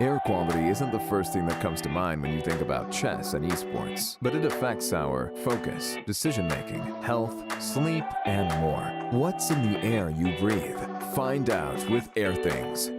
Air quality isn't the first thing that comes to mind when you think about chess and esports, but it affects our focus, decision-making, health, sleep, and more. What's in the air you breathe? Find out with Air Things.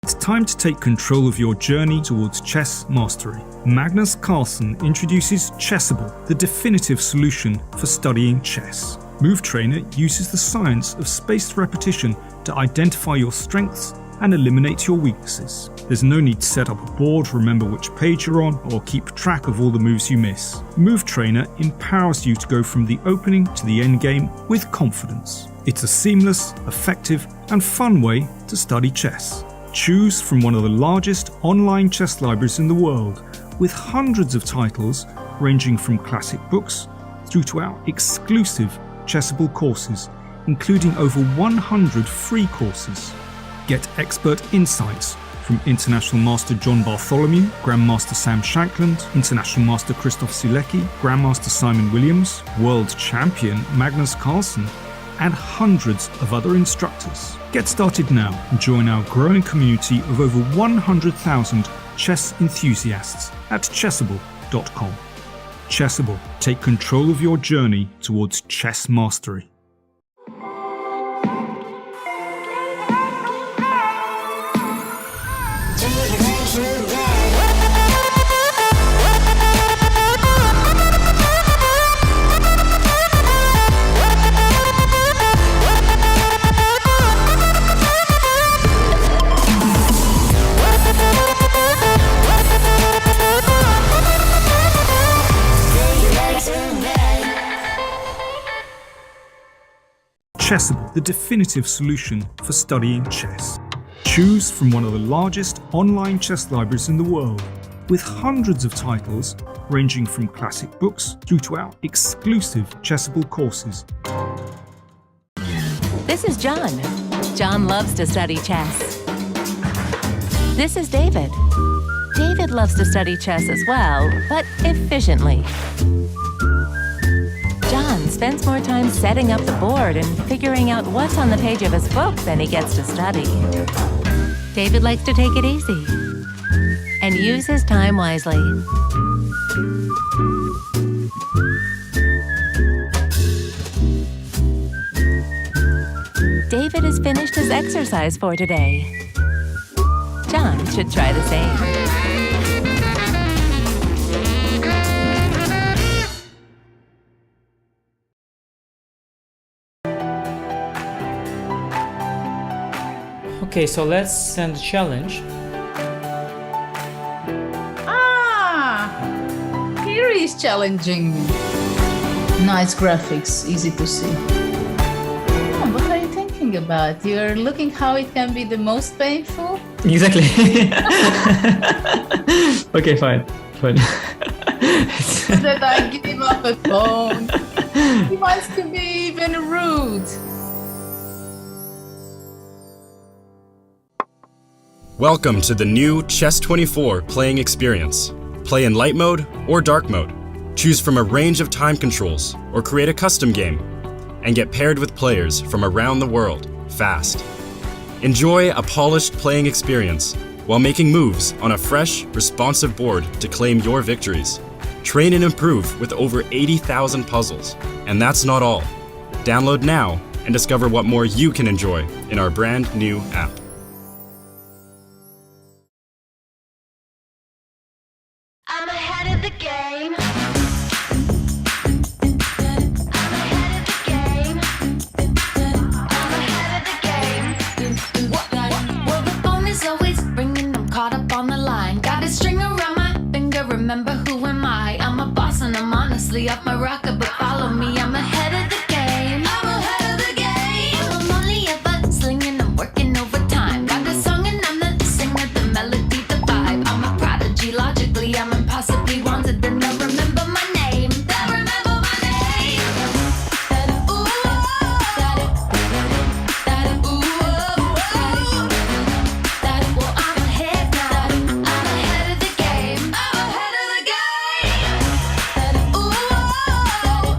It's time to take control of your journey towards chess mastery. Magnus Carlsen introduces Chessable, the definitive solution for studying chess. Move Trainer uses the science of spaced repetition to identify your strengths and eliminate your weaknesses. There's no need to set up a board, remember which page you're on, or keep track of all the moves you miss. Move Trainer empowers you to go from the opening to the endgame with confidence. It's a seamless, effective, and fun way to study chess. Choose from one of the largest online chess libraries in the world, with hundreds of titles ranging from classic books through to our exclusive Chessable courses, including over 100 free courses. Get expert insights from International Master John Bartholomew, Grandmaster Sam Shankland, International Master Krzysztof Sulecki, Grandmaster Simon Williams, World Champion Magnus Carlsen, and hundreds of other instructors. Get started now and join our growing community of over 100,000 chess enthusiasts at chessable.com. Chessable, take control of your journey towards chess mastery. Chessable, the definitive solution for studying chess. Choose from one of the largest online chess libraries in the world, with hundreds of titles ranging from classic books through to our exclusive Chessable courses. This is John. John loves to study chess. This is David. David loves to study chess as well, but efficiently. John spends more time setting up the board and figuring out what's on the page of his book than he gets to study. David likes to take it easy and use his time wisely. David has finished his exercise for today. John should try the same. Okay, so let's send a challenge. Here is challenging. Nice graphics, easy to see. Oh, what are you thinking about? You're looking how it can be the most painful? Exactly. Okay, fine. That I give up a phone. He wants to be even rude. Welcome to the new Chess24 playing experience. Play in light mode or dark mode. Choose from a range of time controls or create a custom game. And get paired with players from around the world, fast. Enjoy a polished playing experience while making moves on a fresh, responsive board to claim your victories. Train and improve with over 80,000 puzzles. And that's not all. Download now and discover what more you can enjoy in our brand new app. I'm ahead of the game. I'm ahead of the game. I'm ahead of the game. Well, the phone is always ringing. I'm caught up on the line. Got a string around my finger. Remember who am I? I'm a boss and I'm honestly off my rocker. But follow me. I'm ahead of the game. I'm ahead of the game. Well, I'm only ever slinging. I'm working overtime. Got a song and I'm the singer, the melody, the vibe. I'm a prodigy. Logically, I'm impossibly wanted, and they'll remember my name. They'll remember my name. Ooh, well, I'm ahead now. I'm ahead of the game. I'm ahead of the game. Ooh,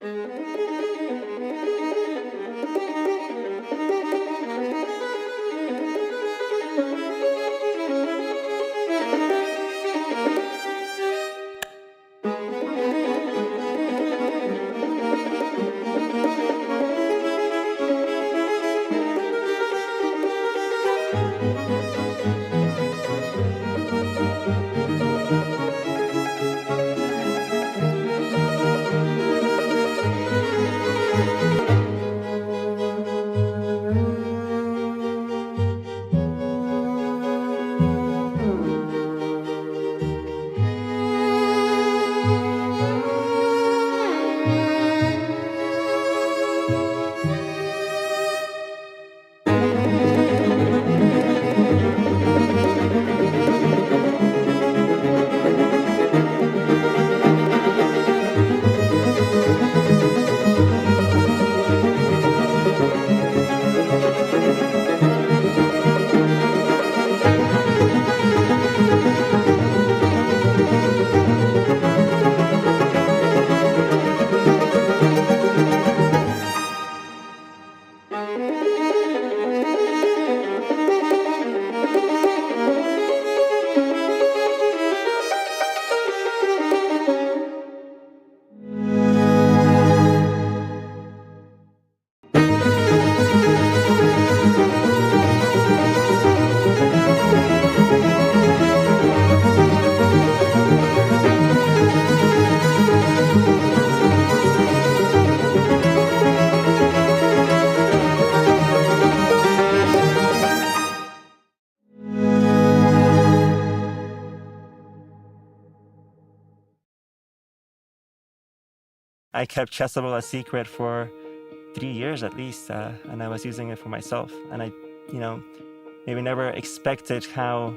I kept Chessable a secret for 3 years at least, and I was using it for myself. And I, maybe never expected how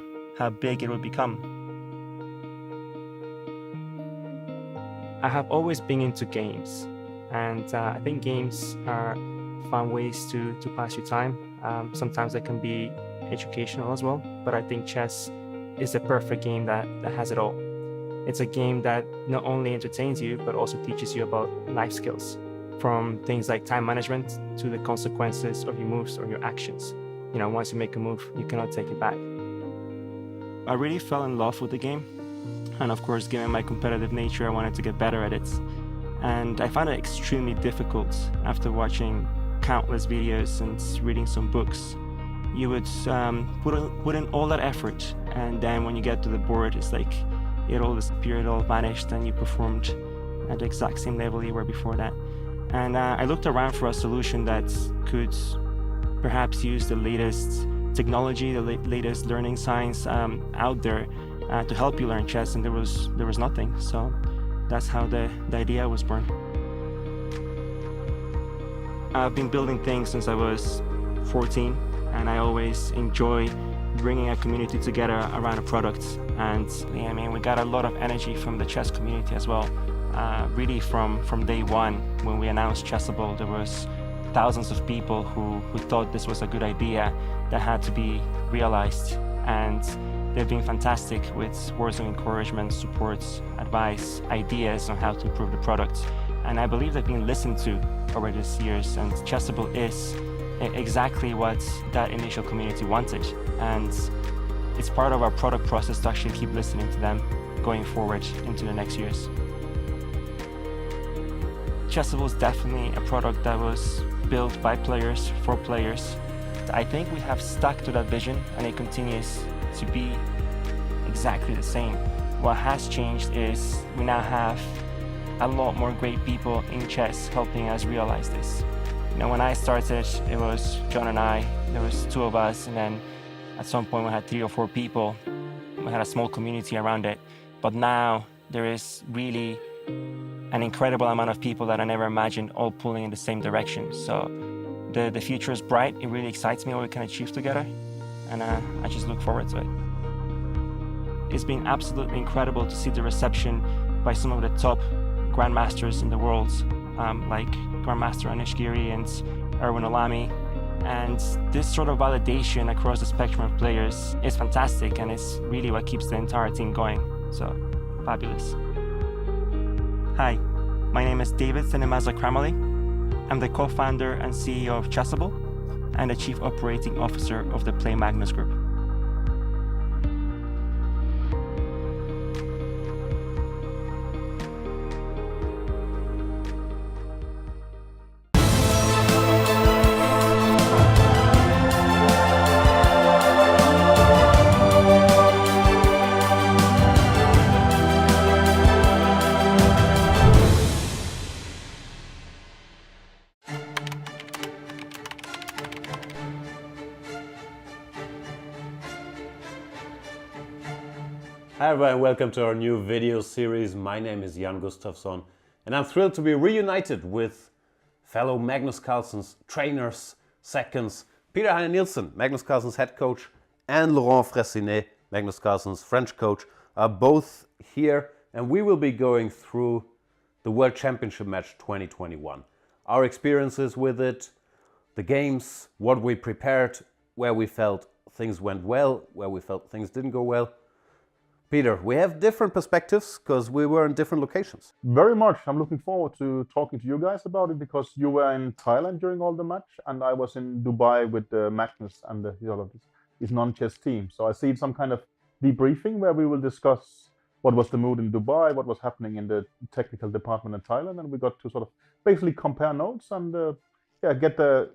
big it would become. I have always been into games, and I think games are fun ways to pass your time. Sometimes they can be educational as well, but I think chess is the perfect game that has it all. It's a game that not only entertains you, but also teaches you about life skills, from things like time management to the consequences of your moves or your actions. Once you make a move, you cannot take it back. I really fell in love with the game. And of course, given my competitive nature, I wanted to get better at it. And I found it extremely difficult after watching countless videos and reading some books. You would put in all that effort, and then when you get to the board, it's like it all disappeared, all vanished, and you performed at the exact same level you were before that. And I looked around for a solution that could perhaps use the latest technology, the latest learning science out there to help you learn chess, and there was nothing. So that's how the idea was born. I've been building things since I was 14, and I always enjoy bringing a community together around a product. And we got a lot of energy from the chess community as well. Really from day one, when we announced Chessable, there was thousands of people who thought this was a good idea that had to be realized. And they've been fantastic with words of encouragement, support, advice, ideas on how to improve the product. And I believe they've been listened to over these years, and Chessable is exactly what that initial community wanted. And it's part of our product process to actually keep listening to them going forward into the next years. Chessable is definitely a product that was built by players for players. I think we have stuck to that vision, and it continues to be exactly the same. What has changed is we now have a lot more great people in chess helping us realize this. When I started, it was John and I, there was 2 of us, and then at some point we had 3 or 4 people. We had a small community around it. But now there is really an incredible amount of people that I never imagined all pulling in the same direction. So the future is bright. It really excites me what we can achieve together, and I just look forward to it. It's been absolutely incredible to see the reception by some of the top grandmasters in the world, like Grandmaster Anish Giri and Erwin Olami. And this sort of validation across the spectrum of players is fantastic, and it's really what keeps the entire team going. So, fabulous. Hi, My name is David Anton. I'm the co-founder and CEO of Chessable and the Chief Operating Officer of the Play Magnus Group. Hi everyone, welcome to our new video series. My name is Jan-Krzysztof and I'm thrilled to be reunited with fellow Magnus Carlsen's trainers, seconds, Peter Heine Nielsen, Magnus Carlsen's head coach, and Laurent Fressinet, Magnus Carlsen's French coach, are both here, and we will be going through the World Championship match 2021. Our experiences with it, the games, what we prepared, where we felt things went well, where we felt things didn't go well. Peter, we have different perspectives because we were in different locations. Very much. I'm looking forward to talking to you guys about it because you were in Thailand during all the match and I was in Dubai with Magnus and his non-chess team. So I see some kind of debriefing where we will discuss what was the mood in Dubai, what was happening in the technical department in Thailand, and we got to sort of basically compare notes and get the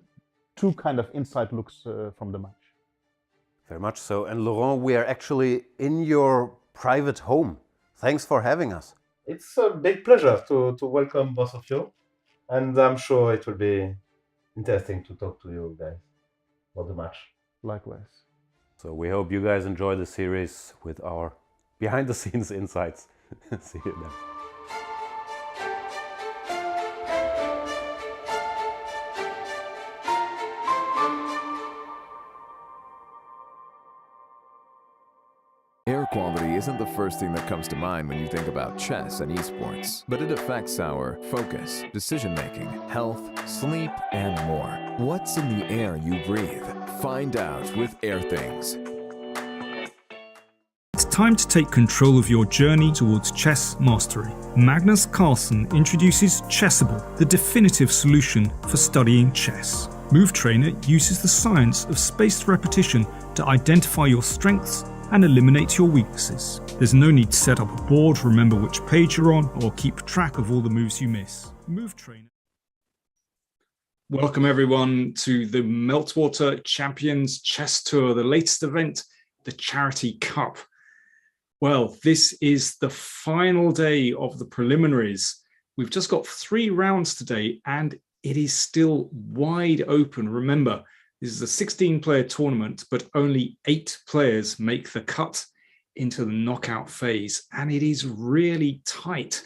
two kind of inside looks from the match. Very much so. And Laurent, we are actually in your private home. Thanks for having us. It's a big pleasure to welcome both of you, and I'm sure it will be interesting to talk to you guys about the match. Likewise. So we hope you guys enjoy the series with our behind-the-scenes insights. See you then. Air quality isn't the first thing that comes to mind when you think about chess and esports, but it affects our focus, decision-making, health, sleep, and more. What's in the air you breathe? Find out with Air Things. It's time to take control of your journey towards chess mastery. Magnus Carlsen introduces Chessable, the definitive solution for studying chess. Move Trainer uses the science of spaced repetition to identify your strengths and eliminate your weaknesses. There's no need to set up a board, remember which page you're on, or keep track of all the moves you miss. Move Trainer. Welcome everyone to the Meltwater Champions Chess Tour, the latest event, the Charity Cup. Well, this is the final day of the preliminaries. We've just got 3 rounds today and it is still wide open. Remember, this is a 16-player tournament, but only 8 players make the cut into the knockout phase, and it is really tight.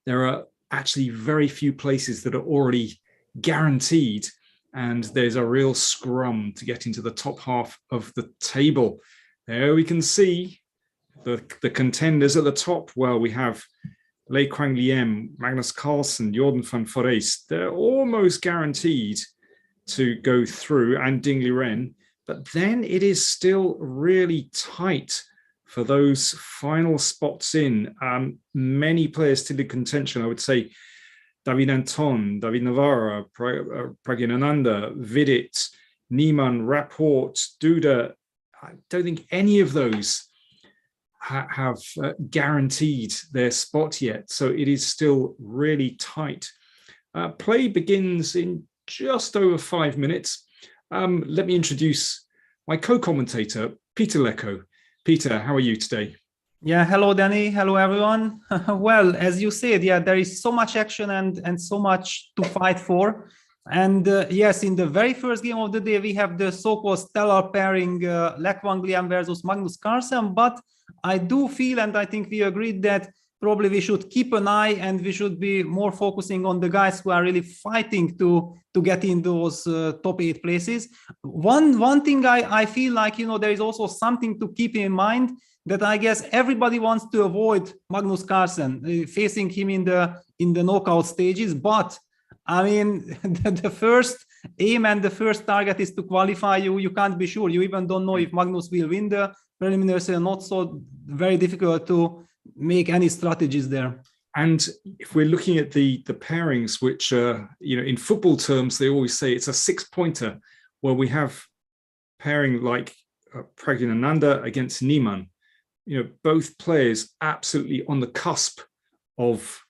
There are actually very few places that are already guaranteed, and there's a real scrum to get into the top half of the table. There we can see the contenders at the top. Well, we have Leko, Magnus Carlsen, Jordan van Foreest. They're almost guaranteed to go through, and Ding Liren, but then it is still really tight for those final spots in. Many players still in contention. I would say David Anton, David Navarra, Pragyanananda, Vidit, Niemann, Rapport, Duda. I don't think any of those have guaranteed their spot yet, so it is still really tight. Play begins in just over 5 minutes. Let me introduce my co-commentator, Peter Leko. Peter, how are you today? Yeah, hello, Danny. Hello, everyone. Well, as you said, yeah, there is so much action and so much to fight for. And yes, in the very first game of the day, we have the so-called stellar pairing Leko versus Magnus Carlsen. But I do feel, and I think we agreed that probably we should keep an eye and we should be more focusing on the guys who are really fighting to get in those top 8 places. One thing I feel like, there is also something to keep in mind, that I guess everybody wants to avoid Magnus Carlsen, facing him in the knockout stages. But I mean, the first aim and the first target is to qualify. You can't be sure. You even don't know if Magnus will win the preliminaries or not. So very difficult to make any strategies there. And if we're looking at the pairings, which in football terms they always say it's a 6-pointer, where we have pairing like Pragyanananda against Niemann. Both players absolutely on the cusp of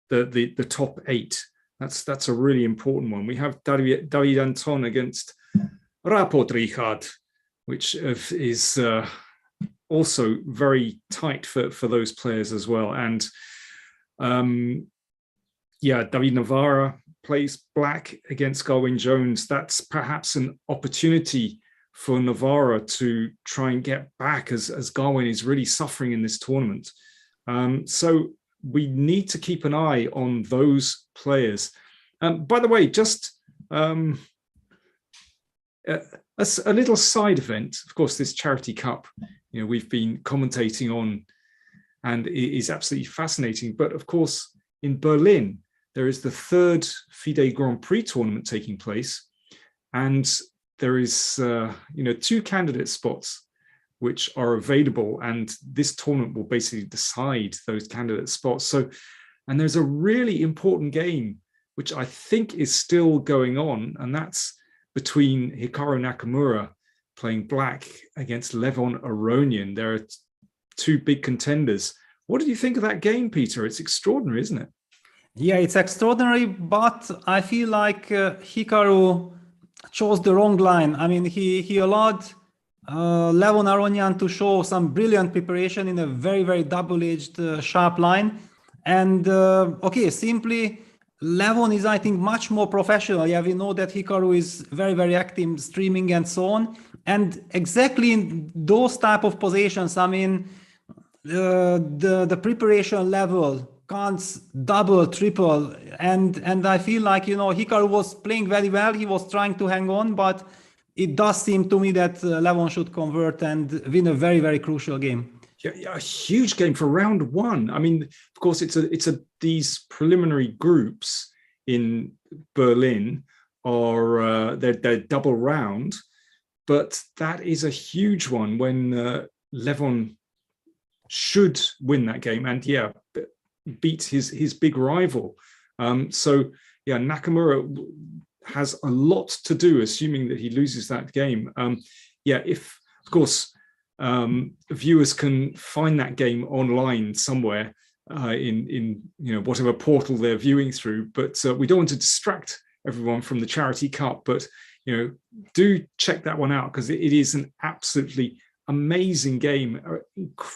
the top 8. That's a really important one. We have David Anton against Raport Richard, which is also very tight for those players as well. And David Navarra plays black against Garwin Jones. That's perhaps an opportunity for Navarra to try and get back, as Garwin is really suffering in this tournament. So we need to keep an eye on those players. By the way, just a little side event. Of course, this Charity Cup, we've been commentating on, and it is absolutely fascinating. But of course, in Berlin, there is the 3rd FIDE Grand Prix tournament taking place, and there is 2 candidate spots which are available, and this tournament will basically decide those candidate spots. So, and there's a really important game which I think is still going on, and that's between Hikaru Nakamura playing black against Levon Aronian. There are 2 big contenders. What did you think of that game, Peter? It's extraordinary, isn't it? Yeah, it's extraordinary, but I feel like Hikaru chose the wrong line. I mean, he allowed Levon Aronian to show some brilliant preparation in a very, very double-edged sharp line. And simply Levon is, I think, much more professional. Yeah, we know that Hikaru is very, very active streaming and so on. And exactly in those type of positions, I mean, the preparation level counts double, triple. And I feel like, Hikaru was playing very well. He was trying to hang on, but it does seem to me that Levon should convert and win a very, very crucial game. Yeah, a huge game for round 1. I mean, of course, these preliminary groups in Berlin are they're double round, but that is a huge one when Levon should win that game and beat his big rival. Nakamura has a lot to do, assuming that he loses that game. If of course. Viewers can find that game online somewhere in whatever portal they're viewing through, but we don't want to distract everyone from the Charity Cup. But do check that one out, because it is an absolutely amazing game,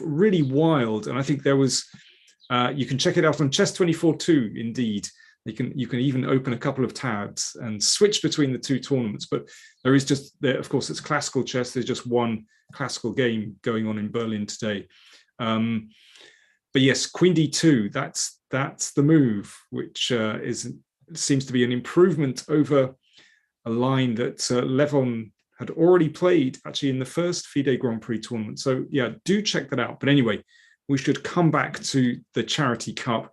really wild. And I think there was you can check it out on Chess24 too. Indeed, you can even open a couple of tabs and switch between the 2 tournaments. But there is of course, it's classical chess. There's just one classical game going on in Berlin today. But yes, Queen D2, that's the move, which seems to be an improvement over a line that Levon had already played actually in the first FIDE Grand Prix tournament. So yeah, do check that out. But anyway, we should come back to the Charity Cup.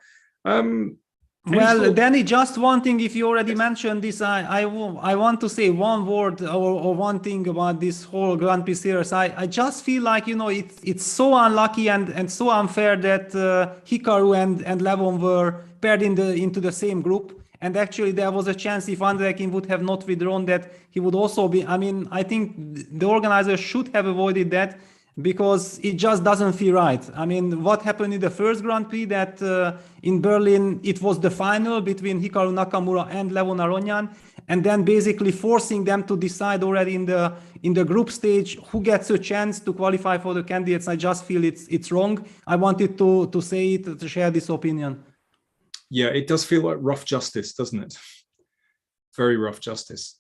Well, Danny, just one thing, if you already mentioned this, I want to say one word or one thing about this whole Grand Prix series. I just feel like, it's so unlucky and so unfair that Hikaru and Levon were paired into the same group. And actually there was a chance if Andrekin would have not withdrawn that he would also be, I think the organizers should have avoided that, because it just doesn't feel right. What happened in the first Grand Prix, that in Berlin, it was the final between Hikaru Nakamura and Levon Aronian, and then basically forcing them to decide already in the group stage who gets a chance to qualify for the candidates. I just feel it's wrong. I wanted to say it, to share this opinion. Yeah, it does feel like rough justice, doesn't it? Very rough justice.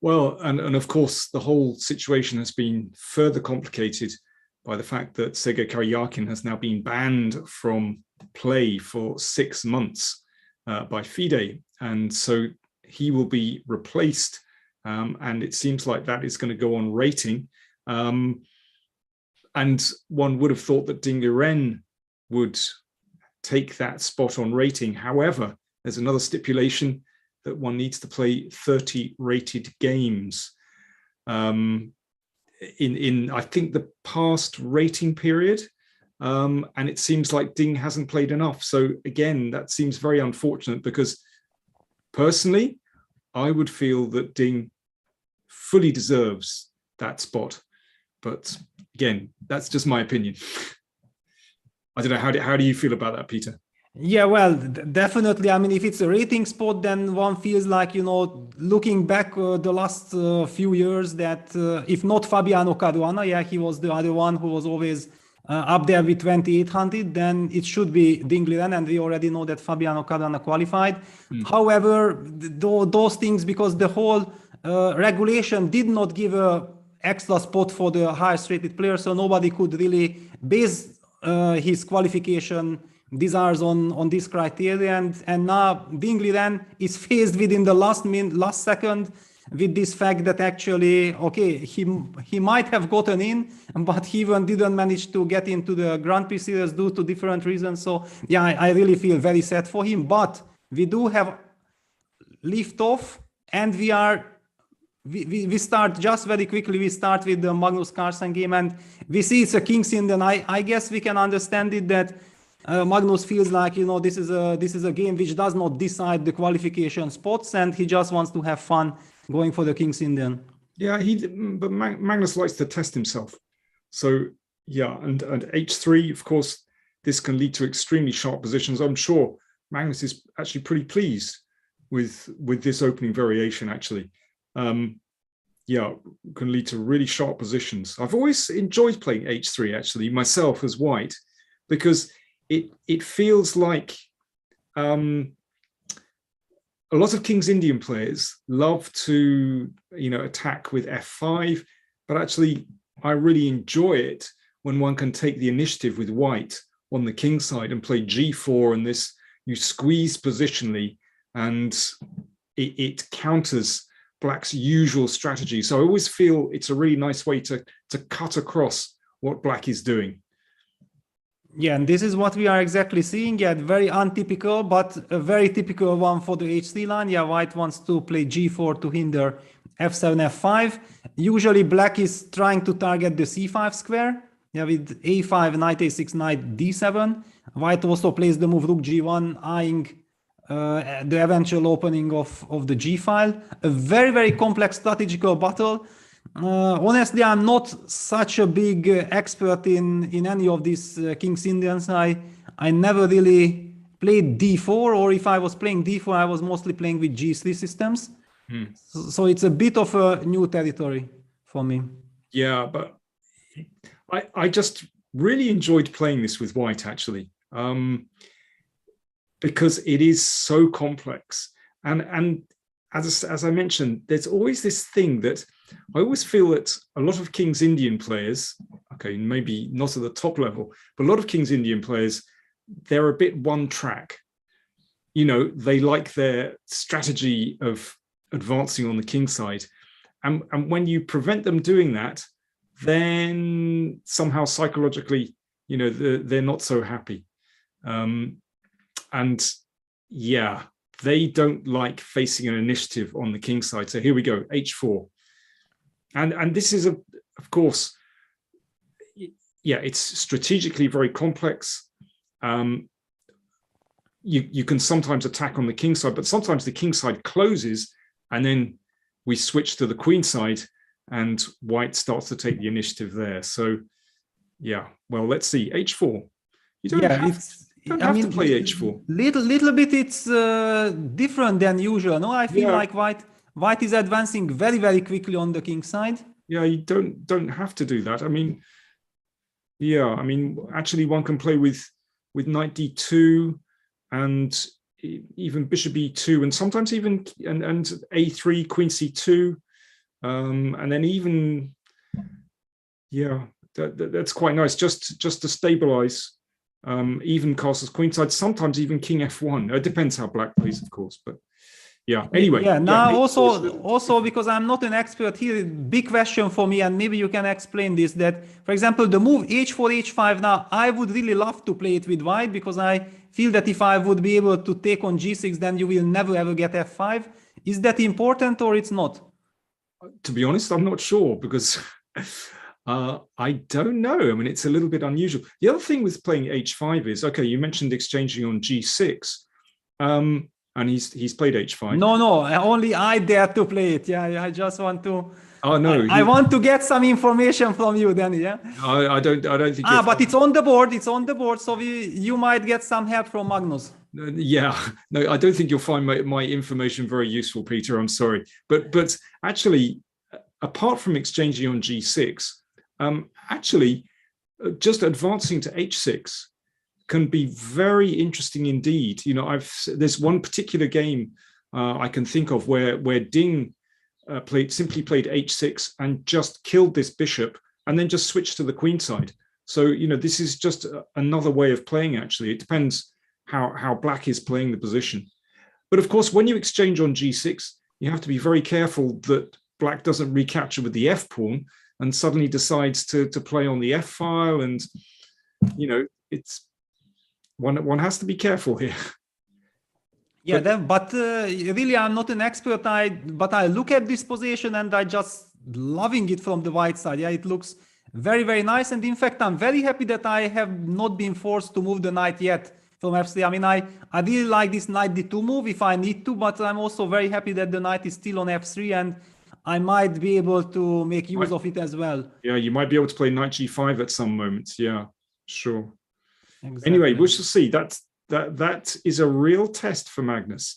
Well, and of course, the whole situation has been further complicated by the fact that Sergei Karyakin has now been banned from play for 6 months by FIDE. And so he will be replaced. And it seems like that is going to go on rating. And one would have thought that Dinguren would take that spot on rating. However, there's another stipulation that one needs to play 30 rated games. In I think the past rating period, and it seems like Ding hasn't played enough. So again, that seems very unfortunate because personally, I would feel that Ding fully deserves that spot. But again, that's just my opinion. I don't know, how do you feel about that, Peter? Yeah, well, definitely. I mean, if it's a rating spot, then one feels like, looking back the last few years that if not Fabiano Caruana, yeah, he was the other one who was always up there with 2,800, then it should be Ding Liren, and we already know that Fabiano Caruana qualified. However, those things, because the whole regulation did not give a extra spot for the highest rated player, so nobody could really base his qualification desires on this criteria, and now Ding Liren is faced within the last second with this fact that actually, okay, he might have gotten in, but he even didn't manage to get into the Grand Prix series due to different reasons. So yeah, I really feel very sad for him, but we do have lift off, and we start just very quickly. We start with the Magnus Carlsen game, and we see it's a King's Indian. I guess we can understand it that Magnus feels like, this is a game which does not decide the qualification spots, and he just wants to have fun going for the King's Indian. Yeah, but Magnus likes to test himself. So yeah, and H3, of course, this can lead to extremely sharp positions. I'm sure Magnus is actually pretty pleased with this opening variation, actually. Yeah, can lead to really sharp positions. I've always enjoyed playing H3, actually, myself as white, because it feels like a lot of King's Indian players love to, attack with F5, but actually I really enjoy it when one can take the initiative with white on the king side and play G4, and this, you squeeze positionally, and it counters Black's usual strategy. So I always feel it's a really nice way to cut across what Black is doing. Yeah, and this is what we are exactly seeing. Yeah, very untypical, but a very typical one for the H3 line. Yeah, white wants to play G4 to hinder F7, F5. Usually Black is trying to target the C5 square. Yeah, with A5, Knight A6, Knight D7. White also plays the move Rook G1, eyeing the eventual opening of the G file. A very, very complex strategical battle. Honestly, I'm not such a big expert in any of these King's Indians. I never really played D4, or if I was playing D4, I was mostly playing with G3 systems. So it's a bit of a new territory for me. Yeah, but I just really enjoyed playing this with white, actually, because it is so complex. And as I mentioned, there's always this thing that I always feel that a lot of King's Indian players, okay, maybe not at the top level, but a lot of King's Indian players, they're a bit one track. They like their strategy of advancing on the king side. And when you prevent them doing that, then somehow psychologically, they're not so happy. And yeah, they don't like facing an initiative on the king side. So here we go, H4. And this is, of course, yeah, it's strategically very complex. You can sometimes attack on the king side, but sometimes the king side closes, and then we switch to the queen side, and white starts to take the initiative there. So yeah, well, let's see, H4. You don't have to play H4. Little bit, it's different than usual. No, I feel like white is advancing very, very quickly on the king side. Yeah, you don't have to do that. I mean, actually one can play with knight D2 and even bishop E2, and sometimes even and A3, queen C2, and then even that's quite nice just to stabilize even castles queenside, sometimes even king F1. It depends how Black plays, of course, but yeah, anyway. Yeah, now also because I'm not an expert here, big question for me, and maybe you can explain this, that, for example, the move H4, H5, now I would really love to play it with white, because I feel that if I would be able to take on G6, then you will never ever get F5. Is that important or it's not? To be honest, I'm not sure, because I don't know. I mean, it's a little bit unusual. The other thing with playing h5 is, okay, you mentioned exchanging on g6, and he's played h5. No, only I dare to play it. Yeah, I just want to. Oh no, I want to get some information from you, Danny. Yeah. I don't think. But it's on the board. It's on the board, so you might get some help from Magnus. Yeah, no, I don't think you'll find my information very useful, Peter. I'm sorry, but actually, apart from exchanging on g6, actually, just advancing to h6 can be very interesting indeed. You know, there's one particular game I can think of where Ding simply played h6 and just killed this bishop and then just switched to the queen side. So, you know, this is just another way of playing, actually. It depends how black is playing the position. But of course, when you exchange on g6, you have to be very careful that black doesn't recapture with the f pawn and suddenly decides to play on the f file. And, you know, it's one has to be careful here. Yeah, but really, I'm not an expert. But I look at this position and I just loving it from the white side. Yeah, it looks very, very nice. And in fact, I'm very happy that I have not been forced to move the knight yet from f3. I mean, I really like this knight d2 move if I need to, but I'm also very happy that the knight is still on f3 and I might be able to make use of it as well. Yeah, you might be able to play knight g5 at some moments. Yeah, sure. Exactly. Anyway, we shall see. That is a real test for Magnus.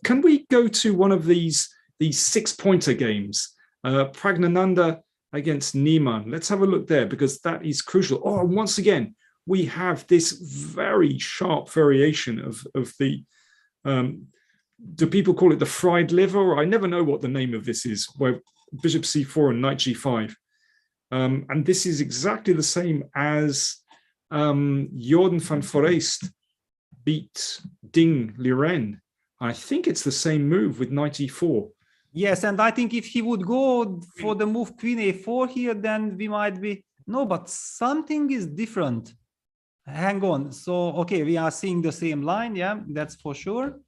Can we go to one of these 6-pointer games? Pragnananda against Niemann. Let's have a look there because that is crucial. Oh, and once again, we have this very sharp variation of the, do people call it the fried liver? I never know what the name of this is, where bishop c4 and knight g5. And this is exactly the same as Jordan van Foreest beat Ding Liren. I think it's the same move with knight e4. Yes, and I think if he would go for the move queen a4 here, then we might be... No, but something is different. Hang on. So, okay, we are seeing the same line. Yeah, that's for sure.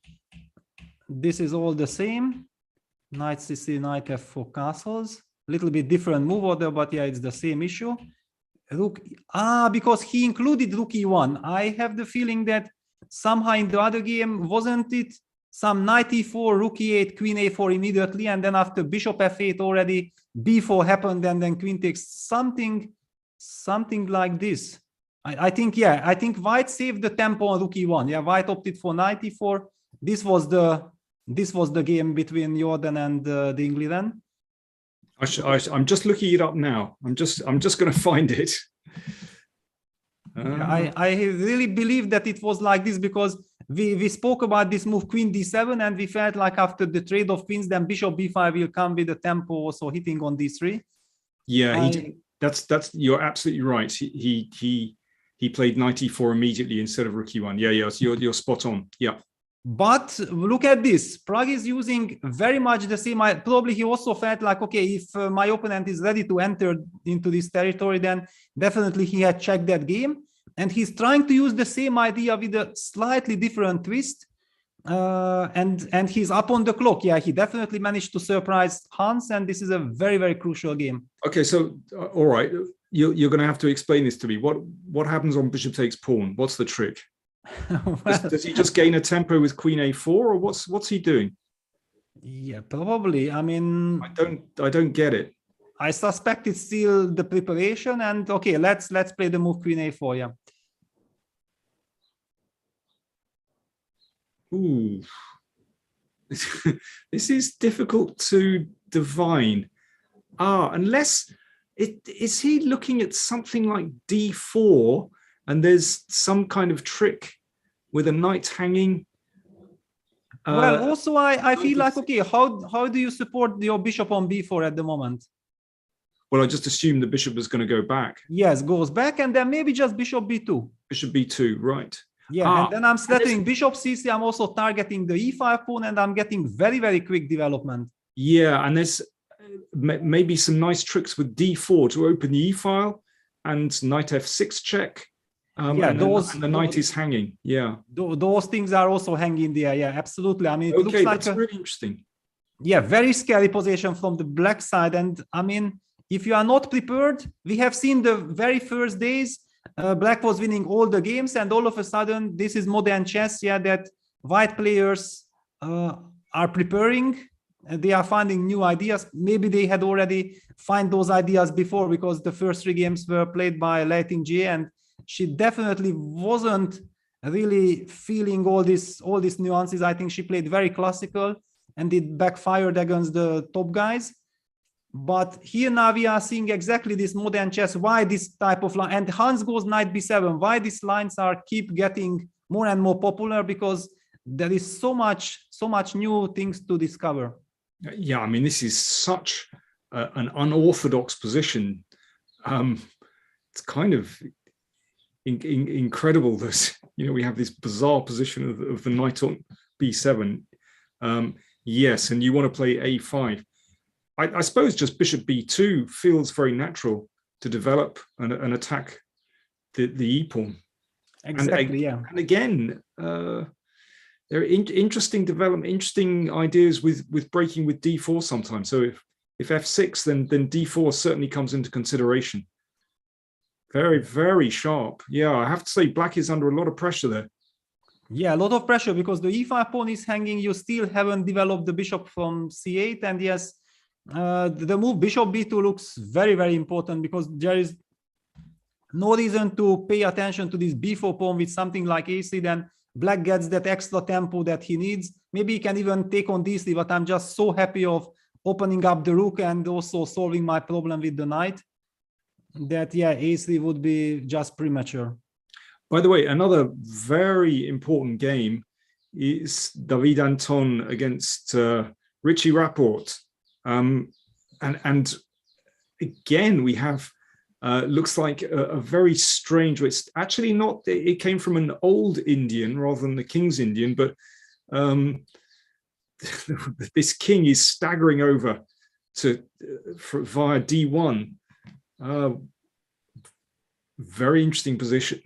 This is all the same. Knight c3, knight f4 castles. Little bit different move order, but yeah, it's the same issue. Rook, because he included rook e1. I have the feeling that somehow in the other game, wasn't it some knight e4, rook e8, queen a4 immediately, and then after bishop f8 already b4 happened, and then queen takes something like this. I think white saved the tempo on rook e1. Yeah, white opted for knight e4. This was the game between Jordan and the England. I'm just looking it up now. I'm just going to find it. I really believe that it was like this because we spoke about this move queen d7 and we felt like after the trade of queens, then bishop b5 will come with the tempo also hitting on d3. Yeah, that's you're absolutely right. He played knight e4 immediately instead of rook e1. Yeah, so you're spot on. Yeah. But look at this. Pragg is using very much the same. Probably he also felt like, okay, if my opponent is ready to enter into this territory, then definitely he had checked that game. And he's trying to use the same idea with a slightly different twist. And he's up on the clock. Yeah, he definitely managed to surprise Hans. And this is a very, very crucial game. Okay, so, all right. You're going to have to explain this to me. What happens on bishop takes pawn? What's the trick? Well, does he just gain a tempo with queen a4, or what's he doing? Yeah, probably. I mean, I don't get it. I suspect it's still the preparation. And okay, let's play the move queen a4. Yeah. Ooh, this is difficult to divine. Unless is he looking at something like d4? And there's some kind of trick with a knight hanging. Well, also I feel like, okay, how do you support your bishop on b4 at the moment? Well, I just assumed the bishop was going to go back. Yes, goes back, and then maybe just bishop b2. Bishop b2, right. Yeah, and then I'm threatening bishop c3. I'm also targeting the e5 pawn, and I'm getting very, very quick development. Yeah, and there's maybe some nice tricks with d4 to open the e-file, and knight f6 check. Yeah, and the knight is hanging. Yeah, those things are also hanging there. Yeah, absolutely. I mean, it looks like that's really interesting. Yeah, very scary position from the black side, and I mean, if you are not prepared, we have seen the very first days, Black was winning all the games, and all of a sudden, this is modern chess, yeah, that white players are preparing, they are finding new ideas. Maybe they had already find those ideas before, because the first 3 games were played by Lei Tingjie, and she definitely wasn't really feeling all these nuances. I think she played very classical, and it backfired against the top guys. But here now we are seeing exactly this modern chess, why this type of line, and Hans goes knight b7, why these lines are keep getting more and more popular, because there is so much new things to discover. Yeah, I mean, this is such an unorthodox position. It's kind of incredible that, you know, we have this bizarre position of the knight on b7. Yes, and you want to play a5. I suppose just bishop b2 feels very natural to develop and attack the e-pawn. Exactly, yeah. And again, there are interesting development, interesting ideas with breaking with d4 sometimes. So if f6, then d4 certainly comes into consideration. Very, very sharp. Yeah, I have to say Black is under a lot of pressure there. Yeah, a lot of pressure, because the e5 pawn is hanging. You still haven't developed the bishop from c8, and yes, the move bishop b2 looks very, very important, because there is no reason to pay attention to this b4 pawn with something like a3. Then Black gets that extra tempo that he needs. Maybe he can even take on d3, but I'm just so happy of opening up the rook and also solving my problem with the knight, that yeah, a3 would be just premature. By the way, another very important game is David Anton against Richie Rapport. And again, we have looks like a very strange, it's actually not, it came from an old Indian rather than the King's Indian, but this king is staggering over via d1. Very interesting position.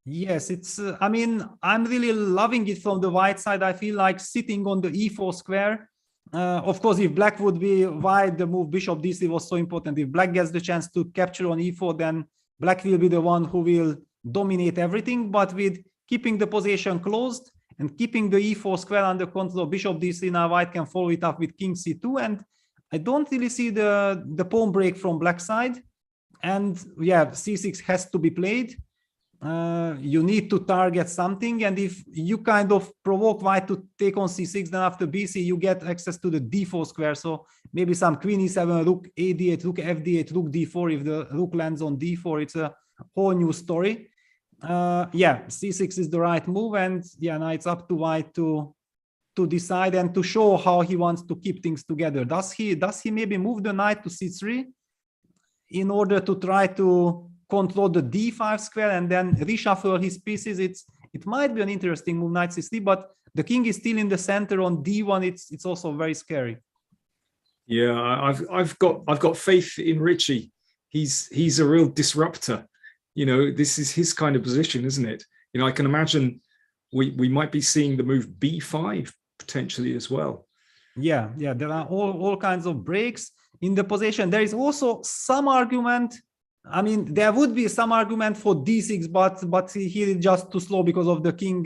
Yes, it's, I mean, I'm really loving it from the white side. I feel like sitting on the e4 square. Of course, if Black would be wide, the move bishop d3 was so important. If Black gets the chance to capture on e4, then Black will be the one who will dominate everything. But with keeping the position closed and keeping the e4 square under control, bishop d3, now white can follow it up with king c2. And I don't really see the pawn break from Black side. And yeah, c6 has to be played. You need to target something, and if you kind of provoke white to take on c6, then after bc you get access to the d4 square. So maybe some queen e7, rook a d8, rook f d8, rook d4. If the rook lands on d4, it's a whole new story. Yeah, c6 is the right move, and yeah, now it's up to white to decide and to show how he wants to keep things together. Does he maybe move the knight to c3 in order to try to control the d5 square and then reshuffle his pieces? It might be an interesting move, knight c3, but the king is still in the center on d1. It's also very scary. Yeah, I've got faith in Richie. He's a real disruptor. You know, this is his kind of position, isn't it? You know, I can imagine we might be seeing the move b5 potentially as well. Yeah, there are all kinds of breaks in the position. There is also some argument. I mean, there would be some argument for d6, but here it's just too slow because of the king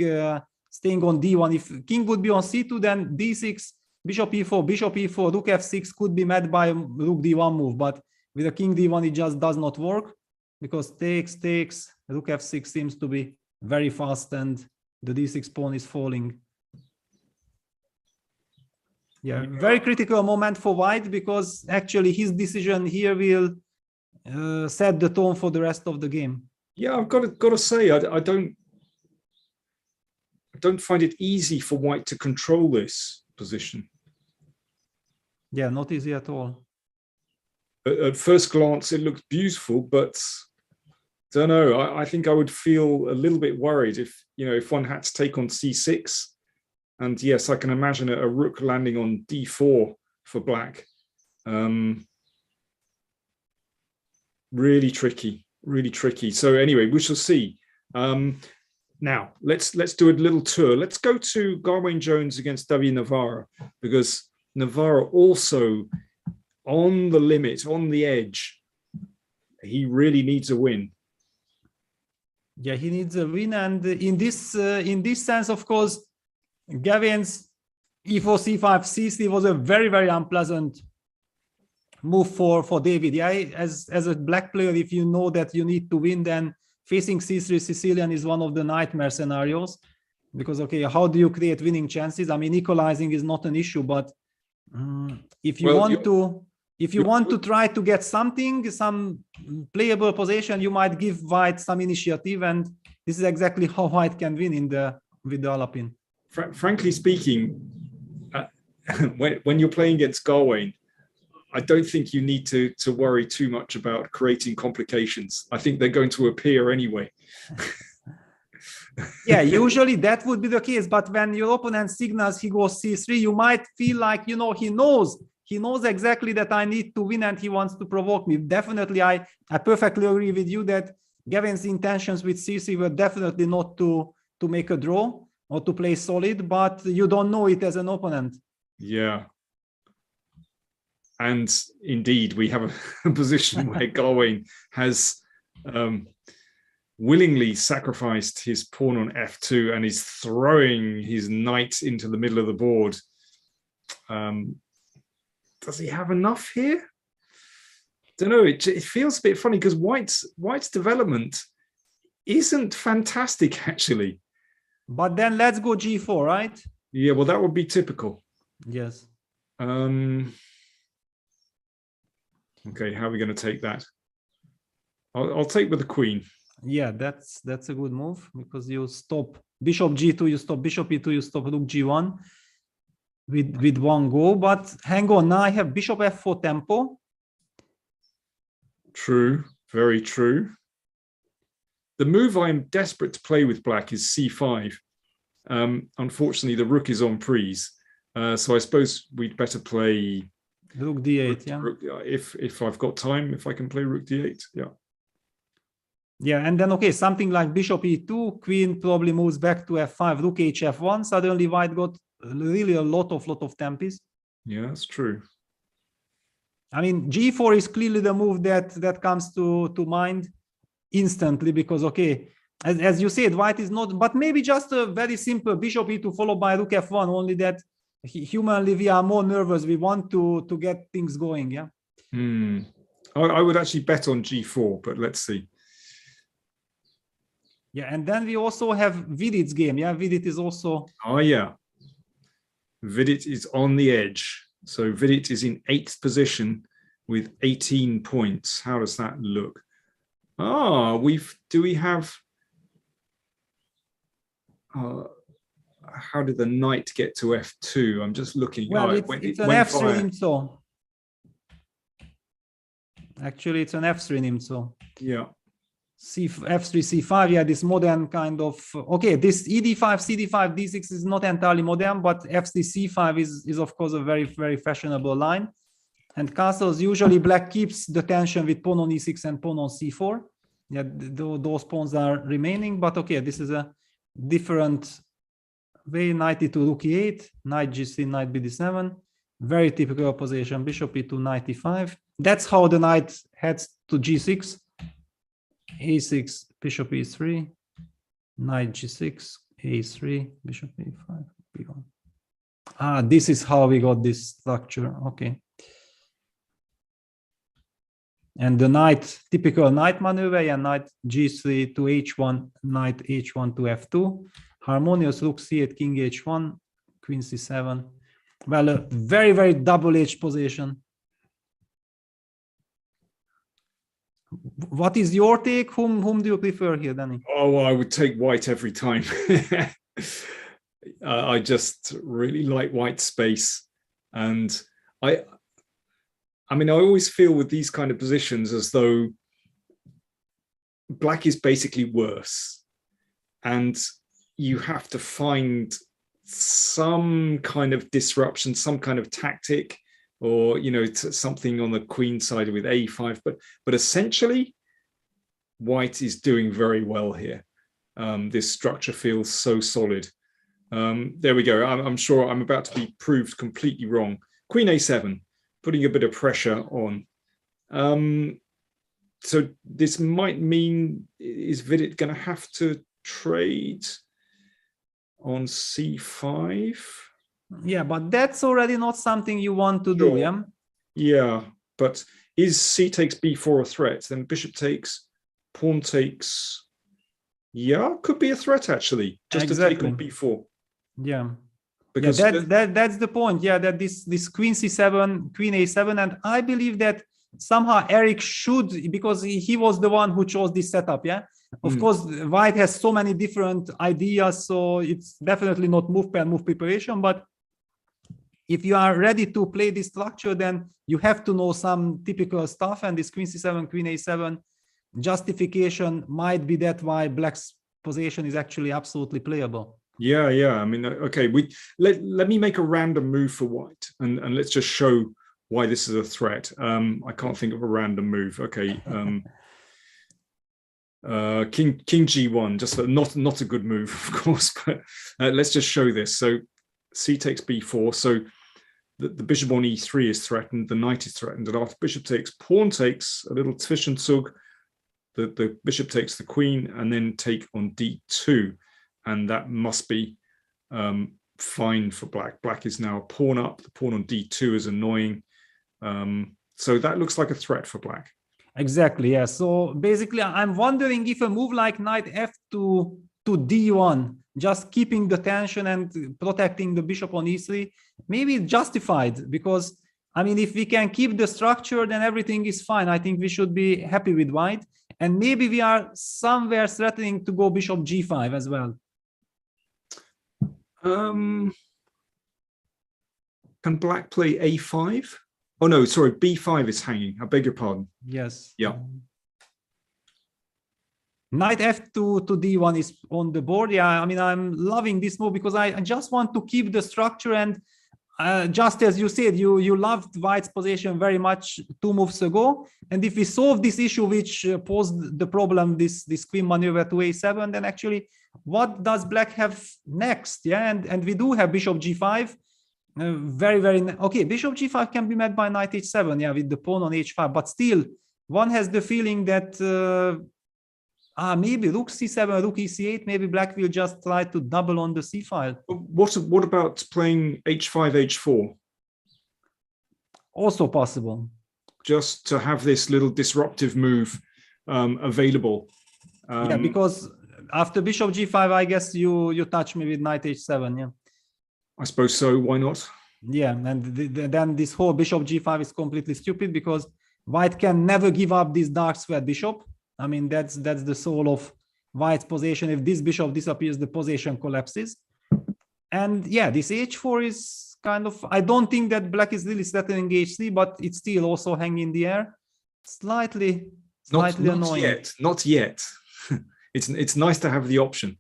staying on d1. If king would be on c2, then d6, bishop e4, rook f6 could be met by rook d1 move. But with a king d1, it just does not work, because takes, rook f6 seems to be very fast, and the d6 pawn is falling. Yeah, very critical moment for white, because actually his decision here will set the tone for the rest of the game. Yeah, I've got to say, I don't find it easy for white to control this position. Yeah, not easy at all. At first glance, it looks beautiful, but don't know. I think I would feel a little bit worried if one had to take on c6. And yes, I can imagine a rook landing on d4 for Black. Really tricky. So anyway, we shall see. Now let's do a little tour. Let's go to Garwin Jones against David Navarro, because Navarro also on the limit, on the edge. He really needs a win. Yeah, he needs a win, and in this sense, of course, Gavin's e4, c5, c3 was a very, very unpleasant move for David. Yeah, as a black player, if you know that you need to win, then facing c3 Sicilian is one of the nightmare scenarios, because okay, how do you create winning chances? I mean, equalizing is not an issue, but if you want to try to get something, some playable possession, you might give white some initiative, and this is exactly how white can win with the Alapin. Frankly speaking, when you're playing against Gawain, I don't think you need to worry too much about creating complications. I think they're going to appear anyway. Yeah, usually that would be the case, but when your opponent signals he goes c3, you might feel like, you know, he knows exactly that I need to win and he wants to provoke me. Definitely, I perfectly agree with you that Gavin's intentions with c3 were definitely not to make a draw or to play solid, but you don't know it as an opponent. Yeah. And indeed, we have a position where Gawain has willingly sacrificed his pawn on f2 and is throwing his knight into the middle of the board. Does he have enough here? Don't know. It feels a bit funny because White's development isn't fantastic, actually. But then let's go g4, right? Yeah, well, that would be typical. Yes. Okay, how are we going to take that? I'll take with the queen. Yeah, that's a good move, because you stop bishop g2, you stop bishop e2, you stop rook g1 with one go. But hang on, now I have bishop f4 tempo. True, very true. The move I'm desperate to play with black is c5. Unfortunately, the rook is on prise, so I suppose we'd better play rook d8. Yeah, rook, if I've got time, if I can play rook d8. Yeah. Yeah, and then okay, something like bishop e2, queen probably moves back to f5, rook h f1. Suddenly, white got really a lot of tempis. Yeah, that's true. I mean, g4 is clearly the move that comes to mind instantly, because okay, as you said, white is not, but maybe just a very simple bishop e2 followed by rook f1, only that humanly we are more nervous, we want to get things going. Yeah. I would actually bet on g4, but let's see. Yeah, and then we also have Vidit's game. Yeah, Vidit is also... Oh yeah, Vidit is on the edge. So Vidit is in 8th position with 18 points. How does that look? Ah, do we have... how did the knight get to f2? I'm just looking. Well, it's an f3 nimzo. Actually, it's an f3 nimzo. Yeah. f3, c5. Yeah, this modern kind of... Okay, this ed5, cd5, d6 is not entirely modern, but f3, c5 is of course a very, very fashionable line. And castles, usually black keeps the tension with pawn on e6 and pawn on c4. Yeah, those pawns are remaining, but okay, this is a different way. Knight e2, rook e8, knight g3, knight bd7. Very typical position, bishop e2, knight e5. That's how the knight heads to g6. a6, bishop e3, knight g6, a3, bishop e5, b1. Ah, this is how we got this structure. Okay. And the knight, typical knight maneuver, and knight g3 to h1, knight h1 to f2. Harmonious rook c8, king h1, queen c7. Well, a very, very double-edged position. What is your take? Whom do you prefer here, Danny? Oh, I would take white every time. I just really like white space. And I mean, I always feel with these kind of positions as though black is basically worse. And you have to find some kind of disruption, some kind of tactic, or, you know, something on the queen side with a5. But essentially, white is doing very well here. This structure feels so solid. There we go. I'm sure I'm about to be proved completely wrong. Queen a7. putting a bit of pressure on. So this might mean, is Vidit going to have to trade on c5? Yeah, but that's already not something you want to do, yeah? Yeah, but is c takes b4 a threat? Then bishop takes, pawn takes. Yeah, could be a threat actually, just to take on b4. Yeah. Because that's the point. Yeah, that this queen c7, queen a7, and I believe that somehow Eric should, because he was the one who chose this setup. Yeah, of course, White has so many different ideas, so it's definitely not move pair move preparation. But if you are ready to play this structure, then you have to know some typical stuff, and this queen c7, queen a7 justification might be that why Black's position is actually absolutely playable. Yeah, I mean, okay, let me make a random move for White, and let's just show why this is a threat. I can't think of a random move. Okay, king g1, just not a good move, of course, but let's just show this. So c takes b4, so the bishop on e3 is threatened, the knight is threatened, and after bishop takes, pawn takes, a little Zwischenzug, the bishop takes the queen, and then take on d2, and that must be fine for Black. Black is now a pawn up, the pawn on d2 is annoying, so that looks like a threat for Black. Exactly, yeah. So basically, I'm wondering if a move like knight f to d1, just keeping the tension and protecting the bishop on e3, maybe it's justified, because I mean, if we can keep the structure, then everything is fine. I think we should be happy with White, and maybe we are somewhere threatening to go bishop g5 as well. Can Black play a5? Oh no, sorry, b5 is hanging. I beg your pardon. Yes. Yeah. Knight f to d1 is on the board. Yeah, I mean, I'm loving this move because I just want to keep the structure, and just as you said, you loved White's position very much 2 moves ago. And if we solve this issue, which posed the problem, this queen maneuver to a7, then actually, what does Black have next? Yeah, and we do have bishop g5. Very okay. Bishop g5 can be met by knight h7. Yeah, with the pawn on h5. But still, one has the feeling that maybe rook c7, rook e8. Maybe Black will just try to double on the c file. What about playing h5, h4? Also possible. Just to have this little disruptive move available. Yeah, because after bishop g5, I guess you touch me with knight h7. Yeah. I suppose so. Why not? Yeah, and then this whole bishop g5 is completely stupid, because White can never give up this dark square bishop. I mean, that's the soul of White's position. If this bishop disappears, the position collapses. And yeah, this h4 is kind of, I don't think that Black is really threatening h3, but it's still also hanging in the air. Slightly annoying. Not yet. It's nice to have the option.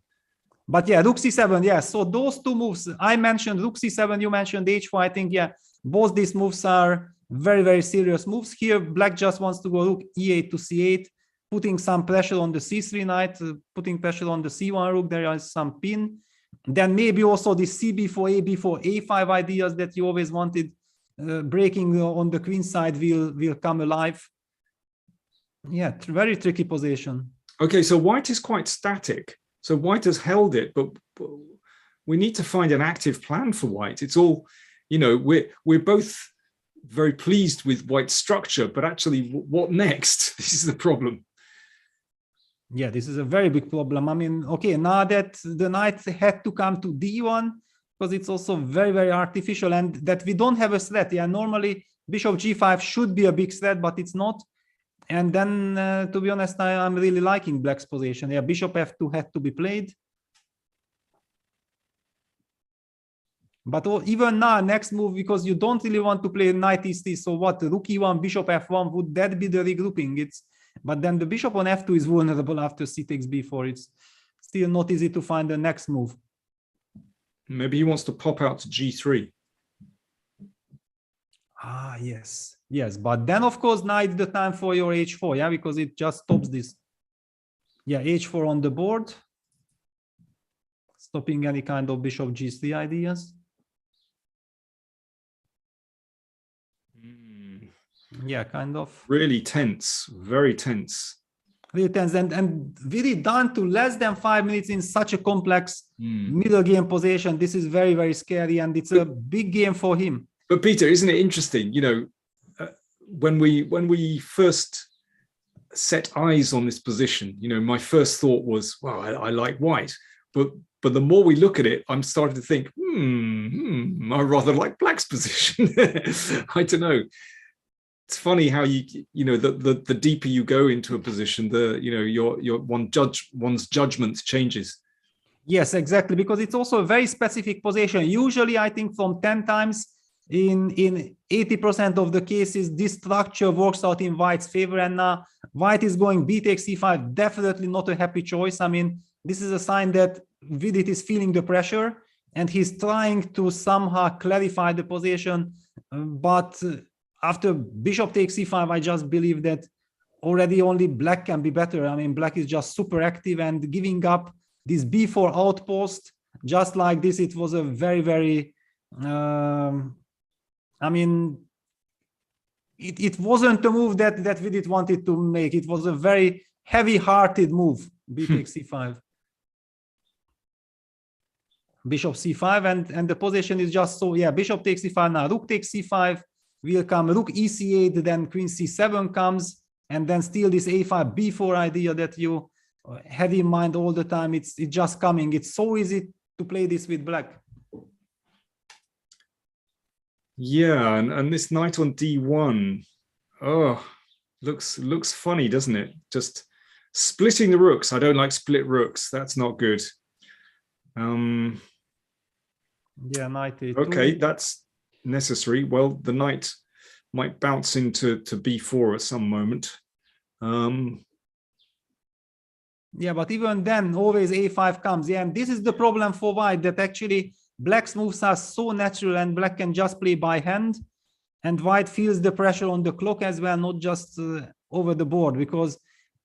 But yeah, rook c7, yeah. So those 2 moves, I mentioned rook c7, you mentioned h4. I think, yeah, both these moves are very serious moves. Here, Black just wants to go rook e8 to c8, putting some pressure on the c3 knight, putting pressure on the c1 rook. There is some pin. Then maybe also the cb4, ab4, a5 ideas that you always wanted, breaking on the queen side will come alive. Yeah, very tricky position. Okay, so White is quite static. So White has held it, but we need to find an active plan for White. It's all, you know, we're both very pleased with White's structure, but actually, what next? This is the problem. Yeah, this is a very big problem. I mean, okay, now that the knight had to come to d1, because it's also very artificial, and that we don't have a threat. Yeah, normally bishop g5 should be a big threat, but it's not. And then, to be honest, I'm really liking Black's position. Yeah, bishop f2 had to be played. But even now, next move, because you don't really want to play knight e3. So what, rook e1, bishop f1, would that be the regrouping? But then the bishop on f2 is vulnerable after c takes b4. It's still not easy to find the next move. Maybe he wants to pop out to g3. Yes, but then of course now it's the time for your h4, yeah, because it just stops this. Yeah, h4 on the board, stopping any kind of bishop g3 ideas. Yeah, kind of. Really tense, very tense. Really tense and really done to less than 5 minutes in such a complex middle game position. This is very, very scary, and it's a big game for him. But Peter, isn't it interesting? You know, when we first set eyes on this position, you know, my first thought was, wow, I like white. But the more we look at it, I'm starting to think, I rather like black's position. I don't know. It's funny how you know the deeper you go into a position, one's judgment changes. Yes, exactly, because it's also a very specific position. Usually, I think from 10 times in 80% of the cases, this structure works out in white's favor, and white is going b takes c5. Definitely not a happy choice. I mean, this is a sign that Vidit is feeling the pressure and he's trying to somehow clarify the position, but after bishop takes c5, I just believe that already only black can be better. I mean, black is just super active, and giving up this b4 outpost just like this, it was a very, very, I mean, it wasn't a move that Vidit wanted to make. It was a very heavy-hearted move, b takes c5. Bishop c5, and the position is just so, yeah, bishop takes c5 now, rook takes c5, will come rook ec8, then queen c7 comes, and then still this a5 b4 idea that you had in mind all the time. It's just coming. It's so easy to play this with black. Yeah, and this knight on d1, oh, looks funny, doesn't it? Just splitting the rooks. I don't like split rooks. That's not good. Yeah, knight a2. Okay, that's necessary. Well, the knight might bounce into b4 at some moment. Yeah, but even then, always a5 comes. Yeah, and this is the problem for white, that actually black's moves are so natural and black can just play by hand, and white feels the pressure on the clock as well, not just over the board. Because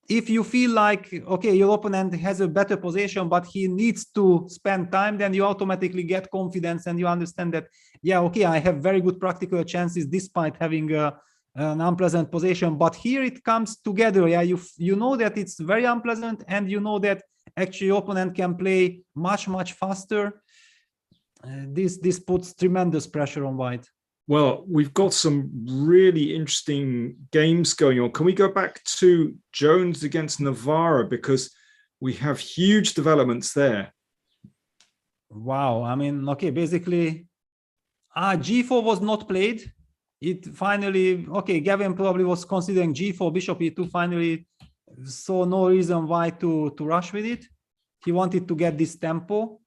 if you feel like, okay, your opponent has a better position, but he needs to spend time, then you automatically get confidence and you understand that, yeah, okay, I have very good practical chances despite having an unpleasant position. But here it comes together. Yeah, you know that it's very unpleasant, and you know that actually your opponent can play much, much faster. This puts tremendous pressure on white. Well, we've got some really interesting games going on. Can we go back to Jones against Navarra, because we have huge developments there? Wow, I mean, okay, basically, g4 was not played. It finally, okay, Gavin probably was considering g4, bishop e2, finally saw no reason why to rush with it. He wanted to get this tempo.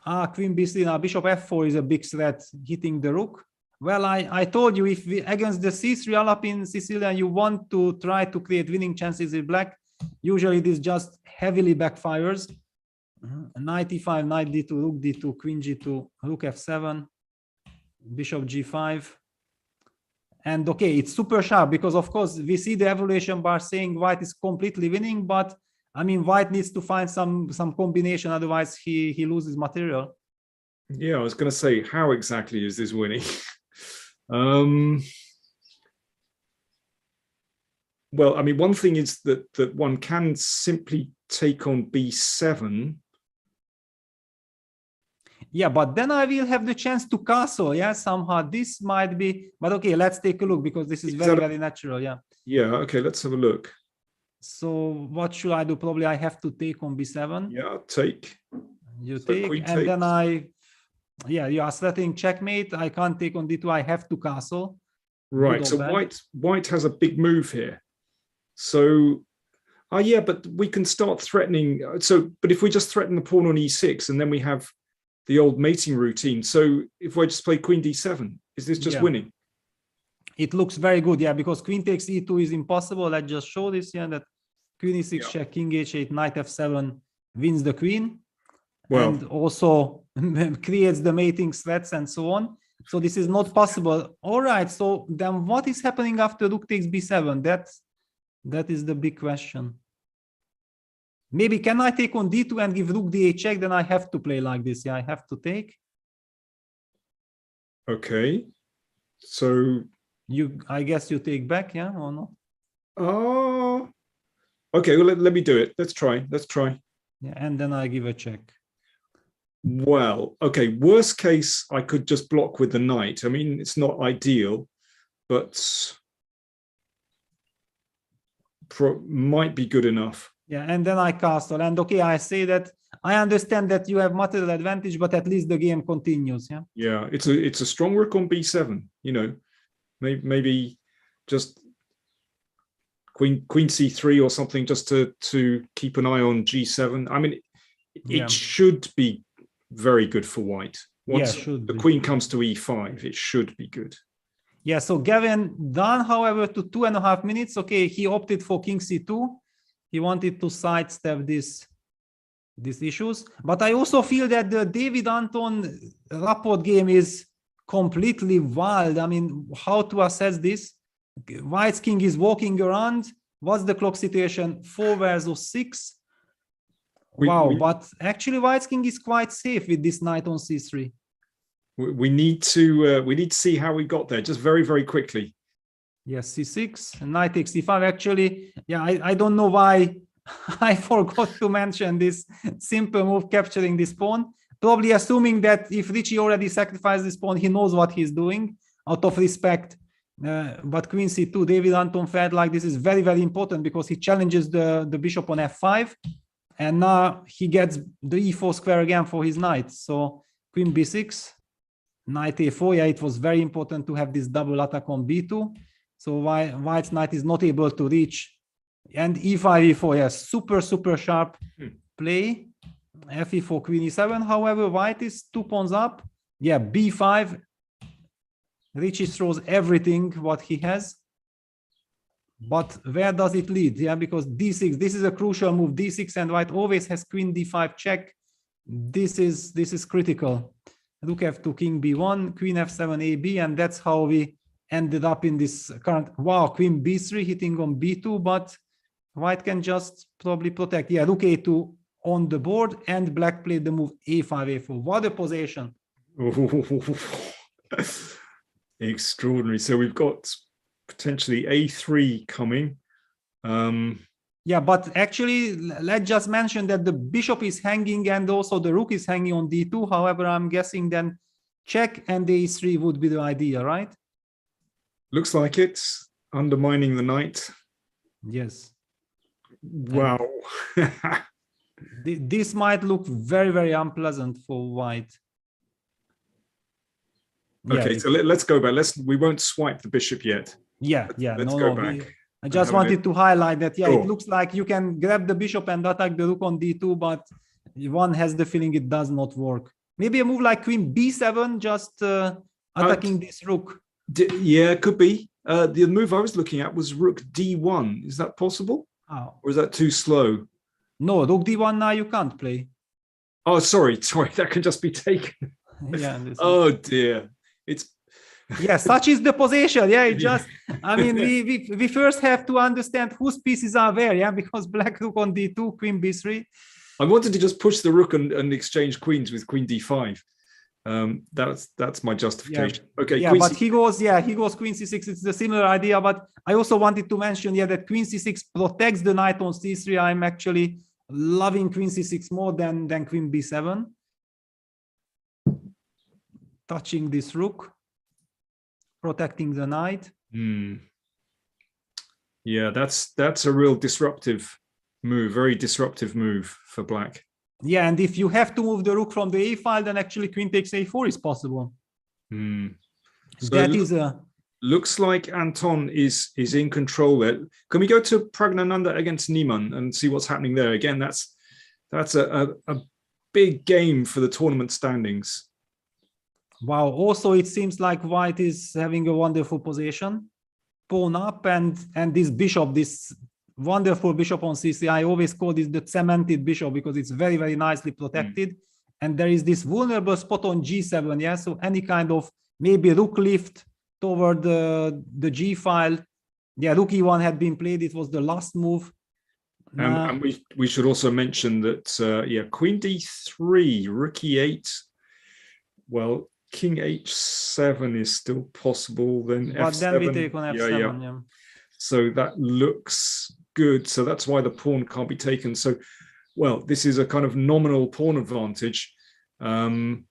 Queen b3, now bishop f4 is a big threat, hitting the rook. Well, I told you, if against the c3 Alap in Sicilian, you want to try to create winning chances with black, usually this just heavily backfires. Knight e5, knight d2, rook d2, queen g2, rook f7, bishop g5. And okay, it's super sharp because, of course, we see the evaluation bar saying white is completely winning, but I mean, white needs to find some combination, otherwise he loses material. Yeah, I was going to say, how exactly is this winning? Well, I mean, one thing is that one can simply take on b7. Yeah, but then I will have the chance to castle. Yeah, somehow this might be, but okay, let's take a look, because this is very, very natural. Yeah. Yeah, okay, let's have a look. So what should I do? Probably I have to take on b7. Yeah, take. You so take, and then yeah, you are threatening checkmate. I can't take on d2. I have to castle. Right. So white has a big move here. So, yeah, but we can start threatening. So, but if we just threaten the pawn on e6, and then we have the old mating routine. So, if I just play queen d7, is this just winning? It looks very good, yeah, because queen takes e2 is impossible. Let's just show this here, that queen e6 check, king h8, knight f7 wins the queen. Well, and also creates the mating threats and so on. So this is not possible. All right, so then what is happening after rook takes b7? That is the big question. Maybe can I take on d2 and give rook d8 check? Then I have to play like this. Yeah, I have to take. Okay. So I guess you take back, yeah, or not? Oh, okay. Well, let me do it. Let's try. Yeah, and then I give a check. Well, okay. Worst case, I could just block with the knight. I mean, it's not ideal, but might be good enough. Yeah, and then I castle. And okay, I say that I understand that you have material advantage, but at least the game continues. Yeah. Yeah, it's a strong rook on b7. You know, maybe just queen c3 or something, just to keep an eye on g7. I mean, it should be very good for white. Once the queen comes to e5, it should be good. Yeah, so Gavin down, however, to 2.5 minutes. Okay, he opted for king c2. He wanted to sidestep these issues. But I also feel that the David Anton rapport game is completely wild. I mean, how to assess this? White's king is walking around. What's the clock situation? 4 versus 6. Wow, but actually White's king is quite safe with this knight on c3. We need to see how we got there, just very, very quickly. Yes, c6, knight takes c5. Actually, yeah, I don't know why I forgot to mention this simple move capturing this pawn. Probably assuming that if Richie already sacrificed this pawn, he knows what he's doing out of respect. But queen c2, David Anton felt like this is very, very important because he challenges the bishop on f5. And now he gets the e4 square again for his knight. So queen b6, knight a4. Yeah, it was very important to have this double attack on b2. So White's knight is not able to reach. And e5, e4, yes, super, super sharp play. Fe4, queen e7. However, White is 2 pawns up. Yeah, b5. Richie throws everything what he has. But where does it lead? Yeah, because d6, this is a crucial move. d6 and White always has queen d5 check. This is critical. Rook f2, king b1, queen f7, ab, and that's how we ended up in this current. Wow, queen b3 hitting on b2, but White can just probably protect. Yeah, rook a2 on the board, and Black played the move a5, a4. What a position! Extraordinary. So we've got potentially a3 coming. Yeah, but actually, let's just mention that the bishop is hanging and also the rook is hanging on d2. However, I'm guessing then check and a3 would be the idea, right? Looks like it's undermining the knight. Yes. Wow. This might look very, very unpleasant for White. Okay, so let's go back. We won't swipe the bishop yet. Yeah, let's go back. I just wanted to highlight that, yeah, it looks like you can grab the bishop and attack the rook on d2, but one has the feeling it does not work. Maybe a move like queen b7, just attacking this rook. Yeah, could be. The move I was looking at was rook d1. Is that possible? Oh. Or is that too slow? No, rook d1 now you can't play. Oh, sorry, that can just be taken. Yeah. Oh dear. Yeah, such is the position. Yeah, it just, I mean, we first have to understand whose pieces are where, yeah, because black rook on d2, queen b3. I wanted to just push the rook and exchange queens with queen d5. That's my justification. Yeah. Okay. Yeah, but he goes queen c6. It's a similar idea, but I also wanted to mention, yeah, that queen c6 protects the knight on c3. I'm actually loving queen c6 more than queen b7. Touching this rook, protecting the knight. Yeah, that's a real disruptive move, very disruptive move for black. Yeah, and if you have to move the rook from the a file, then actually queen takes a4 is possible. So that is a looks like Anton is in control there. Can we go to Pragnananda against Niemann and see what's happening there? Again, that's a big game for the tournament standings. Wow. Also, it seems like White is having a wonderful position. Pawn up and this bishop, this wonderful bishop on c3. I always call this the cemented bishop because it's very, very nicely protected. And there is this vulnerable spot on g7. Yeah. So any kind of maybe rook lift toward the g file. Yeah, rook e1 had been played. It was the last move. And we should also mention that, yeah, queen d3, rook e8. Well, king h7 is still possible. Then But f7. then we take on Yeah, f7. yeah. So that looks good. So that's why the pawn can't be taken. So, well, this is a kind of nominal pawn advantage. That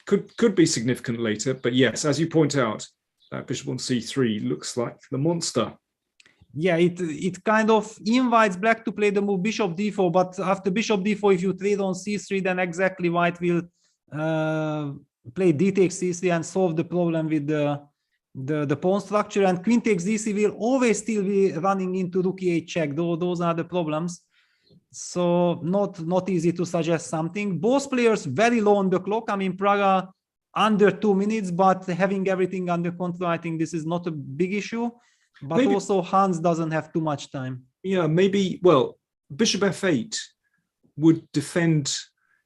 could be significant later. But yes, as you point out, that bishop on c3 looks like the monster. Yeah, it kind of invites black to play the move bishop d4, but after bishop d4, if you trade on c3, then exactly white will play d takes c3 and solve the problem with the pawn structure, and queen takes d3 will always still be running into rook e8 check. Those are the problems. So not easy to suggest something. Both players very low on the clock. I mean, Praga under 2 minutes, but having everything under control, I think this is not a big issue. But maybe, also Hans doesn't have too much time. Yeah, maybe, well, bishop f8 would defend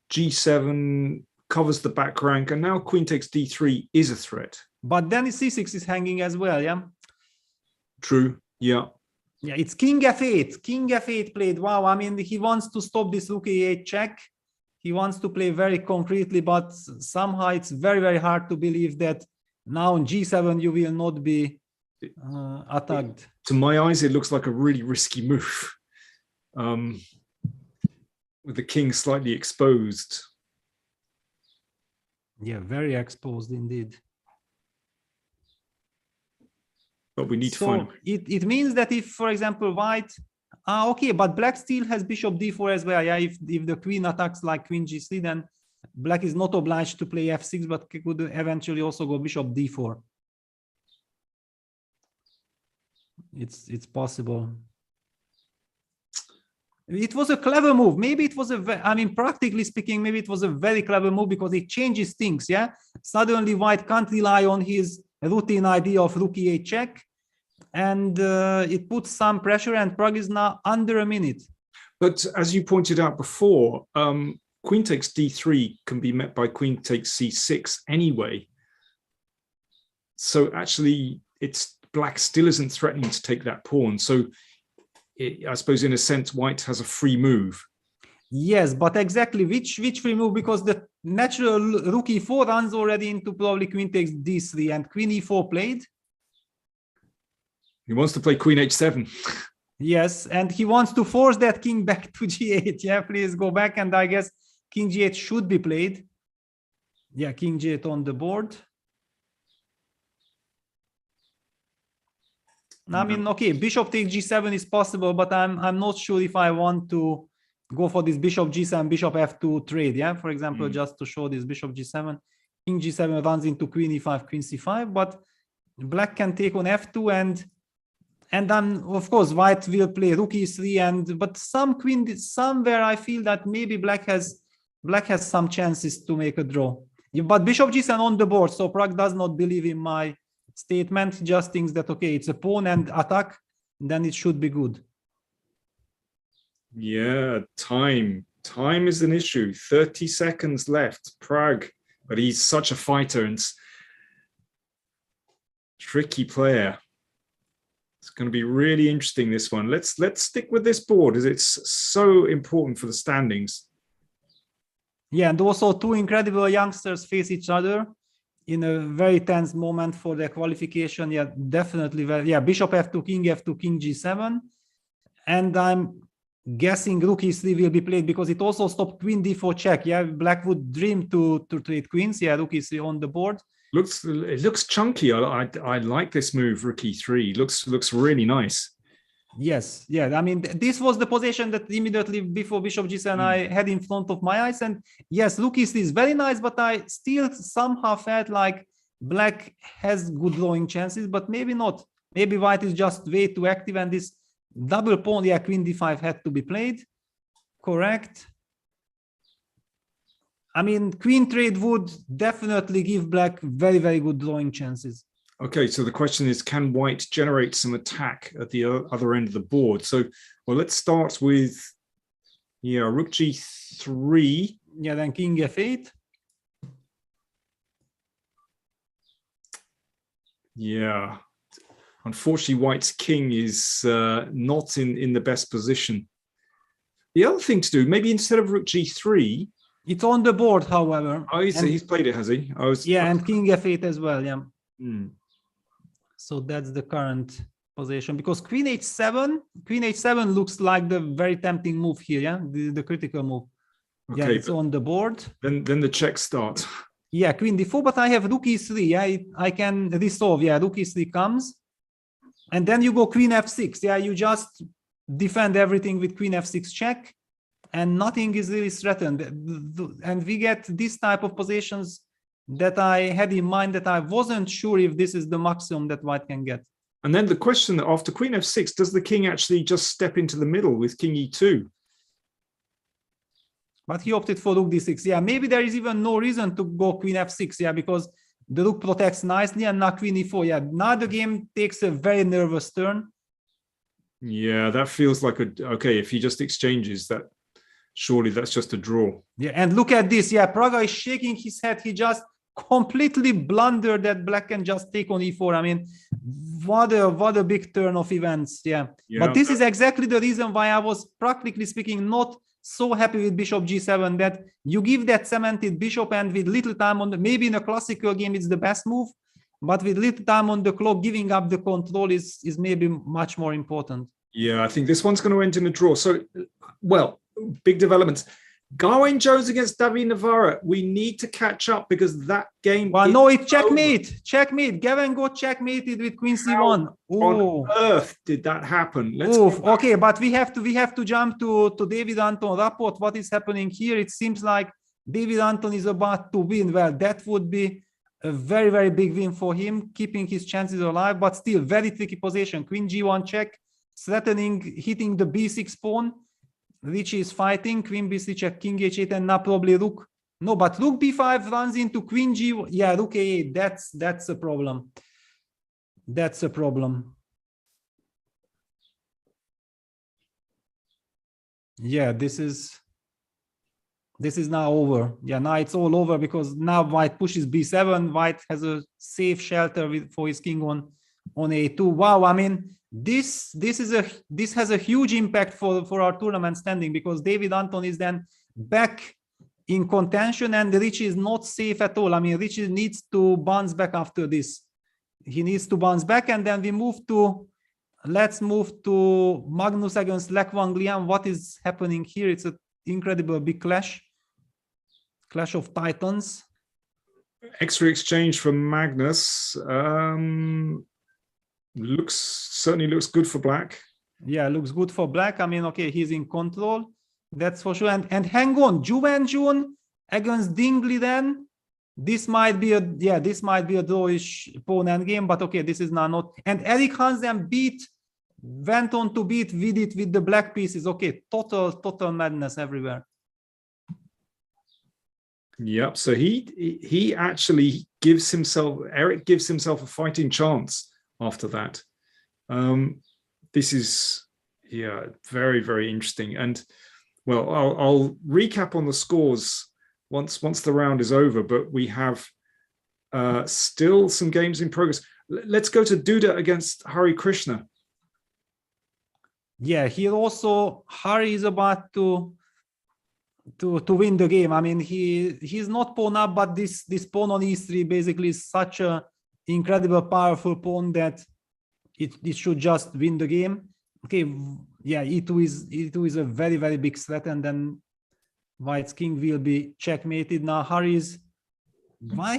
g7, covers the back rank, and now queen takes d3 is a threat. But then c6 is hanging as well, yeah? True, yeah. Yeah, it's king f8. King f8 played. Wow, I mean, he wants to stop this rook e8 check. He wants to play very concretely, but somehow it's very, very hard to believe that now on g7 you will not be attacked. To my eyes, it looks like a really risky move, with the king slightly exposed. Yeah, very exposed indeed. But we need to find. It means that if, for example, white, okay, but black still has bishop d4 as well. Yeah, if the queen attacks like queen g3, then black is not obliged to play f6, but could eventually also go bishop d4. It's possible. It was a clever move. Maybe it was I mean, practically speaking, maybe it was a very clever move because it changes things. Yeah, suddenly white can't rely on his routine idea of rook e8 check, and it puts some pressure, and Prague is now under a minute. But as you pointed out before, queen takes d3 can be met by queen takes c6 anyway. So actually, black still isn't threatening to take that pawn. So I suppose in a sense, white has a free move. Yes, but exactly which free move? Because the natural rook e4 runs already into probably queen takes d3 and queen e4 played. He wants to play queen h7. Yes, and he wants to force that king back to g8. Yeah, please go back, and I guess king g8 should be played. Yeah, king g8 on the board. I mean, okay, bishop takes g7 is possible, but I'm not sure if I want to go for this bishop g7, bishop f2 trade. Yeah, for example, just to show this bishop g7, king g7 runs into queen e5, queen c5, but black can take on f2, and then of course white will play rook e3, but somewhere I feel that maybe black has some chances to make a draw. But bishop g7 on the board, so Prague does not believe in my statement, just thinks that okay, it's a pawn and attack, then it should be good. Yeah, time is an issue. 30 seconds left. Prague, but he's such a fighter and tricky player. It's going to be really interesting, this one. Let's stick with this board as it's so important for the standings. Yeah, and also two incredible youngsters face each other in a very tense moment for their qualification. Yeah, definitely. Yeah, bishop f2, king g7. And I'm guessing rook e3 will be played because it also stopped queen d4 check. Yeah, black would dream to trade queens. Yeah, rook e3 on the board. It looks chunky. I like this move, rook e3. Looks really nice. Yes, yeah. I mean, this was the position that immediately before bishop g7 I had in front of my eyes. And yes, rook e3 is very nice, but I still somehow felt like black has good drawing chances, but maybe not. Maybe white is just way too active, and this double pawn, yeah, queen d5 had to be played. Correct. I mean, queen trade would definitely give black very, very good drawing chances. Okay, so the question is, can white generate some attack at the other end of the board? So, well, let's start with, yeah, rook g3. Yeah, then king f8. Yeah, unfortunately, white's king is not in the best position. The other thing to do, maybe instead of rook g3, It's on the board, however. Oh, he's played it, has he? Yeah, and king f8 as well. Yeah. Hmm. So that's the current position, because queen h7 looks like the very tempting move here. Yeah, the critical move. Okay, Yeah, it's on the board. Then the checks start. Yeah, queen d4, but I have rook e3. Yeah, I can resolve. Yeah, rook e3 comes, and then you go queen f6. Yeah, you just defend everything with queen f6 check, and nothing is really threatened. And we get this type of positions that I had in mind, that I wasn't sure if this is the maximum that white can get. And then the question, after queen f6, does the king actually just step into the middle with king e2? But he opted for rook d6. Yeah, maybe there is even no reason to go queen f6. Yeah, because the rook protects nicely, and now queen e4. Yeah, now the game takes a very nervous turn. Yeah, that feels like okay, if he just exchanges that, surely that's just a draw. Yeah, and look at this. Yeah, Praga is shaking his head. He just completely blundered that black can just take on e4. I mean, what a big turn of events. Yeah. But this is exactly the reason why I was, practically speaking, not so happy with bishop g7, that you give that cemented bishop, and with little time on maybe in a classical game it's the best move, but with little time on the clock, giving up the control is maybe much more important. Yeah, I think this one's going to end in a draw. So, well, big developments. Gawain Jones against David Navarra. We need to catch up, because that game. Well, no, it's checkmate. Checkmate. Gavin got checkmated with queen c1. On earth did that happen? Okay, but we have to jump to David Anton report. What is happening here? It seems like David Anton is about to win. Well, that would be a very, very big win for him, keeping his chances alive, but still very tricky position. Queen g1 check, threatening hitting the b6 pawn. Richie is fighting, queen b3 check, king h8, and now probably rook. No, but rook b5 runs into queen g. Yeah, rook a8. That's a problem. That's a problem. Yeah, this is now over. Yeah, now it's all over, because now white pushes b7. White has a safe shelter for his king on a2. Wow, I mean, this has a huge impact for our tournament standing, because David Anton is then back in contention, and Richie is not safe at all. I mean, Richie needs to bounce back after this. He needs to bounce back, and then let's move to Magnus against Leko Anglian. What is happening here? It's an incredible big clash of titans. Extra exchange from Magnus. Certainly looks good for black. Yeah, looks good for black. I mean, okay, he's in control, that's for sure. And hang on, June against Dingley. Then this might be a drawish pawn endgame, but okay, this is now not. And Eric Hansen went on to beat Vidit with the black pieces. Okay, total madness everywhere. Yep. So he actually Eric gives himself a fighting chance after that. This is very, very interesting. And well, I'll recap on the scores once the round is over, but we have still some games in progress. Let's go to Duda against Hari Krishna. Yeah, here also Hari is about to win the game. I mean, he's not pawn up, but this pawn on e3 basically is such a incredible powerful pawn that it should just win the game. Okay, yeah, e2 is a very, very big threat, and then white's king will be checkmated. Now why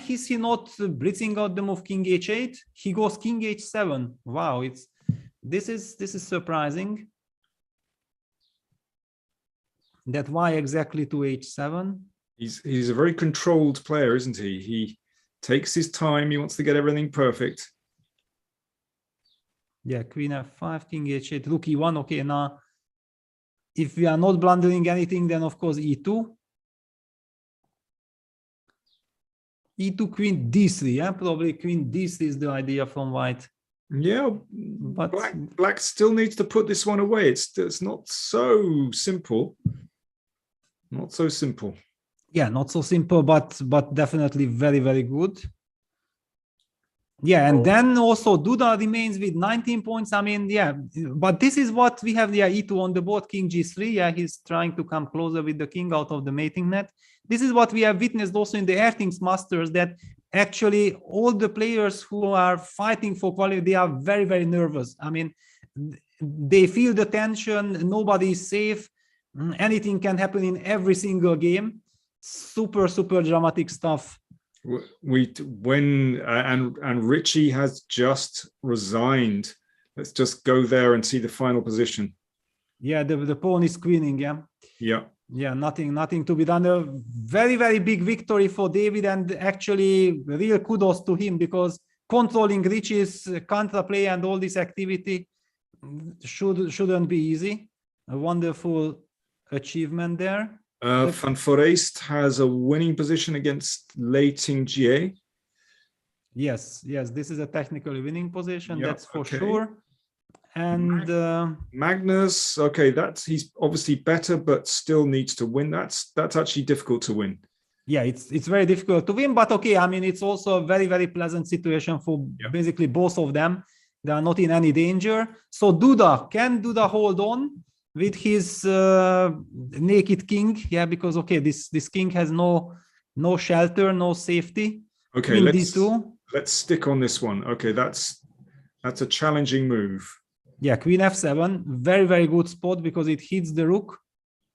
is he not blitzing out the move king h8? He goes king h7. Wow, this is surprising. That why exactly to h7? He's a very controlled player, isn't he? He takes his time. He wants to get everything perfect. Yeah, queen f5, king h8, rook e1. Okay, now if we are not blundering anything, then of course e2. E2, queen d3. Yeah, probably queen d3 is the idea from white. Yeah, but black still needs to put this one away. It's not so simple. Not so simple. Yeah, not so simple, but definitely very, very good. Yeah, and So- then also Duda remains with 19 points. I mean, yeah, but this is what we have. Yeah, E2 on the board, King G3. Yeah, he's trying to come closer with the king out of the mating net. This is what we have witnessed also in the Airthings Masters, that actually all the players who are fighting for quality, they are very, very nervous. I mean, they feel the tension, nobody is safe. Anything can happen in every single game. Super, super dramatic stuff. And Richie has just resigned. Let's just go there and see the final position. Yeah, the pawn is queening. Yeah. Yeah, nothing to be done. A very, very big victory for David, and actually real kudos to him, because controlling Richie's counterplay and all this activity shouldn't be easy. A wonderful achievement there. Van Foreest has a winning position against Lei Jie. Yes, this is a technically winning position, Yeah, that's for okay. sure. And Magnus, okay, he's obviously better, but still needs to win. That's actually difficult to win. yeah, it's very difficult to win, but okay, I mean, it's also a very, very pleasant situation for basically both of them. They are not in any danger. So can Duda hold on with his naked king? Yeah, because okay, this king has no shelter, no safety. Okay, Queen D2. let's stick on this one. Okay, that's a challenging move. Yeah, Queen F7, very, very good spot because it hits the rook,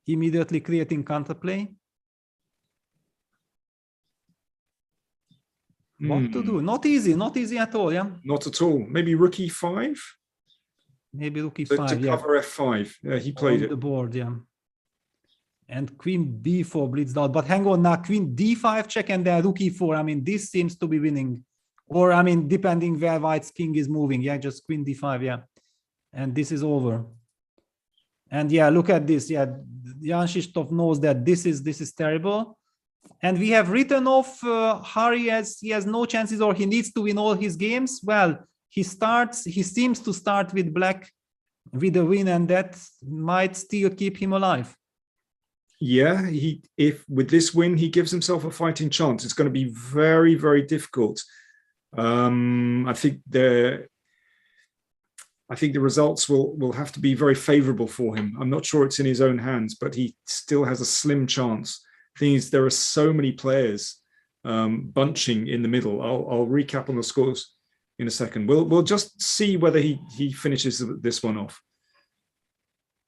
immediately creating counterplay. What to do? Not easy at all, yeah? Not at all. Maybe rook e5? Maybe rook e5, to cover f5. Yeah, he played on it. the board, yeah. And queen b4 blitzed out. But hang on, now queen d5 check and then rook e4. I mean, this seems to be winning. Or, I mean, depending where white's king is moving. Yeah, just queen d5, yeah. And this is over. And yeah, look at this. Yeah, Jan-Krzysztof knows that this is terrible. And we have written off Harry as he has no chances, or he needs to win all his games. Well, he seems to start with black with a win, and that might still keep him alive. Yeah, if with this win he gives himself a fighting chance. It's going to be very, very difficult. I think the results will have to be very favorable for him. I'm not sure it's in his own hands, but he still has a slim chance. Thing is, there are so many players bunching in the middle. I'll recap on the scores in a second. We'll just see whether he finishes this one off.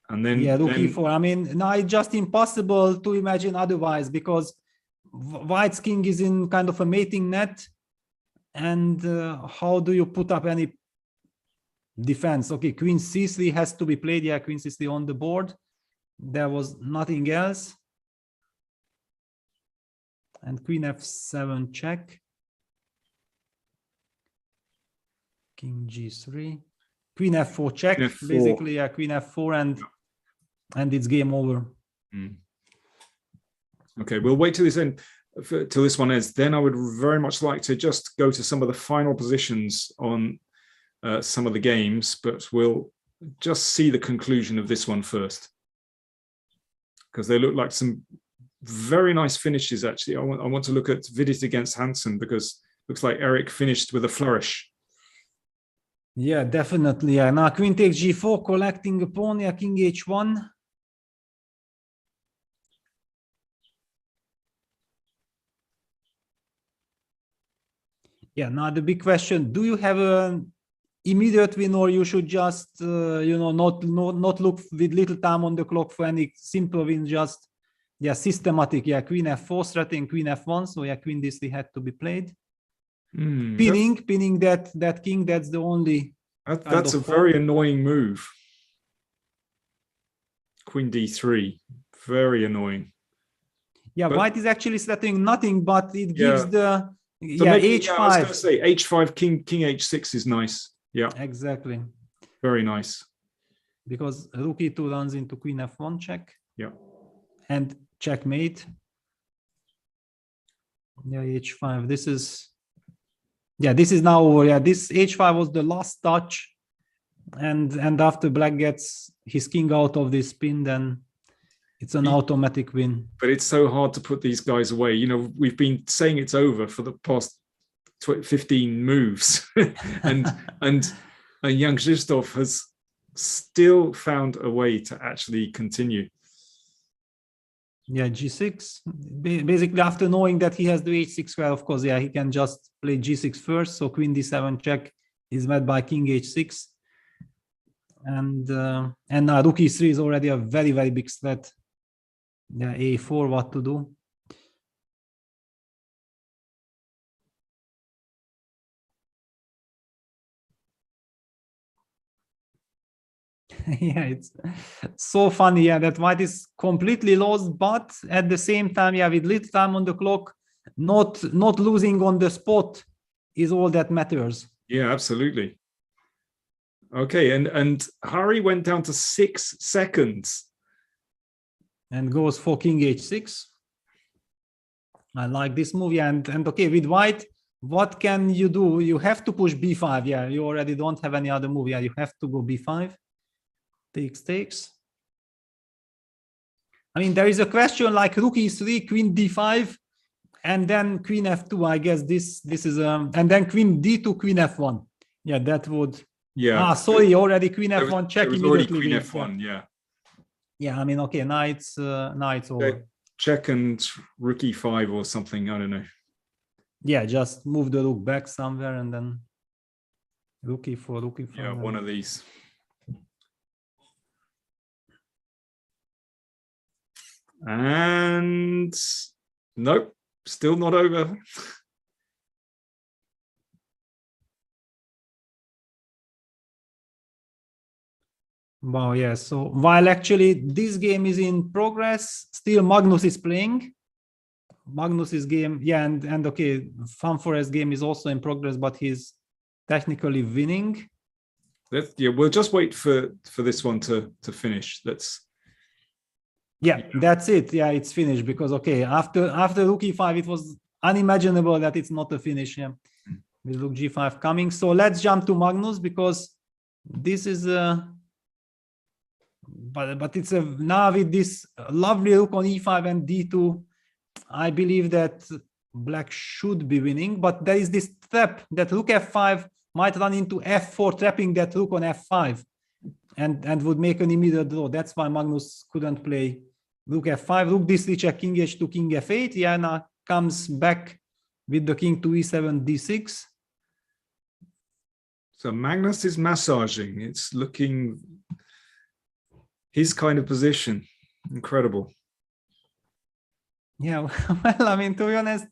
And then yeah, rook e4. I mean, now it's just impossible to imagine otherwise, because white's king is in kind of a mating net, and how do you put up any defense? Okay, queen c3 has to be played. Yeah, queen c3 on the board. There was nothing else. And queen f7 check. King g3. Queen f4 check. F4. Basically, yeah, queen f4 and it's game over. Okay, we'll wait till this end, till this one ends. Then I would very much like to just go to some of the final positions on some of the games, but we'll just see the conclusion of this one first, because they look like some very nice finishes. Actually, I want to look at Vidit against Hansen, because it looks like Eric finished with a flourish. Yeah, definitely. Yeah. Now queen takes g4, collecting a pawn. Yeah, king h1. Yeah. Now the big question: do you have an immediate win, or you should just not look with little time on the clock for any simple win? Just systematic. Yeah, queen f4 threatening queen f1. So yeah, queen d3 had to be played. Pinning that king. That's the only. That's a very annoying move. Queen d3, very annoying. Yeah, but white is actually threatening nothing, but it gives the maybe, h5. I was going to say h5, king h6 is nice. Yeah, exactly. Very nice. Because rook e2 runs into queen f1 check. Yeah, and checkmate. Yeah, h5. This is now over. Yeah, this h5 was the last touch, and after black gets his king out of this pin, then it's an automatic win. But it's so hard to put these guys away. You know, we've been saying it's over for the past 15 moves, and Jan-Krzysztof has still found a way to actually continue. Yeah, g6. Basically, after knowing that he has the h6 square, of course, yeah, he can just play g6 first. So queen d7 check is met by king h6, and rook e3 is already a very, very big threat. Yeah, a4, what to do? Yeah, it's so funny, yeah, that white is completely lost, but at the same time, yeah, with little time on the clock, not losing on the spot is all that matters. Yeah, absolutely. Okay, and Harry went down to 6 seconds. And goes for king h6. I like this move, yeah, and okay, with white, what can you do? You have to push b5, yeah, you already don't have any other move, yeah, you have to go b5. Takes. I mean, there is a question like rook e3, queen d5, and then queen f2. I guess this is and then queen d2, queen f1. Yeah, that would. Yeah. Sorry, already queen f1 check immediately. Queen f1, yeah. Yeah, I mean, okay, now it's over. Check and rook e5 or something. I don't know. Yeah, just move the rook back somewhere and then rook e4, rook e5. Yeah, one of these. And nope, still not over. Wow, yeah. So while actually this game is in progress, still Magnus is playing. Magnus's game, yeah, and okay, Foreest game is also in progress, but he's technically winning. Yeah, we'll just wait for this one to finish. Yeah, that's it. Yeah, it's finished because okay, after rook e5, it was unimaginable that it's not a finish. Yeah, with rook g5 coming. So let's jump to Magnus because this is but it's now with this lovely rook on e5 and d2, I believe that black should be winning. But there is this trap that rook f5 might run into f4, trapping that rook on f5. And would make an immediate draw. That's why Magnus couldn't play rook f5, rook d3 check, king h2, king f8. Jana comes back with the king to e7, d6. So Magnus is massaging. It's looking his kind of position. Incredible. Yeah, well, I mean, to be honest,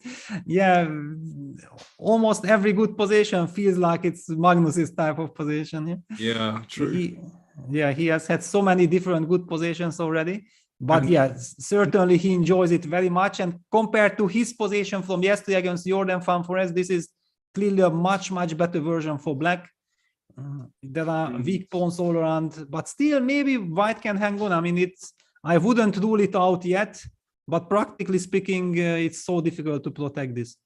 yeah, almost every good position feels like it's Magnus's type of position. Yeah, true. He has had so many different good positions already, but yeah, certainly he enjoys it very much. And compared to his position from yesterday against Jordan Foreest, this is clearly a much better version for black. There are weak pawns all around, but still maybe white can hang on. I mean, I wouldn't rule it out yet, but practically speaking, it's so difficult to protect this.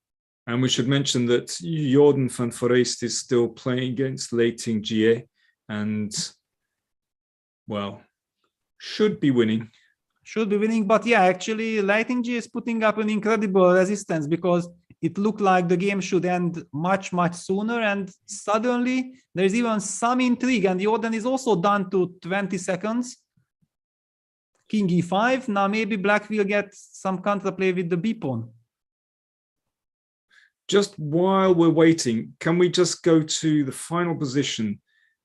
And we should mention that Jordan Foreest is still playing against Leiting Jie and, well, should be winning. But yeah, actually Leiting Jie is putting up an incredible resistance because it looked like the game should end much sooner, and suddenly there's even some intrigue, and Jordan is also down to 20 seconds. King e5. Now maybe black will get some counterplay with the b pawn. Just while we're waiting, can we just go to the final position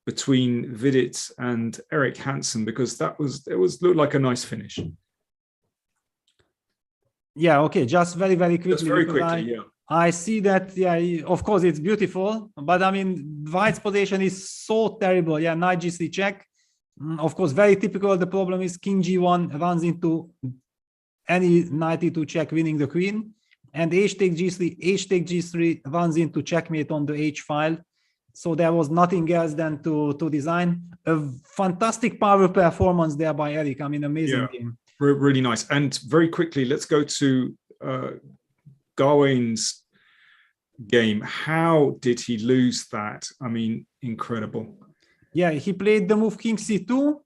between Vidit and Erik Hansen, because looked like a nice finish. Yeah, okay, just very quickly. Just very quickly, yeah. I see that, yeah, of course it's beautiful, but I mean, white's position is so terrible. Yeah, knight g3 check. Of course, very typical. The problem is king g1 runs into any knight e2 check, winning the queen, and h take g3, h take g3 runs into checkmate on the h file. So there was nothing else than to design a fantastic power performance there by Erik. I mean, amazing game. Really nice. And very quickly, let's go to Gawain's game. How did he lose that? I mean, incredible. Yeah, he played the move king c2,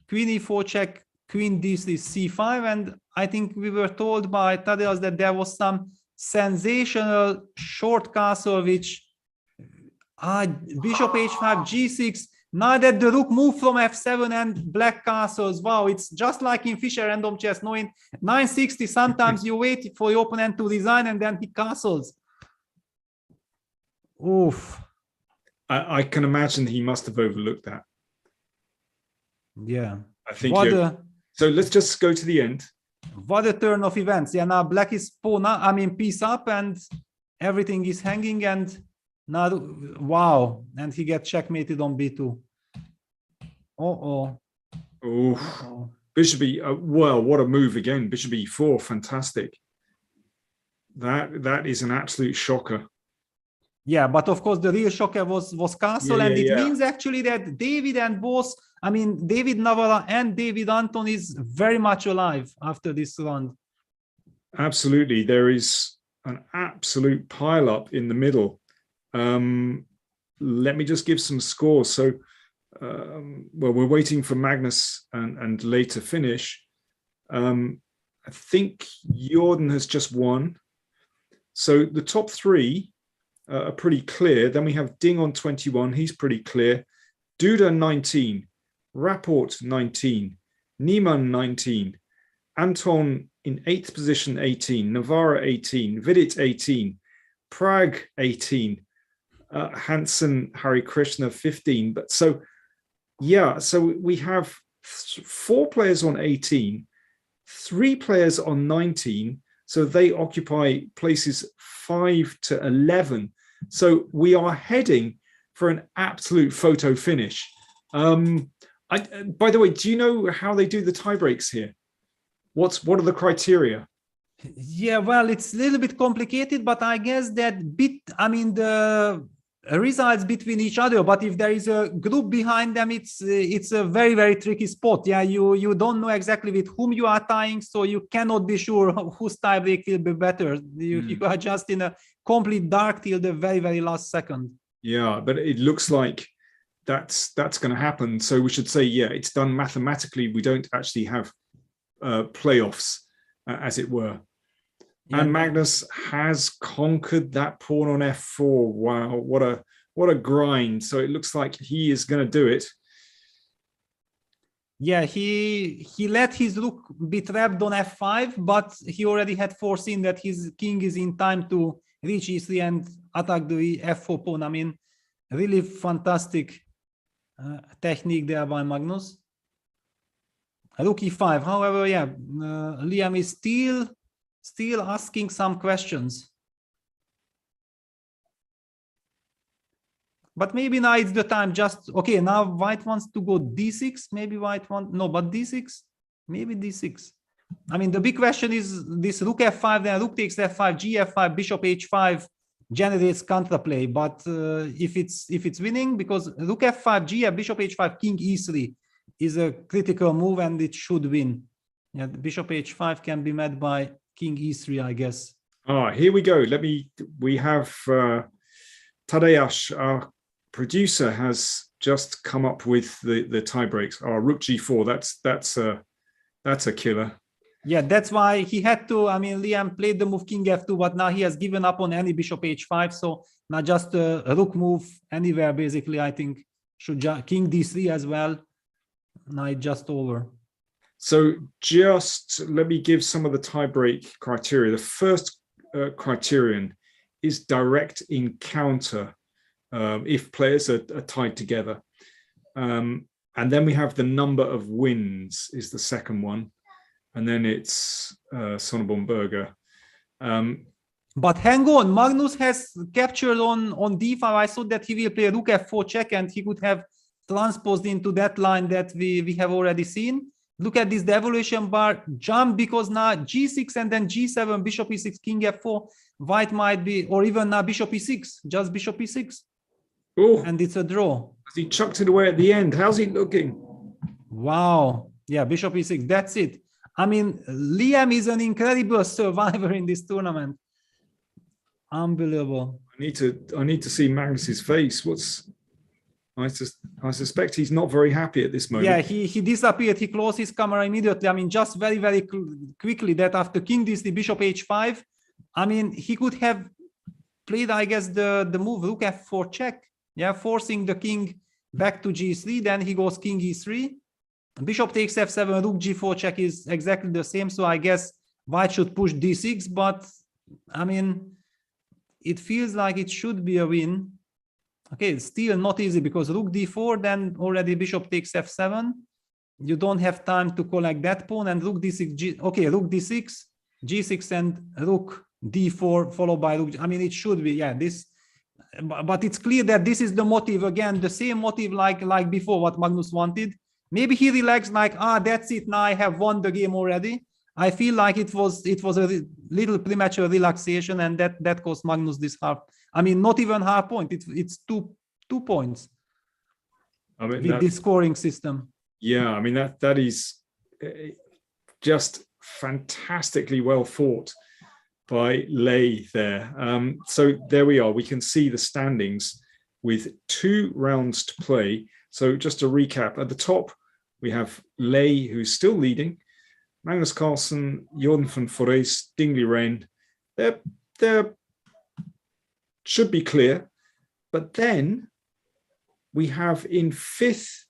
queen e4 check, queen d3 c5, and I think we were told by Tadeusz that there was some sensational short castle, which bishop h5, g6. Now that the rook moved from f7 and black castles, wow, it's just like in Fischer random chess, knowing 960, sometimes you wait for your opponent to resign and then he castles. Oof. I can imagine he must have overlooked that. Yeah. I think so let's just go to the end. What a turn of events. Yeah, now black is piece up and everything is hanging, and now, wow, and he gets checkmated on b2. Oh, bishop e, well, what a move again. Bishop e4, fantastic. That is an absolute shocker. Yeah, but of course the real shocker was castle, and it means actually that David Navarra and David Anton is very much alive after this round. Absolutely, there is an absolute pile up in the middle. Let me just give some scores. So, well, we're waiting for Magnus and later finish. I think Jordan has just won. So the top three are pretty clear. Then we have Ding on 21. He's pretty clear. Duda 19. Rapport 19. Niemann 19. Anton in 8th position 18. Navarra 18. Vidit 18. Prague 18. Hansen Hari Krishna 15. But so, yeah, so we have 4 players on 18, 3 players on 19. So they occupy places 5 to 11. So we are heading for an absolute photo finish. By the way, do you know how they do the tie breaks here? What are the criteria? Yeah, well, it's a little bit complicated, but I guess that the results between each other. But if there is a group behind them, it's a very, very tricky spot. Yeah, you don't know exactly with whom you are tying, so you cannot be sure whose tie break will be better. You are just in a complete dark till the very, very last second. Yeah, but it looks like that's going to happen. So we should say, yeah, it's done mathematically. We don't actually have playoffs, as it were. Yeah. And Magnus has conquered that pawn on f4. Wow, what a grind. So it looks like he is going to do it. Yeah, he let his rook be trapped on f5, but he already had foreseen that his king is in time to reach e3 and attack the f4 pawn. I mean, really fantastic technique there by Magnus. Rook e5. However, yeah, Liam is still asking some questions. But maybe now it's the time just, okay, now white wants to go d6, maybe white want, no, but d6, maybe d6. I mean, the big question is this rook f5, then rook takes f5, g f5, bishop h5 generates counterplay. But if it's winning, because rook f5, g, bishop h5, king e3 is a critical move and it should win. Yeah, bishop h5 can be met by king e3, I guess. Here we go. We have Tadeusz, our producer, has just come up with the tie breaks. Rook g4, that's a killer. Yeah, that's why he had to, I mean, Liam played the move king f2, but now he has given up on any bishop h5. So now just a rook move anywhere, basically, I think, should king d3 as well. Now it's just over. So just let me give some of the tie-break criteria. The first criterion is direct encounter if players are tied together. And then we have the number of wins is the second one. And then it's Sonnenborn-Berger. But hang on, Magnus has captured on d5. I thought that he will play rook f4 check and he could have transposed into that line that we have already seen. Look at this devolution bar jump, because now g6 and then g7, bishop e6, king f4, white might be, or even now bishop e6, just bishop e6. Oh, and it's a draw. He chucked it away at the end. How's he looking? Wow. Yeah, bishop e6, that's it. I mean, Liam is an incredible survivor in this tournament. Unbelievable. I need to see Magnus's face. I suspect he's not very happy at this moment. Yeah, he disappeared. He closed his camera immediately. I mean, just very, very quickly that after king d3, bishop h5, I mean, he could have played, I guess, the move rook f4 check, yeah, forcing the king back to g3. Then he goes king e3, bishop takes f7, rook g4 check is exactly the same. So I guess white should push d6, but I mean, it feels like it should be a win. Okay, it's still not easy because rook d4, then already bishop takes f7. You don't have time to collect that pawn, and rook d6, okay, rook d6, g6, and rook d4 followed by rook. I mean, it should be, yeah, this, but it's clear that this is the motive again, the same motive like before, what Magnus wanted. Maybe he relaxed, like, that's it, now I have won the game already. I feel like it was a little premature relaxation, and that cost Magnus this half. I mean, not even half point. It's two points. I mean, with this scoring system. Yeah, I mean that is just fantastically well fought by Lei there. So there we are. We can see the standings with 2 rounds to play. So just to recap, at the top we have Lei, who's still leading. Magnus Carlsen, Jon van Foreest, Dingley Ren. They're should be clear. But then we have in 5th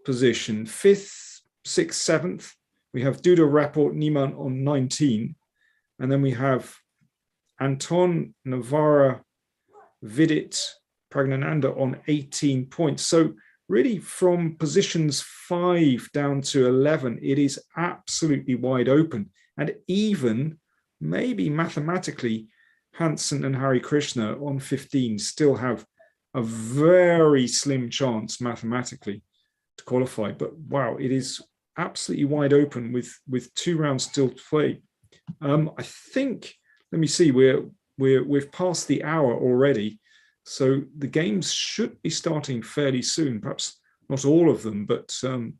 position, 5th, 6th, 7th, we have Duda, Rapport, Niemann on 19. And then we have Anton, Navarra, Vidit, Pragnananda on 18 points. So really from positions 5 down to 11, it is absolutely wide open. And even maybe mathematically, Hansen and Hari Krishna on 15 still have a very slim chance mathematically to qualify. But wow, it is absolutely wide open with 2 rounds still to play. I think, let me see, we've passed the hour already. So the games should be starting fairly soon, perhaps not all of them, but so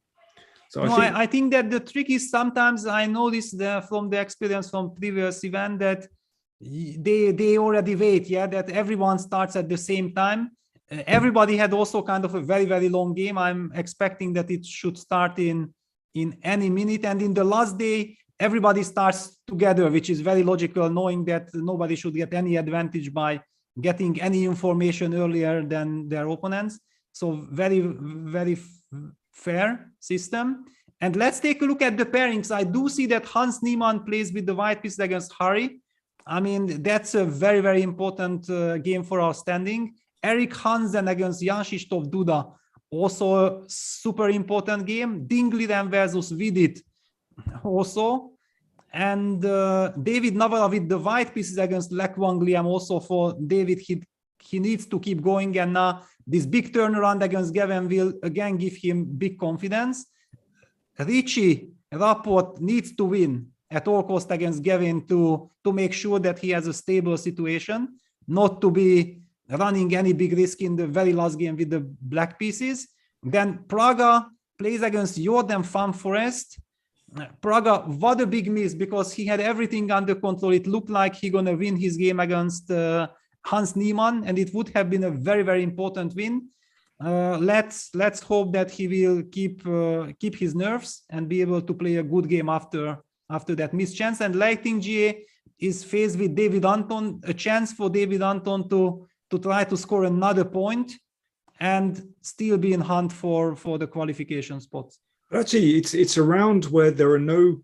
I think that the trick is sometimes, I know this from the experience from previous event, that they already wait, yeah, that everyone starts at the same time. Everybody had also kind of a very, very long game. I'm expecting that it should start in any minute, and in the last day everybody starts together, which is very logical, knowing that nobody should get any advantage by getting any information earlier than their opponents. So very, very fair system. And let's take a look at the pairings. I do see that Hans Niemann plays with the white piece against Hari. I mean, that's a very, very important game for our standing. Eric Hansen against Jan-Krzysztof Duda, also a super important game. Dingley versus Vidit, also. And David Navarra with the white pieces against Leko Liam, also for David. He needs to keep going, and now this big turnaround against Gavin will again give him big confidence. Richie Rapport needs to win at all cost against Gavin to make sure that he has a stable situation, not to be running any big risk in the very last game with the black pieces. Then Praga plays against Jordan van Foreest. Praga, what a big miss, because he had everything under control. It looked like he's gonna win his game against Hans Niemann, and it would have been a very, very important win. Let's hope that he will keep his nerves and be able to play a good game after that missed chance. And Lighting GA is faced with David Anton, a chance for David Anton to try to score another point and still be in hunt for the qualification spots. Actually, it's a round where there are no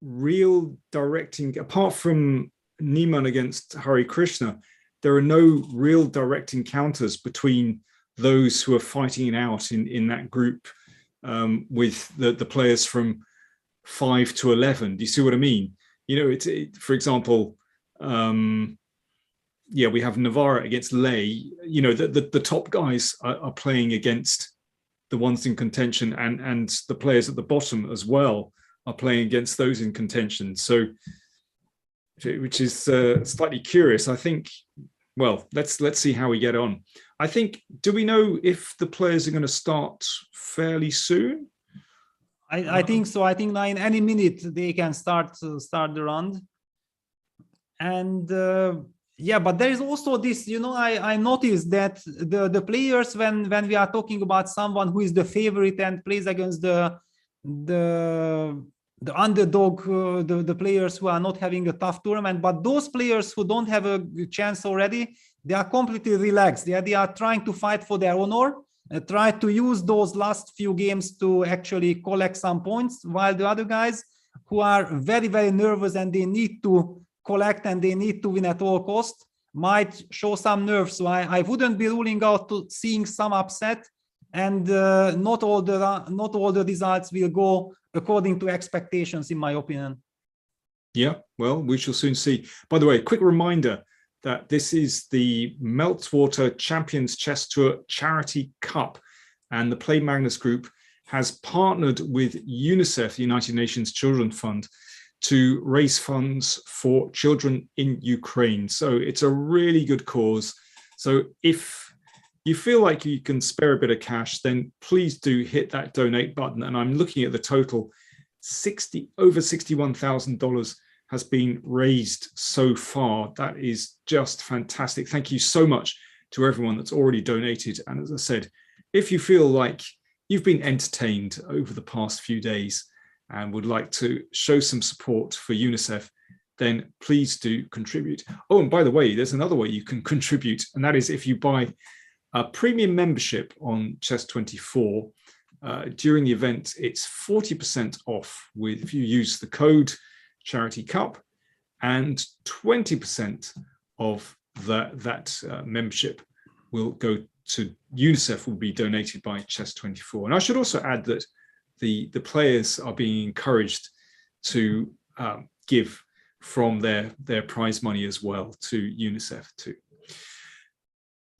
real directing, apart from Niemann against Hari Krishna, there are no real direct encounters between those who are fighting it out in that group with the players from 5 to 11. Do you see what I mean? You know, for example, yeah, we have Navarra against Lei. You know, the top guys are playing against the ones in contention, and the players at the bottom as well are playing against those in contention. So, which is slightly curious. I think, well, let's see how we get on. I think, do we know if the players are going to start fairly soon? I think so. I think now in any minute they can start the round. And yeah, but there is also this, you know, I noticed that the players, when we are talking about someone who is the favorite and plays against the underdog, the players who are not having a tough tournament. But those players who don't have a chance already, they are completely relaxed. They are trying to fight for their honor, try to use those last few games to actually collect some points, while the other guys who are very, very nervous and they need to collect and they need to win at all costs might show some nerves. So I wouldn't be ruling out to seeing some upset, and not all the results will go according to expectations, in my opinion. Yeah, well, we shall soon see. By the way, quick reminder that this is the Meltwater Champions Chess Tour Charity Cup, and the Play Magnus Group has partnered with UNICEF, the United Nations Children's Fund, to raise funds for children in Ukraine. So it's a really good cause. So if you feel like you can spare a bit of cash, then please do hit that donate button. And I'm looking at the total, over $61,000 has been raised so far. That is just fantastic. Thank you so much to everyone that's already donated. And as I said, if you feel like you've been entertained over the past few days and would like to show some support for UNICEF, then please do contribute. Oh, and by the way, there's another way you can contribute, and that is if you buy a premium membership on Chess24 during the event. It's 40% off if you use the code Charity Cup, and 20% of that membership will go to UNICEF, will be donated by Chess24. And I should also add that the players are being encouraged to give from their prize money as well to UNICEF too.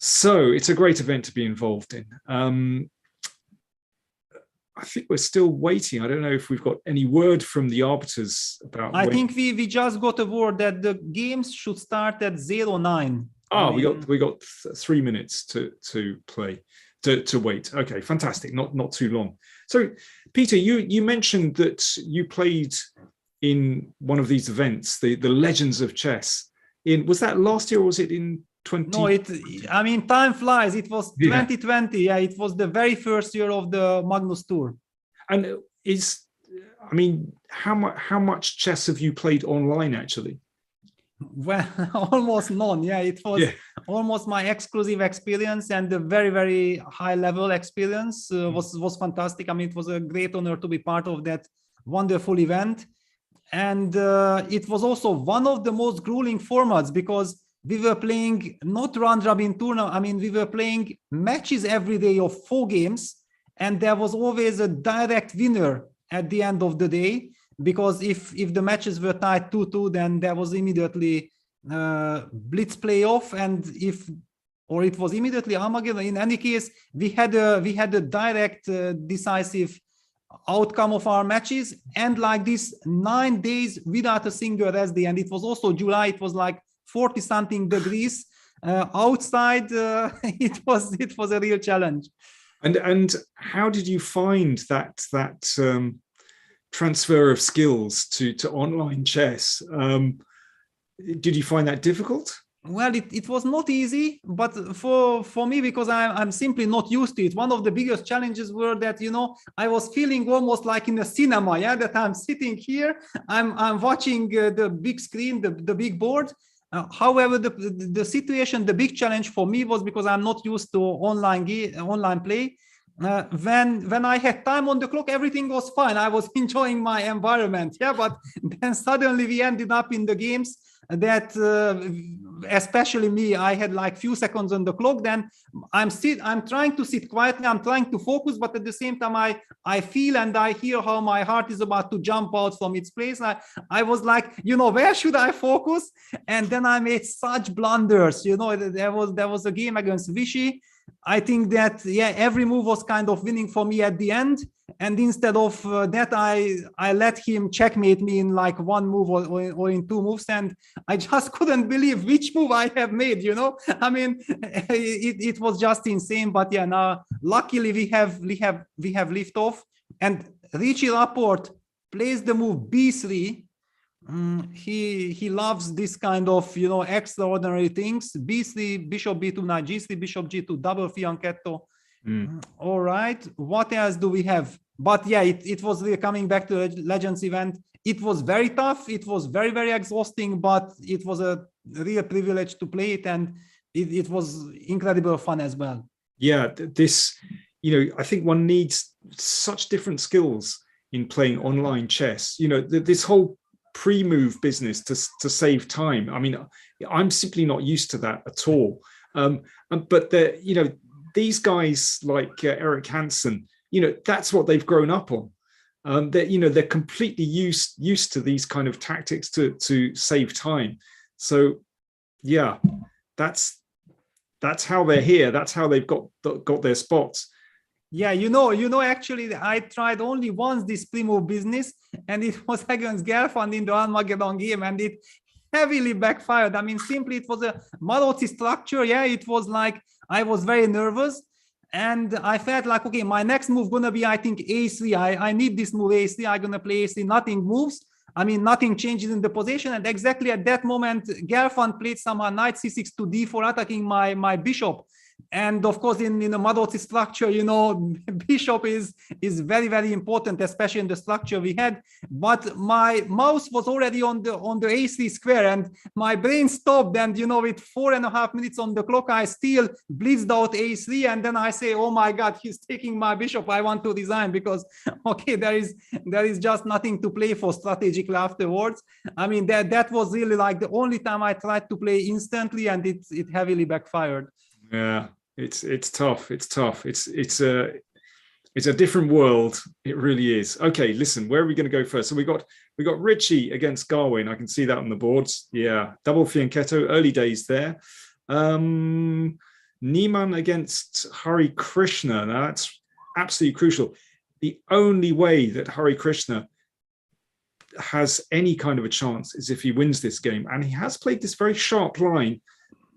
So it's a great event to be involved in. I think we're still waiting. I don't know if we've got any word from the arbiters about. I think we just got a word that the games should start at 09. Oh, we got 3 minutes to play, to wait. Okay, fantastic. Not too long. So, Peter, you mentioned that you played in one of these events, the Legends of Chess. Was that last year or was it in 20? No, I mean, time flies. It was 2020. Yeah, it was the very first year of the Magnus Tour. And how much chess have you played online actually? Well, almost none. Yeah, it was almost my exclusive experience, and the very, very high level experience was fantastic. I mean, it was a great honor to be part of that wonderful event. And it was also one of the most grueling formats, because we were playing not round robin tournament. I mean, we were playing matches every day of 4 games, and there was always a direct winner at the end of the day. Because if the matches were tied 2-2, then there was immediately blitz playoff, and it was immediately Armageddon. In any case, we had a direct decisive outcome of our matches, and like this 9 days without a single rest day. And it was also July. It was like 40-something degrees outside. It was a real challenge. And how did you find that transfer of skills to online chess? Did you find that difficult? Well, it was not easy, but for me, because I'm simply not used to it. One of the biggest challenges were that, I was feeling almost like in a cinema, that I'm sitting here, I'm watching the big screen, the big board. However, the situation, the big challenge for me was because I'm not used to online play. When I had time on the clock, everything was fine. I was enjoying my environment. But then suddenly we ended up in the games that, especially me, I had like few seconds on the clock. Then I'm trying to sit quietly. I'm trying to focus, but at the same time, I feel and I hear how my heart is about to jump out from its place. I was like, where should I focus? And then I made such blunders. There was a game against Vichy. I think that, every move was kind of winning for me at the end. And instead of that, I let him checkmate me in like 1 move or in 2 moves. And I just couldn't believe which move I have made, I mean, it was just insane. But now luckily we have liftoff, and Richie Laporte plays the move B3. He loves this kind of extraordinary things. B3, bishop b2, knight g3, bishop g2, double fianchetto. All right, what else do we have? But yeah, it was really coming back to Legends event. It was very tough. It was very, very exhausting, but it was a real privilege to play it, and it was incredible fun as well. Yeah, this, I think one needs such different skills in playing online chess. This whole pre-move business to save time. I mean, I'm simply not used to that at all. But these guys like Eric Hansen, that's what they've grown up on. They're completely used to these kind of tactics to save time. So yeah, that's how they're here. That's how they've got their spots. Yeah, actually, I tried only once this pre-move business, and it was against Gelfand in the Armageddon game, and it heavily backfired. I mean, simply it was a Maroczy structure. Yeah, it was like I was very nervous, and I felt like, okay, my next move gonna be, I think, A3. I need this move A3. I'm gonna play A3. Nothing moves. I mean, nothing changes in the position, and exactly at that moment, Gelfand played somehow knight c6 to d4, attacking my bishop. And of course, in a Maroczy structure, bishop is very, very important, especially in the structure we had. But my mouse was already on the A3 square, and my brain stopped. And with 4.5 minutes on the clock, I still blitzed out A3, and then I say, "Oh my God, he's taking my bishop. I want to resign because okay, there is just nothing to play for strategically afterwards." I mean, that was really like the only time I tried to play instantly, and it heavily backfired. Yeah, it's tough. It's tough. It's a different world. It really is. Okay, listen, where are we going to go first? So we got Richie against Garwin. I can see that on the boards. Yeah, double fianchetto, early days there. Niemann against Hari Krishna. Now that's absolutely crucial. The only way that Hari Krishna has any kind of a chance is if he wins this game, and he has played this very sharp line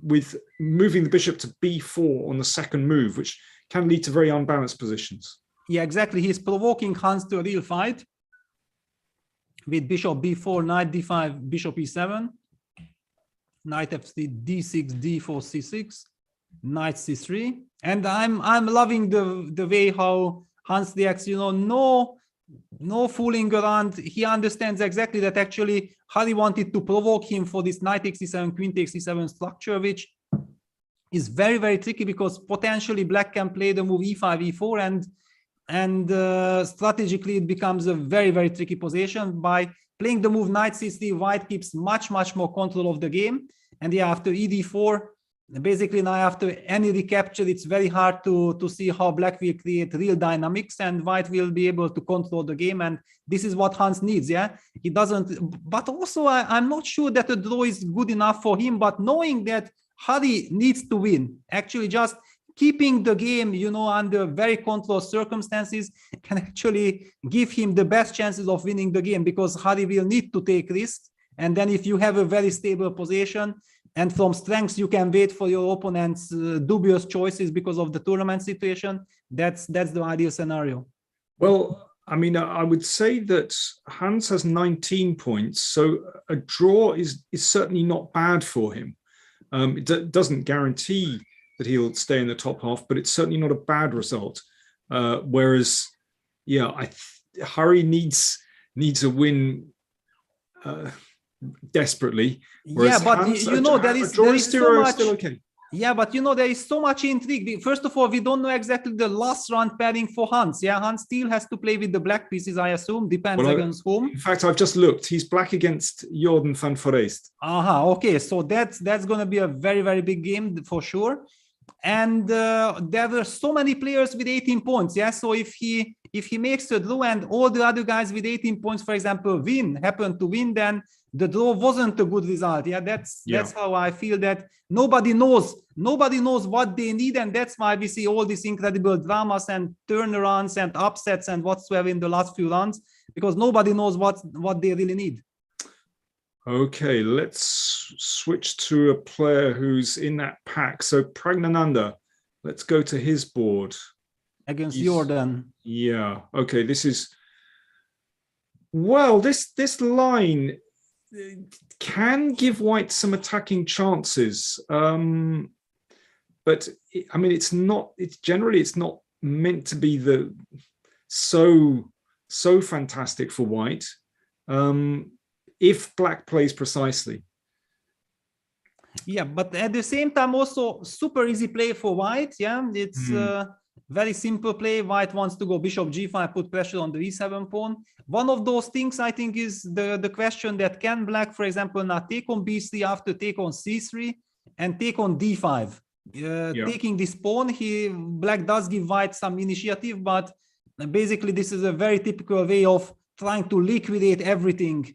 with moving the bishop to b4 on the second move, which can lead to very unbalanced positions. Yeah, exactly. He's provoking Hans to a real fight with bishop b4, knight d5, bishop e7, knight f3, d6, d4, c6, knight c3. And I'm loving the way how Hans reacts. No fooling around. He understands exactly that actually Hari wanted to provoke him for this knight x7, queen takes e7 structure, which is very, very tricky because potentially black can play the move e5, e4, and strategically it becomes a very, very tricky position. By playing the move knight c3, white keeps much, much more control of the game. And yeah, after ed4, basically now after any recapture, it's very hard to see how black will create real dynamics and white will be able to control the game. And this is what Hans needs. Yeah, he doesn't, but also I'm not sure that a draw is good enough for him, but knowing that Hari needs to win, actually just keeping the game, under very controlled circumstances can actually give him the best chances of winning the game, because Hari will need to take risks. And then if you have a very stable position, and from strengths you can wait for your opponent's dubious choices because of the tournament situation, that's the ideal scenario. Well, I mean, I would say that Hans has 19 points, so a draw is certainly not bad for him. It doesn't guarantee that he'll stay in the top half, but it's certainly not a bad result. Whereas, yeah, Hari needs a win desperately. Yeah, but Hans, there is so much. Still okay. Yeah, but there is so much intrigue. First of all, we don't know exactly the last round pairing for Hans. Yeah, Hans still has to play with the black pieces, I assume. Depends against whom. In fact, I've just looked. He's black against Jordan van Foreest. Okay, so that's going to be a very, very big game for sure. And there were so many players with 18 points. Yeah, so if he makes a draw and all the other guys with 18 points, for example, happen to win, then the draw wasn't a good result. Yeah, that's how I feel, that nobody knows what they need, and that's why we see all these incredible dramas and turnarounds and upsets and whatsoever in the last few rounds, because nobody knows what they really need. Okay, let's switch to a player who's in that pack. So Pragnananda, let's go to his board. Against Jordan. Yeah, okay, this line can give white some attacking chances, but I mean, it's generally not meant to be so fantastic for white if black plays precisely. Yeah, but at the same time also super easy play for white. Yeah, it's very simple play. White wants to go bishop g5, put pressure on the e7 pawn. One of those things I think is the question that can black, for example, now take on b3 after take on c3 and take on d5. Taking this pawn, black does give white some initiative, but basically this is a very typical way of trying to liquidate everything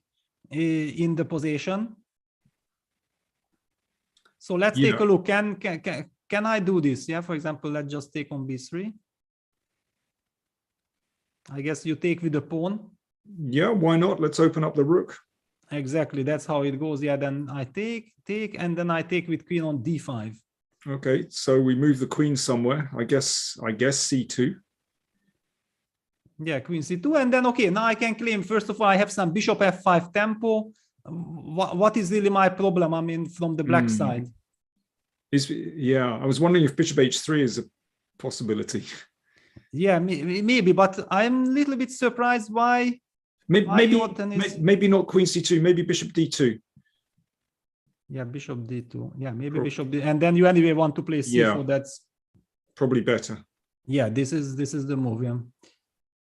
in the position. So let's take a look. Can I do this? Yeah, for example, let's just take on b3. I guess you take with the pawn. Yeah, why not? Let's open up the rook. Exactly, that's how it goes. Yeah, then I take, and then I take with queen on d5. Okay, so we move the queen somewhere. I guess c2. Yeah, queen c2, and then okay, now I can claim. First of all, I have some bishop f5 tempo. What is really my problem? I mean, from the black side. I was wondering if bishop h3 is a possibility. Yeah, maybe, but I'm a little bit surprised why. Maybe not queen c2. Maybe bishop d2. Yeah, bishop d2. Yeah, maybe bishop d, and then you anyway want to play c4. That's probably better. Yeah, this is the move. Yeah,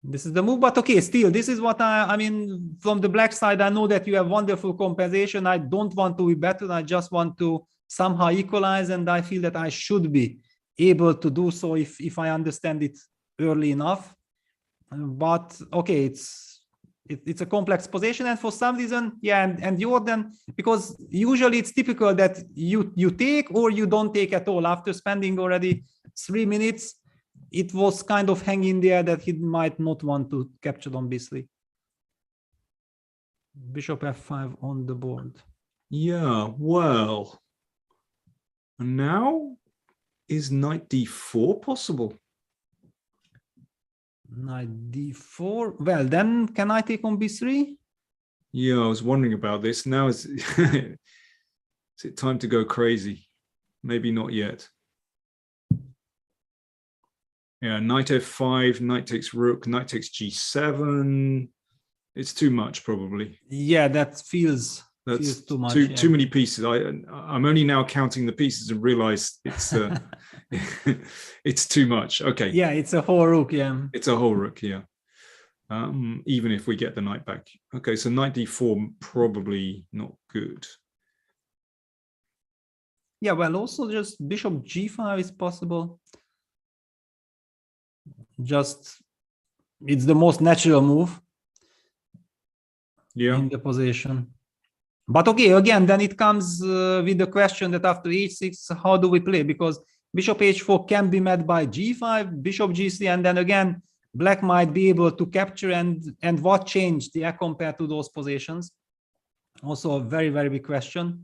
this is the move. But okay, still, this is what I mean. From the black side, I know that you have wonderful compensation. I don't want to be better. I just want to somehow equalize, and I feel that I should be able to do so if I understand it early enough. But okay, it's a complex position, and for some reason, yeah, and you're then, because usually it's typical that you take or you don't take at all. After spending already 3 minutes, it was kind of hanging there that he might not want to capture on b3. Bishop f5 on the board. Yeah, well, now is knight d4 possible? Knight d4. Well, then can I take on b3? Yeah, I was wondering about this. Now is it time to go crazy? Maybe not yet. Yeah, knight f5, knight takes rook, knight takes g7. It's too much, probably. Yeah, that feels too much. Too many pieces. I'm only now counting the pieces and realize it's it's too much. Okay. Yeah, it's a whole rook. Yeah, it's a whole rook. Yeah. Even if we get the knight back. Okay, so knight d4 probably not good. Yeah, well, also just bishop g5 is possible. Just it's the most natural move. Yeah. In the position. But okay, again, then it comes with the question that after h6, how do we play? Because bishop h4 can be met by g5, bishop g3, and then again, black might be able to capture and what changed, yeah, compared to those positions. Also a very, very big question.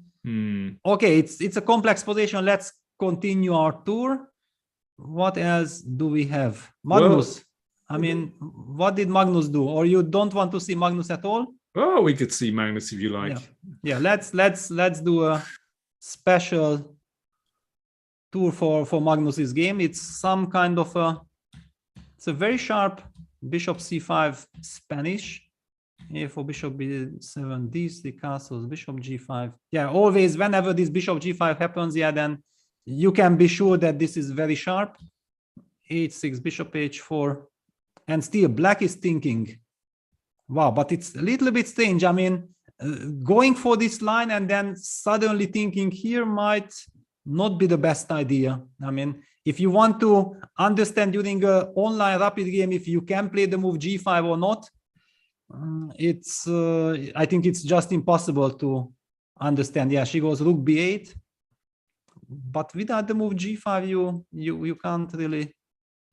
Okay, it's a complex position. Let's continue our tour. What else do we have? Magnus. Well, I mean, what did Magnus do? Or you don't want to see Magnus at all? Oh, we could see Magnus if you like. Yeah, let's do a special tour for Magnus's game. It's some kind of it's a very sharp bishop c5 Spanish. Here for bishop b7, these the castles, bishop g5. Yeah, always whenever this bishop g5 happens, yeah, then you can be sure that this is very sharp. h6, bishop h4, and still black is thinking. Wow, but it's a little bit strange. I mean, going for this line and then suddenly thinking here might not be the best idea. I mean, if you want to understand during an online rapid game if you can play the move g5 or not, I think it's just impossible to understand. Yeah, she goes rook b8, but without the move g5, you can't really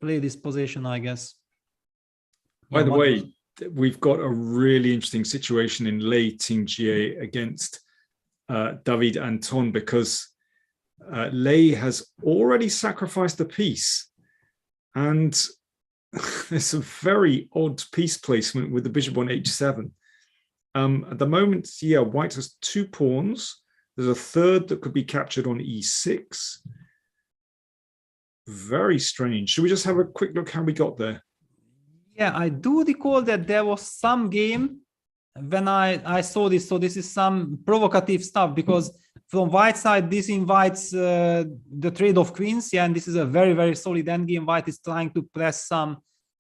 play this position, I guess. By the way, we've got a really interesting situation in Lei Tingjie against David Anton, because Lei has already sacrificed a piece, and there's a very odd piece placement with the bishop on h7. At the moment, yeah, white has 2 pawns. There's a third that could be captured on e6. Very strange. Should we just have a quick look how we got there? Yeah, I do recall that there was some game when I saw this. So this is some provocative stuff, because from white side, this invites the trade of queens. Yeah, and this is a very, very solid endgame. White is trying to press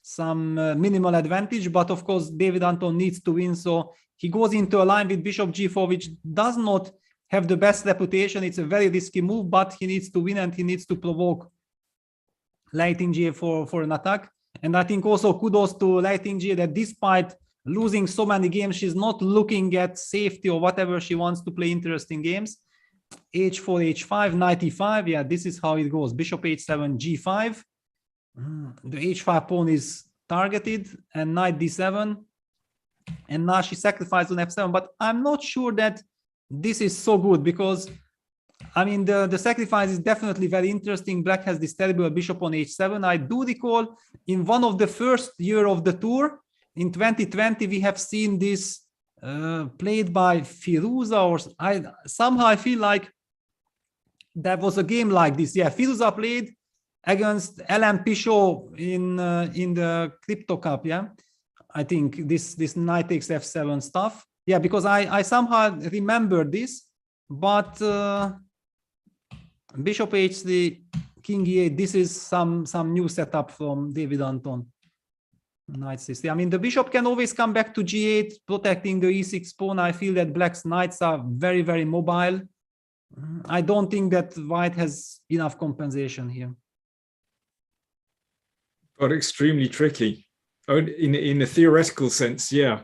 some minimal advantage, but of course, David Anton needs to win. So he goes into a line with bishop g4, which does not have the best reputation. It's a very risky move, but he needs to win and he needs to provoke Lighting G for an attack. And I think also kudos to Lighting G that despite losing so many games, she's not looking at safety or whatever. She wants to play interesting games. H4, H5, knight E5. Yeah, this is how it goes. Bishop H7, G5. The H5 pawn is targeted, and knight D7. And now she sacrificed on F7. But I'm not sure that this is so good, because I mean, the sacrifice is definitely very interesting. Black has this terrible bishop on H7. I do recall in one of the first year of the tour, in 2020, we have seen this played by Firuza, or somehow I feel like there was a game like this. Yeah, Firuza played against Ellen Pichot in the Crypto Cup. Yeah, I think this knight takes F7 stuff. Yeah, because I somehow remember this, but bishop H3, king E8. This is some new setup from David Anton. Knight C3. I mean, the bishop can always come back to G8, protecting the E6 pawn. I feel that black's knights are very, very mobile. I don't think that white has enough compensation here. But extremely tricky. Oh, in a theoretical sense, yeah.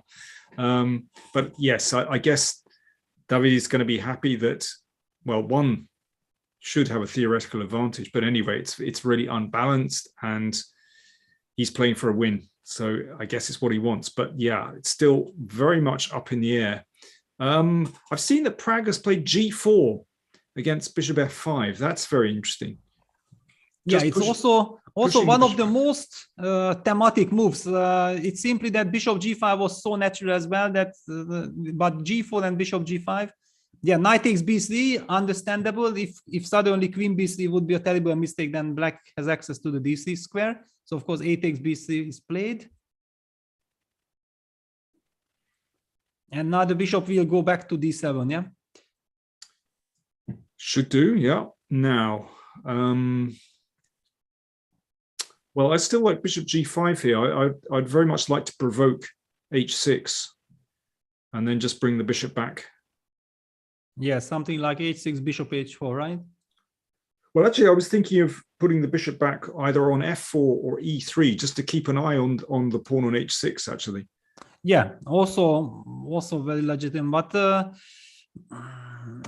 But yes, I guess David is going to be happy that, well, one should have a theoretical advantage, but anyway, it's really unbalanced and he's playing for a win. So I guess it's what he wants. But yeah, it's still very much up in the air. I've seen that Prague has played G4 against bishop F5. That's very interesting. Yeah, it's also one of the most thematic moves. It's simply that bishop G5 was so natural as well that, but G4 and bishop G5. Yeah, knight takes B3, understandable. If suddenly queen B3 would be a terrible mistake, then black has access to the D3 square. So of course, A takes B3 is played. And now the bishop will go back to D7, yeah? Should do, yeah. Now, well, I still like bishop G5 here. I'd very much like to provoke H6 and then just bring the bishop back. Yeah, something like H6, bishop H4, right? Well, actually, I was thinking of putting the bishop back either on F4 or E3, just to keep an eye on the pawn on H6, actually. Yeah, also very legitimate. But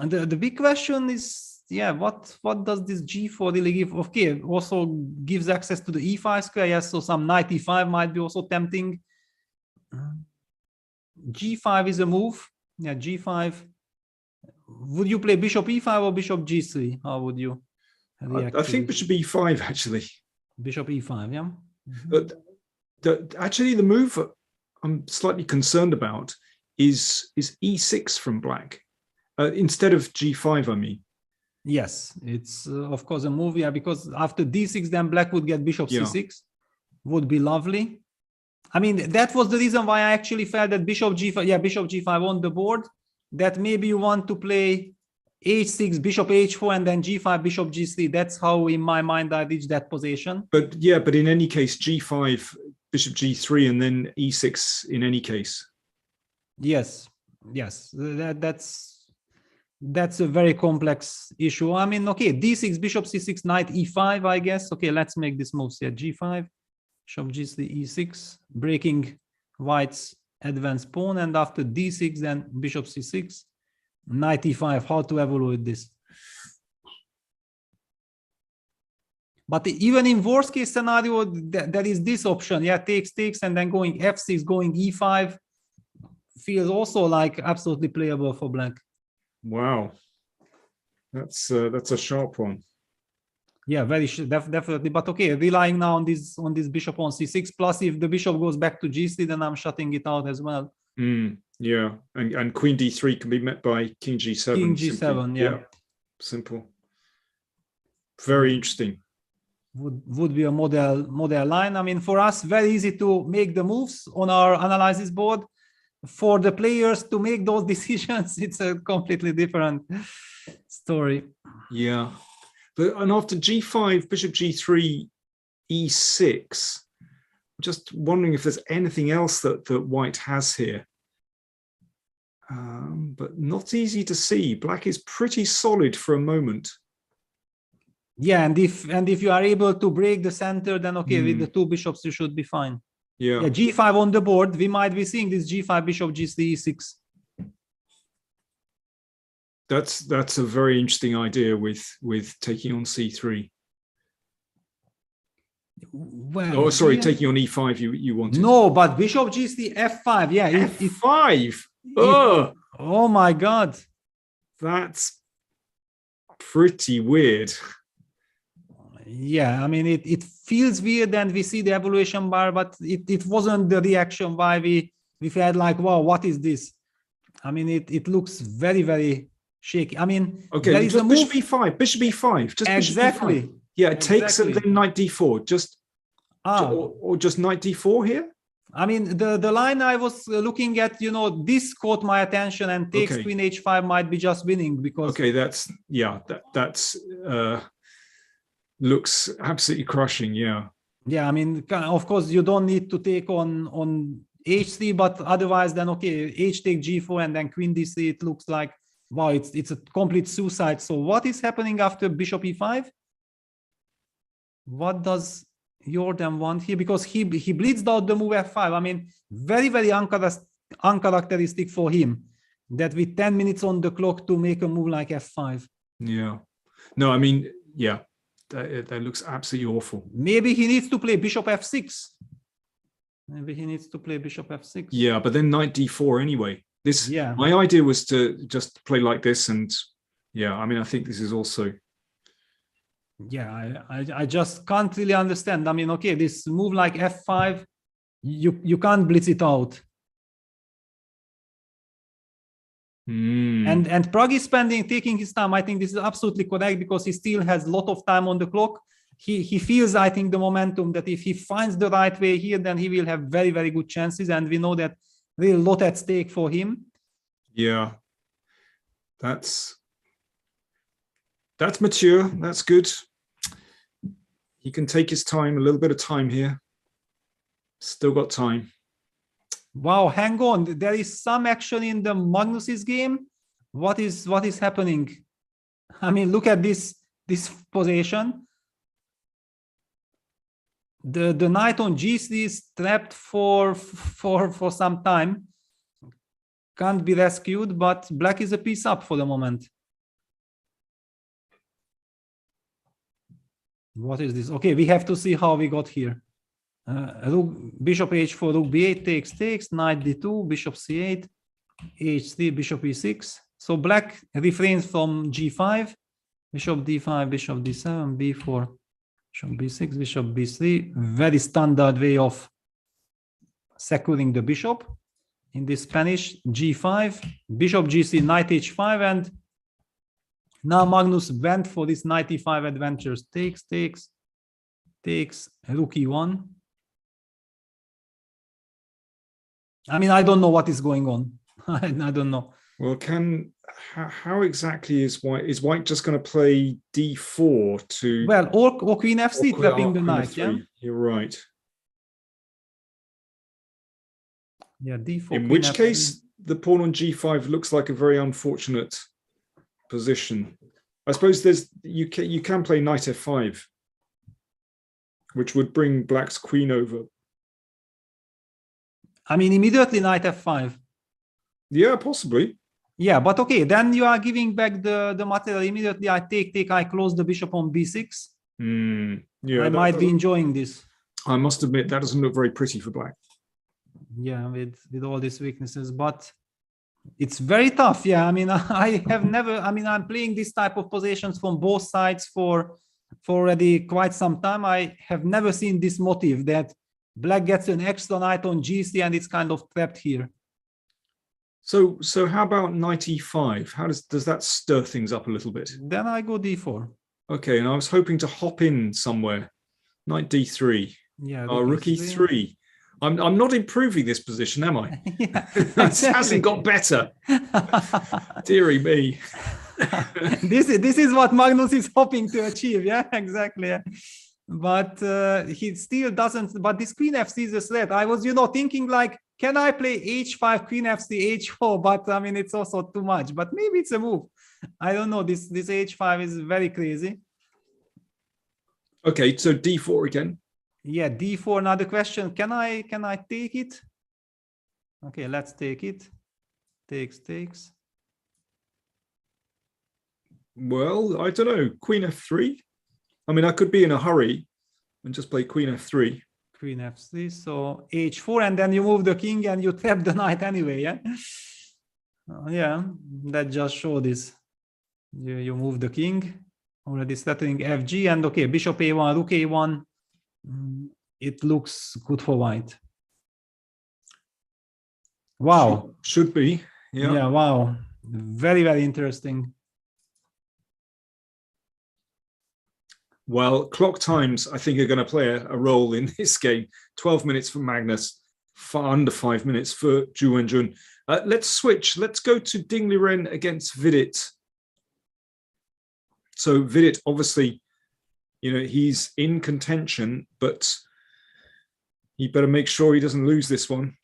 the big question is, yeah, what does this G4 really give? Okay, also gives access to the E5 square. Yes, so some knight E5 might be also tempting. G5 is a move. Yeah, G5. Would you play bishop E5 or bishop G3? How would you react? I think bishop E5, actually. Bishop E5, yeah. Actually, the move I'm slightly concerned about is E6 from black instead of G5, I mean. Yes, it's of course a move, yeah, because after D6, then black would get bishop C6. Would be lovely. I mean, that was the reason why I actually felt that bishop G5, yeah, bishop G5 on the board, that maybe you want to play H6, bishop H4, and then G5, bishop G3. That's how, in my mind, I reached that position. But yeah, but in any case, G5, bishop G3, and then E6 in any case. Yes, that's a very complex issue. I mean, okay, D6, bishop C6, knight E5, I guess. Okay, let's make this move. Yeah, G5, bishop G3, E6, breaking white's advanced pawn, and after D6, then bishop C6, knight E5. How to evaluate this? But even in worst case scenario, there is this option. Yeah, takes, and then going F6, going E5 feels also like absolutely playable for black. Wow, that's a sharp one. Yeah, very definitely. But okay, relying now on this bishop on C6. Plus, if the bishop goes back to G3, then I'm shutting it out as well. Yeah, and queen D3 can be met by king G7. King G7, yeah. Simple. Very interesting. would be a model line. I mean, for us, very easy to make the moves on our analysis board. For the players to make those decisions, it's a completely different story. Yeah. And after g5, bishop g3, e6, just wondering if there's anything else that white has here. But not easy to see. Black is pretty solid for a moment. Yeah, and if you are able to break the center, then okay, with the two bishops you should be fine. Yeah. Yeah, g5 on the board, we might be seeing this g5 bishop g3 e6. That's a very interesting idea with taking on c3. Well, oh, sorry, yeah. taking on e5 you wanted. No, but bishop g3 f5. Yeah, f5. Oh my God, that's pretty weird. Yeah, I mean it feels weird, and we see the evaluation bar, but it wasn't the reaction why we felt like, wow, what is this? I mean it looks very, very shaky. I mean, okay, there is just a bishop move. e5, bishop e5, just exactly. Bishop e5. Yeah, it takes and then knight d4, just or just knight d4 here. I mean, the line I was looking at, you know, this caught my attention, and takes queen h5 might be just winning because. Okay, that's that's looks absolutely crushing. Yeah. Yeah, I mean, of course, you don't need to take on h3, but otherwise, then okay, h take g4 and then queen d3. It looks like, wow, it's a complete suicide. So what is happening after bishop e5? What does Jordan want here? Because he blitzed out the move f5. I mean, very, very uncharacteristic for him that with 10 minutes on the clock to make a move like f5. Yeah. No, I mean, yeah. That looks absolutely awful. Maybe he needs to play bishop f6. Maybe he needs to play bishop f6. Yeah, but then knight d4 anyway. This, yeah. My idea was to just play like this, and yeah, I mean, I think this is also. Yeah, I just can't really understand. I mean, okay, this move like f5, you can't blitz it out. And Pragg is taking his time. I think this is absolutely correct because he still has a lot of time on the clock. He feels, I think, the momentum that if he finds the right way here, then he will have very, very good chances. And we know that there's a lot at stake for him. Yeah, that's mature. That's good. He can take his time, a little bit of time here. Still got time. Wow, hang on. There is some action in the Magnus's game. What is happening? I mean, look at this position. The knight on g3 is trapped for some time. Can't be rescued, but black is a piece up for the moment. What is this? Okay, we have to see how we got here. Bishop h4, rook b8 takes, knight d2, bishop c8, h3, bishop e6. So black refrains from g5, bishop d5, bishop d7, b4, bishop b6, bishop b3. Very standard way of securing the bishop in this Spanish. G5, bishop g3, knight h5, and now Magnus went for this knight e5 adventures. Takes, rook e1. I mean, I don't know what is going on. I don't know. Well, how exactly is white? Is white just going to play d4 to? Well, or queen f3, trapping the knight. Yeah, you're right. Yeah, d4. In which case, the pawn on g5 looks like a very unfortunate position. I suppose you can play knight f5, which would bring black's queen over. I mean, immediately knight f5. Yeah, possibly. Yeah, but okay, then you are giving back the material immediately. I take, I close the bishop on b6. Yeah, I might be enjoying this. I must admit, that doesn't look very pretty for black. Yeah, with all these weaknesses, but it's very tough. Yeah, I mean, I'm playing this type of positions from both sides for already quite some time. I have never seen this motive that black gets an extra knight on g3 and it's kind of trapped here. So how about knight e5? How does that stir things up a little bit? Then I go d4. Okay, and I was hoping to hop in somewhere. Knight d3. Yeah. Oh, rook e3. I'm not improving this position, am I? Yeah, It exactly. hasn't got better. Dearie me. This is what Magnus is hoping to achieve. Yeah, exactly. Yeah. But he still doesn't. But this queen f3 is a threat. I was, thinking like, can I play h5, queen f3, h4? But I mean, it's also too much. But maybe it's a move. I don't know. This h5 is very crazy. Okay, so d4 again. Yeah, d4. Another question. Can I take it? Okay, let's take it. Takes. Well, I don't know. Queen f3. I mean, I could be in a hurry and just play queen f3. Queen f3. So h4, and then you move the king and you trap the knight anyway. Yeah. Yeah, that just show this. You move the king. Already starting fg, and okay, bishop a1, rook a1. It looks good for white. Wow. Should be. Yeah. Yeah, wow. Very, very interesting. Well, clock times, I think, are going to play a role in this game. 12 minutes for Magnus, under 5 minutes for Ju Wenjun. Let's switch. Let's go to Ding Liren against Vidit. So Vidit, obviously, he's in contention, but he better make sure he doesn't lose this one.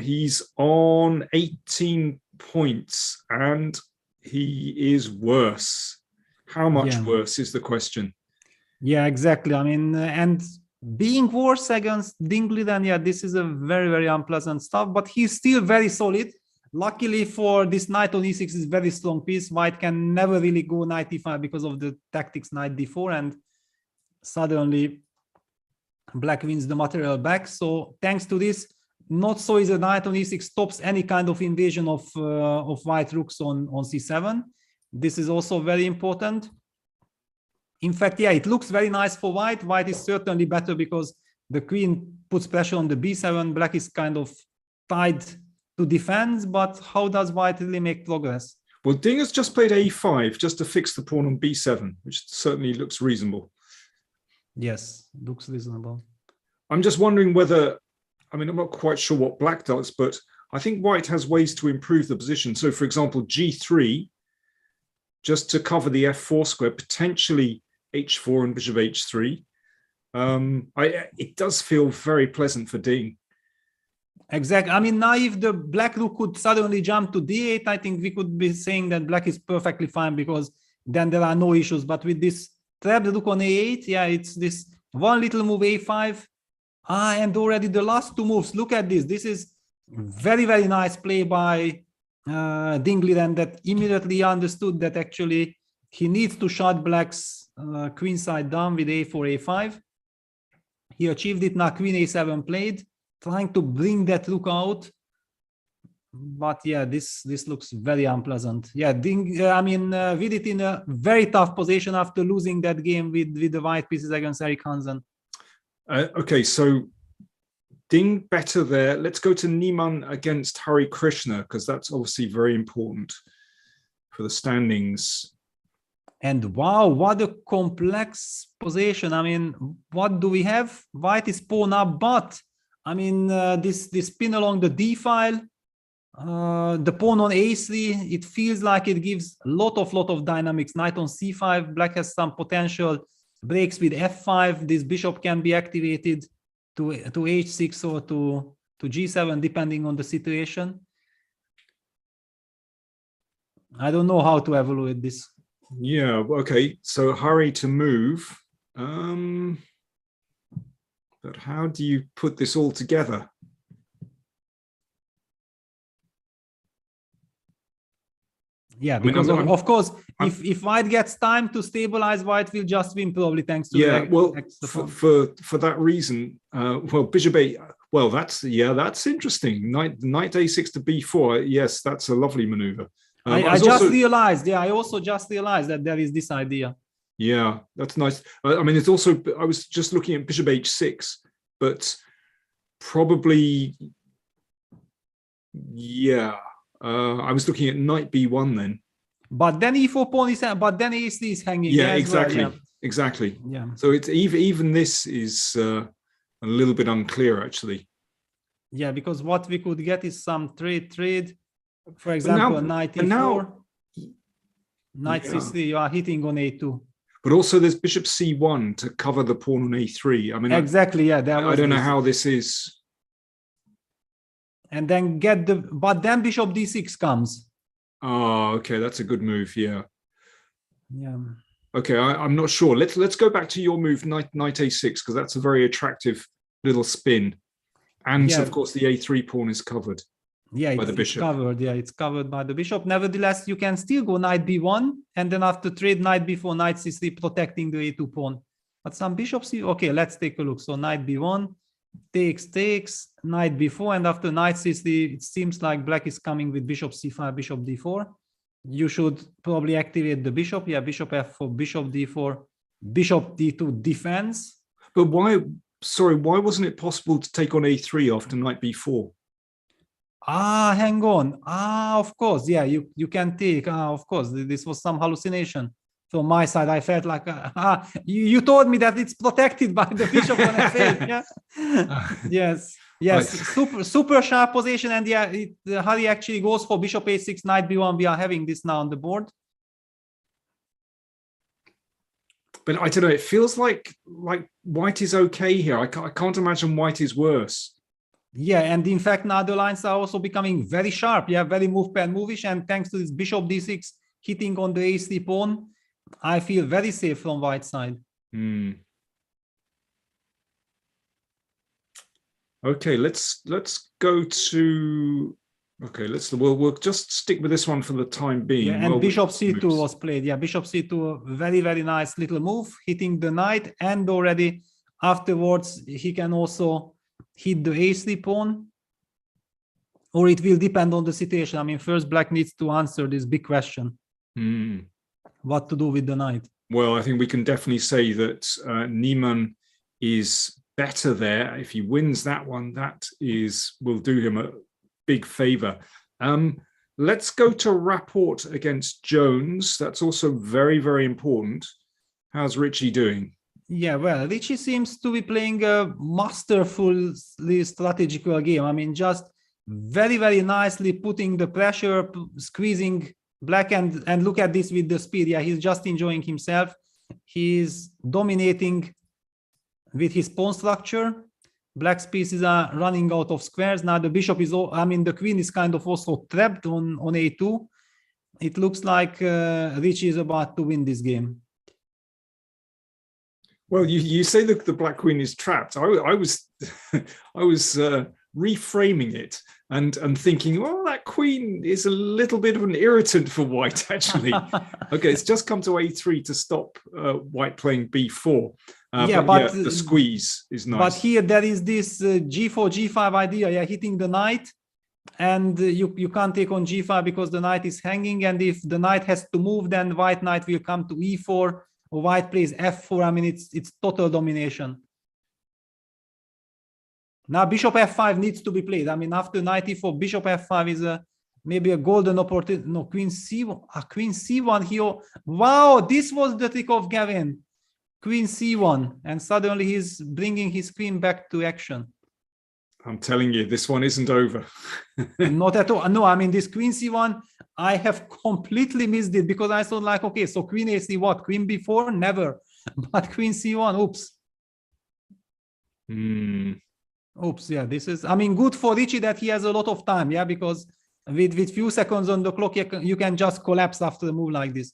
He's on 18 points, and he is worse. How much worse is the question? Yeah, exactly. I mean, and being worse against Ding Liren, yeah, this is a very, very unpleasant stuff, but he's still very solid. Luckily for this knight on e6 is very strong piece. White can never really go knight e5 because of the tactics knight d4, and suddenly black wins the material back. So thanks to this, not so easy knight on e6 stops any kind of invasion of white rooks on c7. This is also very important. In fact, yeah, it looks very nice for white. White is certainly better because the queen puts pressure on the b7. Black is kind of tied to defense, but how does white really make progress? Well, Ding has just played a5 just to fix the pawn on b7, which certainly looks reasonable. Yes, looks reasonable. I'm just wondering whether, I mean, I'm not quite sure what black does, but I think white has ways to improve the position. So, for example, g3, just to cover the f4 square, potentially h4 and bishop h3. It does feel very pleasant for Ding. Exactly. I mean, now if the black rook could suddenly jump to d8, I think we could be saying that black is perfectly fine because then there are no issues. But with this trapped rook on a8, yeah, it's this one little move a5. And already the last two moves. Look at this. This is very, very nice play by Ding Liren that immediately understood that actually he needs to shut black's queen side down with a4, a5. He achieved it. Now queen a7 played, trying to bring that rook out. But yeah, this looks very unpleasant. Yeah, Vidit in a very tough position after losing that game with the white pieces against Erik Hansen. Okay, so Ding better there. Let's go to Niemann against Hari Krishna, because that's obviously very important for the standings. And wow, what a complex position. I mean, what do we have? White is pawn up, but I mean, this pin along the d file, the pawn on a3, it feels like it gives a lot of dynamics. Knight on c5, black has some potential breaks with f5. This bishop can be activated to h6 or to g7, depending on the situation. I don't know how to evaluate this. Yeah, okay, so Hari to move. But how do you put this all together? Yeah, because of course, if white gets time to stabilize, white will just win probably thanks to for that reason. Well, bishop a. Well, that's interesting. Knight a6 to b4. Yes, that's a lovely maneuver. I also realized that there is this idea. Yeah, that's nice. I mean, it's also, I was just looking at bishop h6, but probably, yeah. I was looking at knight b1 then. But then e4 pawn is, but then a3 is hanging. Yeah, exactly. Well, exactly. Yeah. So it's even this is a little bit unclear actually. Yeah, because what we could get is some trade. For example, knight e4, knight c3. You are hitting on a2. But also there's bishop c1 to cover the pawn on a3. I mean, exactly. Yeah, I don't know how this is. And then but then bishop d6 comes. Oh, okay, that's a good move. Yeah. Yeah. Okay, I'm not sure. Let's go back to your move, knight a6, because that's a very attractive little spin. And of course, the a3 pawn is covered. Yeah, by the bishop. It's covered. Yeah, it's covered by the bishop. Nevertheless, you can still go knight b1, and then after trade knight b4, knight c3, protecting the a2 pawn. But some bishops. Okay, let's take a look. So knight b1, takes, knight b4, and after knight c3, it seems like black is coming with bishop c5, bishop d4. You should probably activate the bishop. Yeah, bishop f4, bishop d4, bishop d2 defense. But why? Sorry, why wasn't it possible to take on a3 after knight b4? Hang on. Of course. Yeah, you can take. Of course, this was some hallucination from my side. I felt like you told me that it's protected by the bishop on f8. Yeah. Yes. Right. Super sharp position, and yeah, Hari actually goes for bishop a6, knight b1. We are having this now on the board. But I don't know. It feels like white is okay here. I can't imagine white is worse. Yeah, and in fact now the lines are also becoming very sharp. Yeah, very move pair movish, and thanks to this bishop d6 hitting on the a3 pawn, I feel very safe from white side. Okay, let's go to. Okay, we'll just stick with this one for the time being. Yeah, and bishop c2 was played. Yeah, bishop c2, very nice little move, hitting the knight, and already afterwards he can also hit the a3 pawn, or it will depend on the situation. I mean, first black needs to answer this big question: what to do with the knight. Well, I think we can definitely say that Niemann is better there. If he wins that one, that will do him a big favor. Let's go to Rapport against Jones. That's also very important. How's Richie doing? Yeah, well, Richie seems to be playing a masterfully strategical game. I mean, just very nicely putting the pressure, squeezing black, and look at this with the speed. Yeah, he's just enjoying himself. He's dominating with his pawn structure. Black's pieces are running out of squares. Now the bishop is, the queen is kind of also trapped on a2. It looks like Richie is about to win this game. Well, you say that the black queen is trapped. I was reframing it and thinking, well, that queen is a little bit of an irritant for white, actually. Okay, it's just come to a3 to stop white playing b4. But the squeeze is nice. But here there is this g4, g5 idea, yeah, hitting the knight, and you can't take on g5 because the knight is hanging, and if the knight has to move, then white knight will come to e4, or white plays f4. I mean, it's total domination. Now bishop f5 needs to be played. I mean, after knight e4, bishop f5 is maybe a golden opportunity. No, queen c1, queen c1 here. Wow, this was the trick of Gavin. Queen c1, and suddenly he's bringing his queen back to action. I'm telling you, this one isn't over. Not at all. No, I mean, this queen c1, I have completely missed it because I thought like, okay, so queen a3 what? Queen b4? Never. But queen c1, oops. Oops, yeah, this is, I mean, good for Richie that he has a lot of time, yeah, because with few seconds on the clock, you can just collapse after a move like this.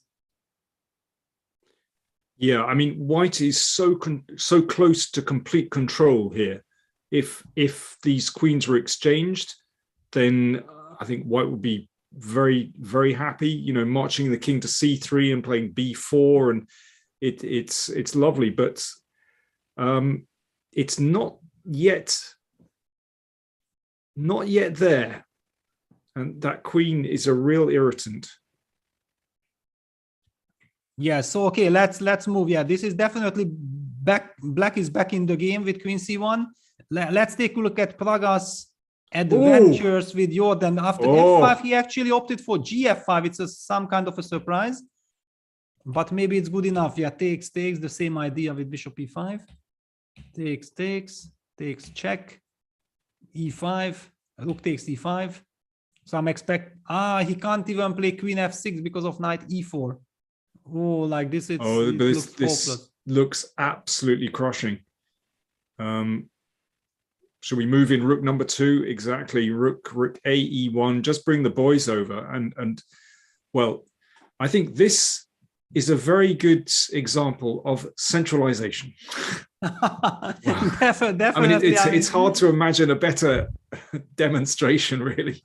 Yeah, I mean, white is so close to complete control here. If these queens were exchanged, then I think white would be very happy. You know, marching the king to c3 and playing b4, and it's lovely, but it's not yet there, and that queen is a real irritant. Yeah, so okay, let's move. Yeah, this is definitely back. Black is back in the game with queen c1. Let's take a look at Praga's adventures with Jordan. After f5, he actually opted for gf5. It's some kind of a surprise. but maybe it's good enough. Yeah, takes, the same idea with bishop e5. Takes, check, e5, rook takes e5. So I'm he can't even play queen f6 because of knight e4. Oh, like this, it looks hopeless. Looks absolutely crushing. Should we move in rook number 2? Exactly, rook a e1, just bring the boys over. And well, I think this is a very good example of centralization. Definitely. I mean, it's hard to imagine a better demonstration, really.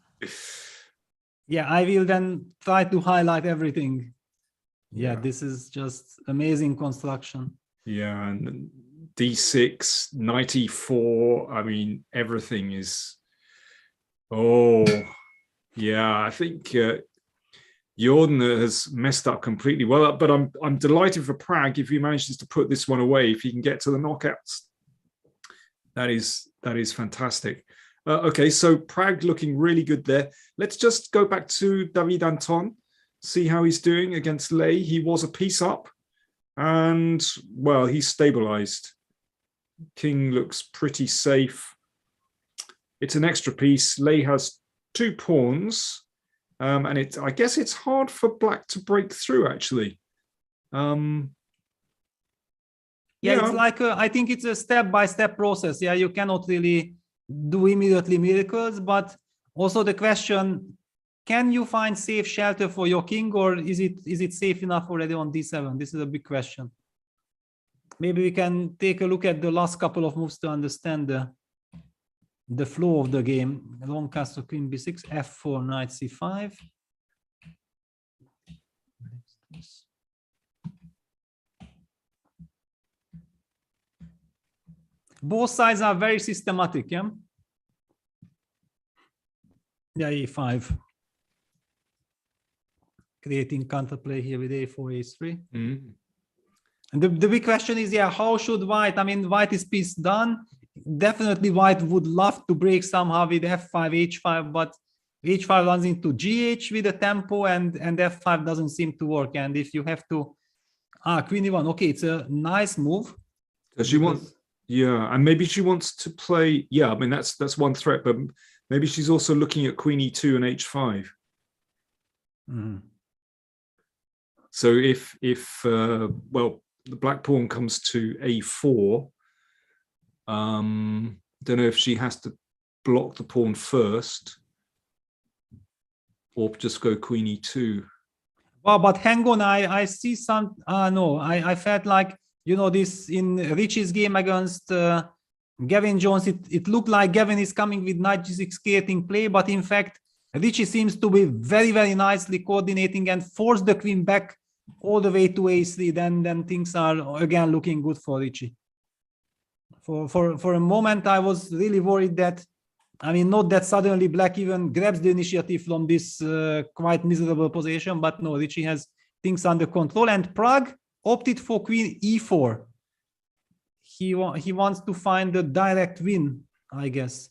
Yeah, I will then try to highlight everything. Yeah, Yeah. this is just amazing construction. Yeah, and d6, knight e4. I mean, everything is. Oh, yeah. I think Jordan has messed up completely. Well, but I'm delighted for Prag if he manages to put this one away. If he can get to the knockouts, that is fantastic. Okay, so Prag looking really good there. Let's just go back to David Anton, see how he's doing against Lei. He was a piece up, and well, he's stabilized. King looks pretty safe. It's an extra piece. Lei has 2 pawns, and I guess it's hard for Black to break through, actually. Yeah, it's like I think it's a step-by-step process. Yeah, you cannot really do immediately miracles, but also the question, can you find safe shelter for your king, or is it safe enough already on d7? This is a big question. Maybe we can take a look at the last couple of moves to understand the flow of the game. Long castle, queen b6, f4, knight c5. Both sides are very systematic, yeah? Yeah, e5. Creating counterplay here with a4, a3. Mm. And the big question is, yeah, how should White? I mean, White is piece done. Definitely White would love to break somehow with f5, h5, but h5 runs into gh with a tempo, and f5 doesn't seem to work. And if you have to, queen e1, okay, it's a nice move. Does she want? Yeah, and maybe she wants to play. Yeah, I mean that's one threat, but maybe she's also looking at queen e2 and h5. Mm. So if well, the black pawn comes to a4, don't know if she has to block the pawn first or just go queen e2. Well, but hang on, I see some. No, I felt like, you know, this in Richie's game against Gavin Jones, it looked like Gavin is coming with knight g6 creating play, but in fact, Richie seems to be very, very nicely coordinating and force the queen back all the way to a3. Then things are again looking good for Richie. For a moment, I was really worried that, I mean, not that suddenly Black even grabs the initiative from this quite miserable position, but no, Richie has things under control, and Prague opted for queen e4. He wants to find a direct win, I guess.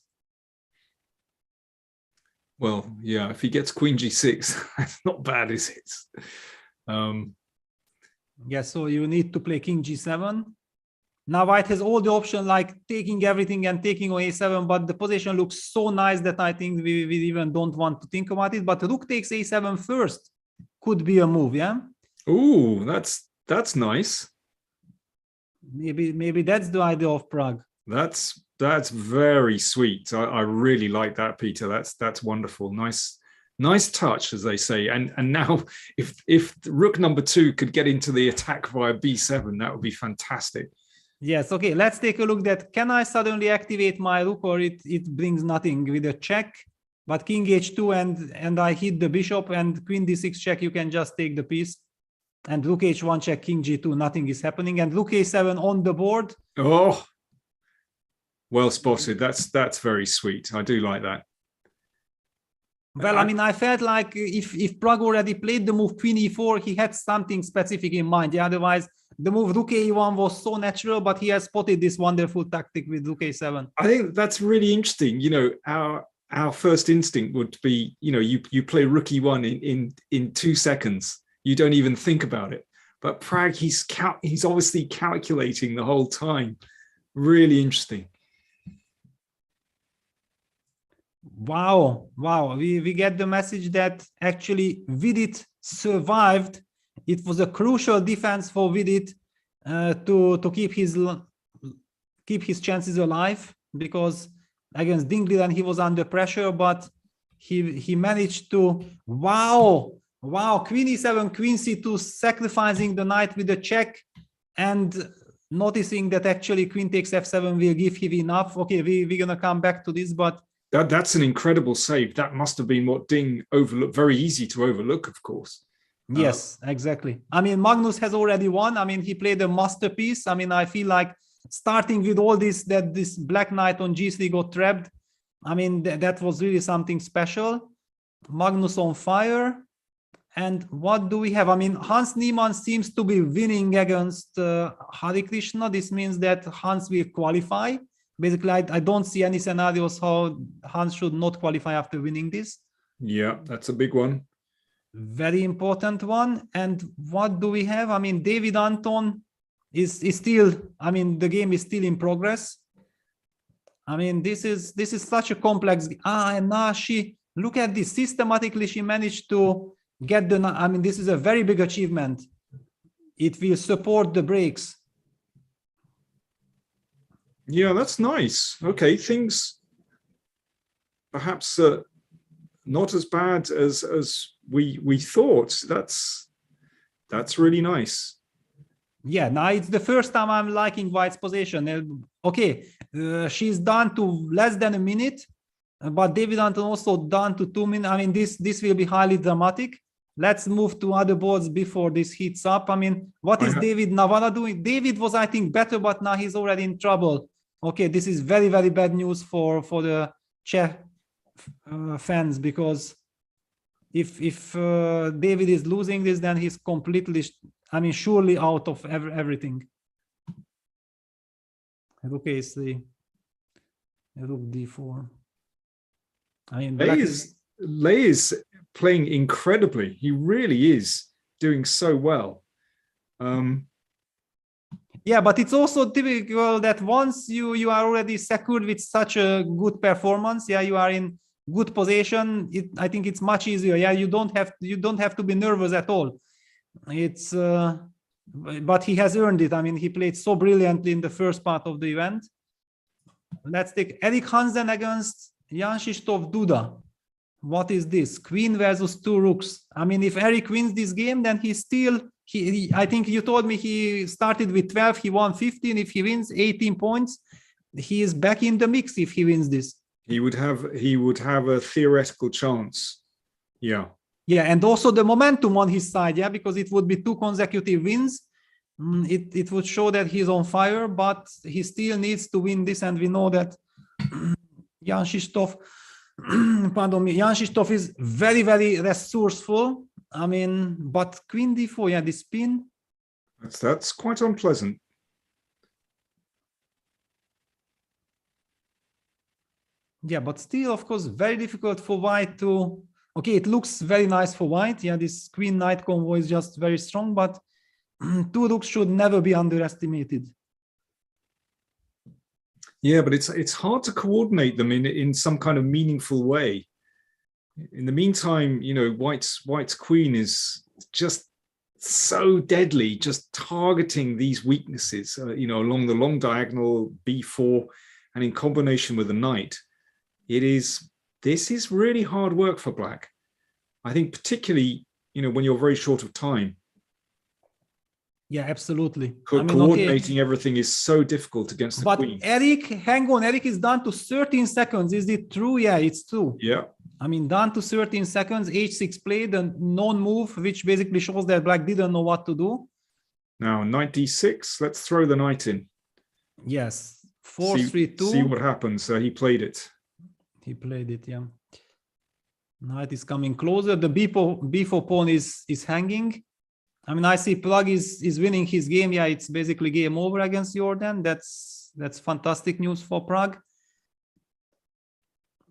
Well, yeah, if he gets queen g6, that's not bad, is it? Yeah, so you need to play king g7. Now White has all the options, like taking everything and taking on a7, but the position looks so nice that I think we even don't want to think about it. But rook takes a7 first could be a move, yeah? Ooh, that's nice. Maybe that's the idea of Prague. That's very sweet. I really like that, Peter. That's wonderful. Nice touch, as they say. And now if rook number 2 could get into the attack via b7, that would be fantastic. Yes, okay, let's take a look at, can I suddenly activate my rook, or it brings nothing with a check, but king h2 and I hit the bishop, and queen d6 check, you can just take the piece, and rook h1 check, king g2, nothing is happening, and rook a7 on the board. Oh, well spotted. That's very sweet. I do like that. Well, I mean, I felt like if Prague already played the move queen e4, he had something specific in mind. Yeah, otherwise the move rook a1 was so natural, but he has spotted this wonderful tactic with rook a7. I think that's really interesting. You know, our first instinct would be, you know, you play rook e1 in 2 seconds. You don't even think about it. but Prag, he's obviously calculating the whole time. Really interesting. Wow, we get the message that actually Vidit survived. It was a crucial defense for Vidit to keep his chances alive, because against Dingley he was under pressure, but he managed to Queen e7, Queen c2, sacrificing the knight with the check and noticing that actually Queen takes f7 will give him enough. Okay, we're gonna come back to this, but that's an incredible save. That must have been what Ding overlooked. Very easy to overlook, of course. Yes, exactly. I mean, Magnus has already won. I mean, he played a masterpiece. I mean, I feel like starting with all this, that this black knight on g3 got trapped. I mean, that was really something special. Magnus on fire. And what do we have? I mean, Hans Niemann seems to be winning against Hare Krishna. This means that Hans will qualify. Basically, I don't see any scenarios how Hans should not qualify after winning this. Yeah, that's a big one. Very important one. And what do we have? I mean, David Anton is still, I mean, the game is still in progress. I mean, this is such a complex. And now look at this. Systematically, she managed to get I mean, this is a very big achievement. It will support the breaks. Yeah, that's nice. Okay, things perhaps not as bad as we thought. That's really nice. Yeah, now it's the first time I'm liking White's position. Okay, she's down to less than a minute, but David Anton also down to 2 minutes. I mean, this will be highly dramatic. Let's move to other boards before this heats up. I mean, what is David Navala doing? David was, I think, better, but now he's already in trouble. Okay, this is very, very bad news for the Czech fans, because if David is losing this, then he's completely, I mean, surely out of everything. Rook a3, Rook d4. I mean, Lei is playing incredibly. He really is doing so well. Yeah, but it's also typical that once you are already secured with such a good performance, yeah, you are in good position. I think it's much easier. Yeah, you don't have to be nervous at all. It's but he has earned it. I mean, he played so brilliantly in the first part of the event. Let's take Erik Hansen against Jan-Krzysztof Duda. What is this? Queen versus 2 rooks. I mean, if Erik wins this game, then he I think you told me he started with 12, he won 15. If he wins 18 points, he is back in the mix if he wins this. He would have a theoretical chance. Yeah. Yeah, and also the momentum on his side, yeah, because it would be 2 consecutive wins. It would show that he's on fire, but he still needs to win this, and we know that Jan-Krzysztof Jan-Krzysztof is very, very resourceful. I mean, but Queen d4, yeah, the spin. That's quite unpleasant. Yeah, but still, of course, very difficult for White to. Okay, it looks very nice for White. Yeah, this Queen Knight combo is just very strong, but 2 rooks should never be underestimated. Yeah, but it's hard to coordinate them in some kind of meaningful way. In the meantime, you know, White's queen is just so deadly, just targeting these weaknesses, you know, along the long diagonal b4, and in combination with the knight. This is really hard work for Black. I think particularly, you know, when you're very short of time. Yeah, absolutely. Coordinating everything is so difficult against the queen. But Eric, hang on, Eric is down to 13 seconds. Is it true? Yeah, it's true. Yeah. I mean, down to 13 seconds, h6 played, a non-move, which basically shows that Black didn't know what to do. Now, knight d6, let's throw the knight in. Yes, 4-3-2. See what happens. He played it. He played it, yeah. Knight is coming closer. The b4 pawn is hanging. I mean, I see Prag is winning his game. Yeah, it's basically game over against Jordan. That's fantastic news for Prag.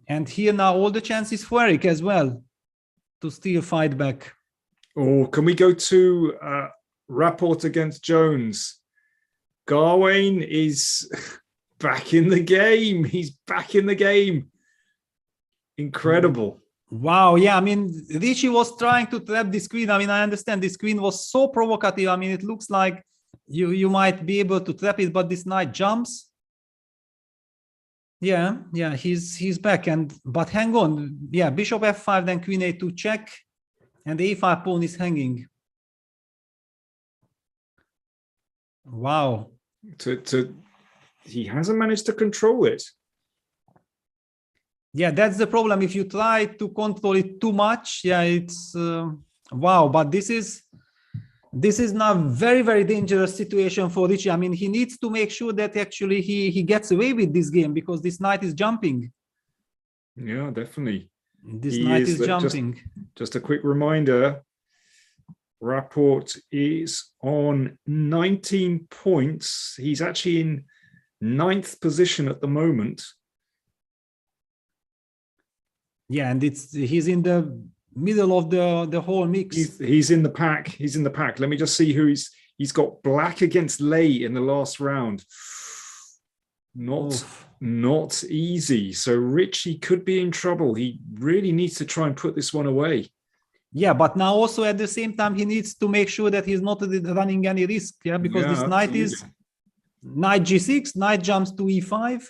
And here now all the chances for Eric as well to still fight back. Or can we go to Rapport against Jones. Gawain is back in the game. He's back in the game. Incredible. Wow, yeah, I mean, Richie was trying to trap this queen. I mean, I understand this queen was so provocative. I mean, it looks like you might be able to trap it, but this knight jumps. Yeah, he's back. But hang on, yeah, bishop f5, then queen a2 check, and the a5 pawn is hanging. Wow. He hasn't managed to control it. Yeah, that's the problem. If you try to control it too much, yeah, it's wow. But this is now very, very dangerous situation for Richie. I mean, he needs to make sure that actually he gets away with this game, because this knight is jumping. Yeah, definitely. This knight is jumping. Just a quick reminder, Rapport is on 19 points. He's actually in 9th position at the moment. Yeah, and he's in the middle of the whole mix. He's in the pack. He's in the pack. Let me just see who he's got. Black against Lei in the last round. Not easy. So Richie could be in trouble. He really needs to try and put this one away. Yeah, but now also at the same time he needs to make sure that he's not running any risk. Yeah, because this knight is knight g6, knight jumps to e5.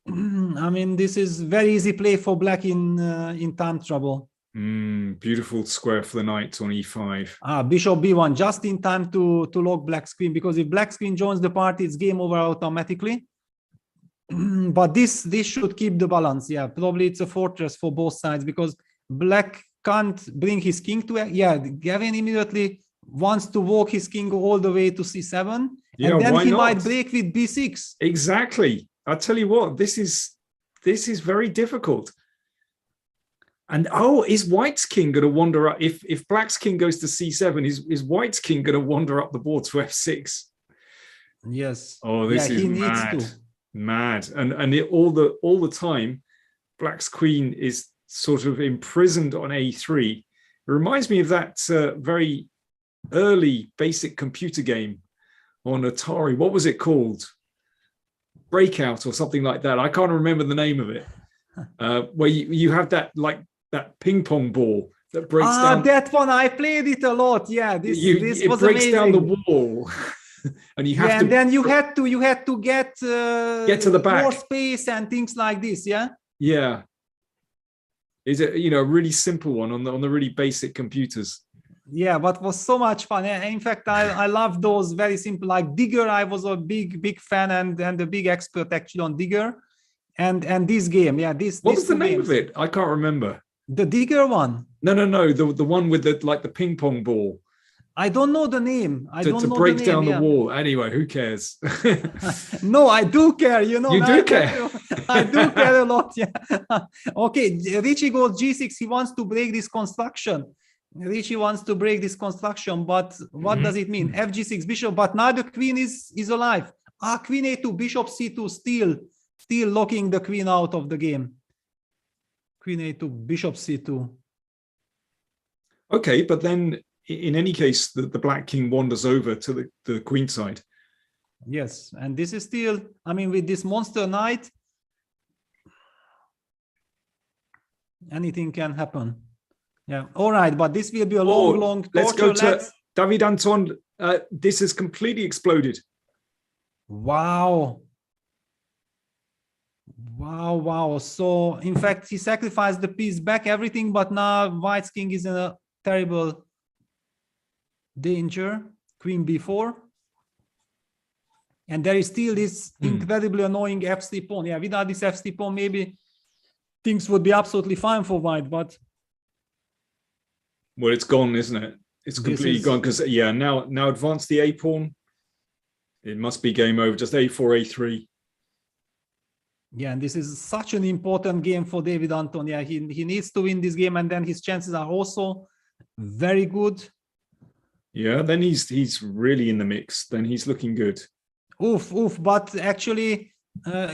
I mean, this is very easy play for black in time trouble. Beautiful square for the knight on e5. Bishop b1 just in time to lock black's queen, because if black's queen joins the party, it's game over automatically. But this should keep the balance. Yeah, probably it's a fortress for both sides, because black can't bring his king to it. Yeah, Gavin immediately wants to walk his king all the way to c7, and then he might break with b6. Exactly. I'll tell you what, this is very difficult. And is white's king going to wander up? If black's king goes to c7, is white's king going to wander up the board to f6? Yes. Oh, this is mad. And all the time, black's queen is sort of imprisoned on a3. It reminds me of that very early basic computer game on Atari. What was it called? Breakout or something like that. I can't remember the name of it. Where you have that ping pong ball that breaks down. That one, I played it a lot. Yeah, this was breaks amazing. Down the wall, and you have to. And then you had to get to the back, more space and things like this. Yeah. Yeah. Is it a really simple one on the really basic computers? Yeah, but was so much fun. In fact, I love those very simple, like Digger. I was a big fan and a big expert actually on Digger, and this game. Yeah, What was the name of it? I can't remember. The Digger one. No. The one with the ping pong ball. I don't know the name. To break down the wall. Anyway, who cares? No, I do care. You do care. I do care a lot. Yeah. Okay, Richie goes g6. He wants to break this construction. Richie wants to break this construction, but what does it mean? Fg6 bishop, but now the queen is alive. Queen a2, bishop c2, still locking the queen out of the game. Queen a2, bishop c2. Okay, but then in any case, the black king wanders over to the queen side. Yes, and this is still, I mean, with this monster knight, anything can happen. Yeah. All right, but this will be a long torture. Let's go to David Anton. This has completely exploded. Wow. So in fact, he sacrificed the piece back, everything, but now white's king is in a terrible danger. Queen b4. And there is still this incredibly annoying f3 pawn. Yeah, without this f3 pawn, maybe things would be absolutely fine for white, but well, it's gone, isn't it? It's completely gone, because now advance the a pawn. It must be game over. Just a4, a3. Yeah, and this is such an important game for David Anton. Yeah, he needs to win this game, and then his chances are also very good. Yeah, then he's really in the mix. Then he's looking good. Oof. But actually,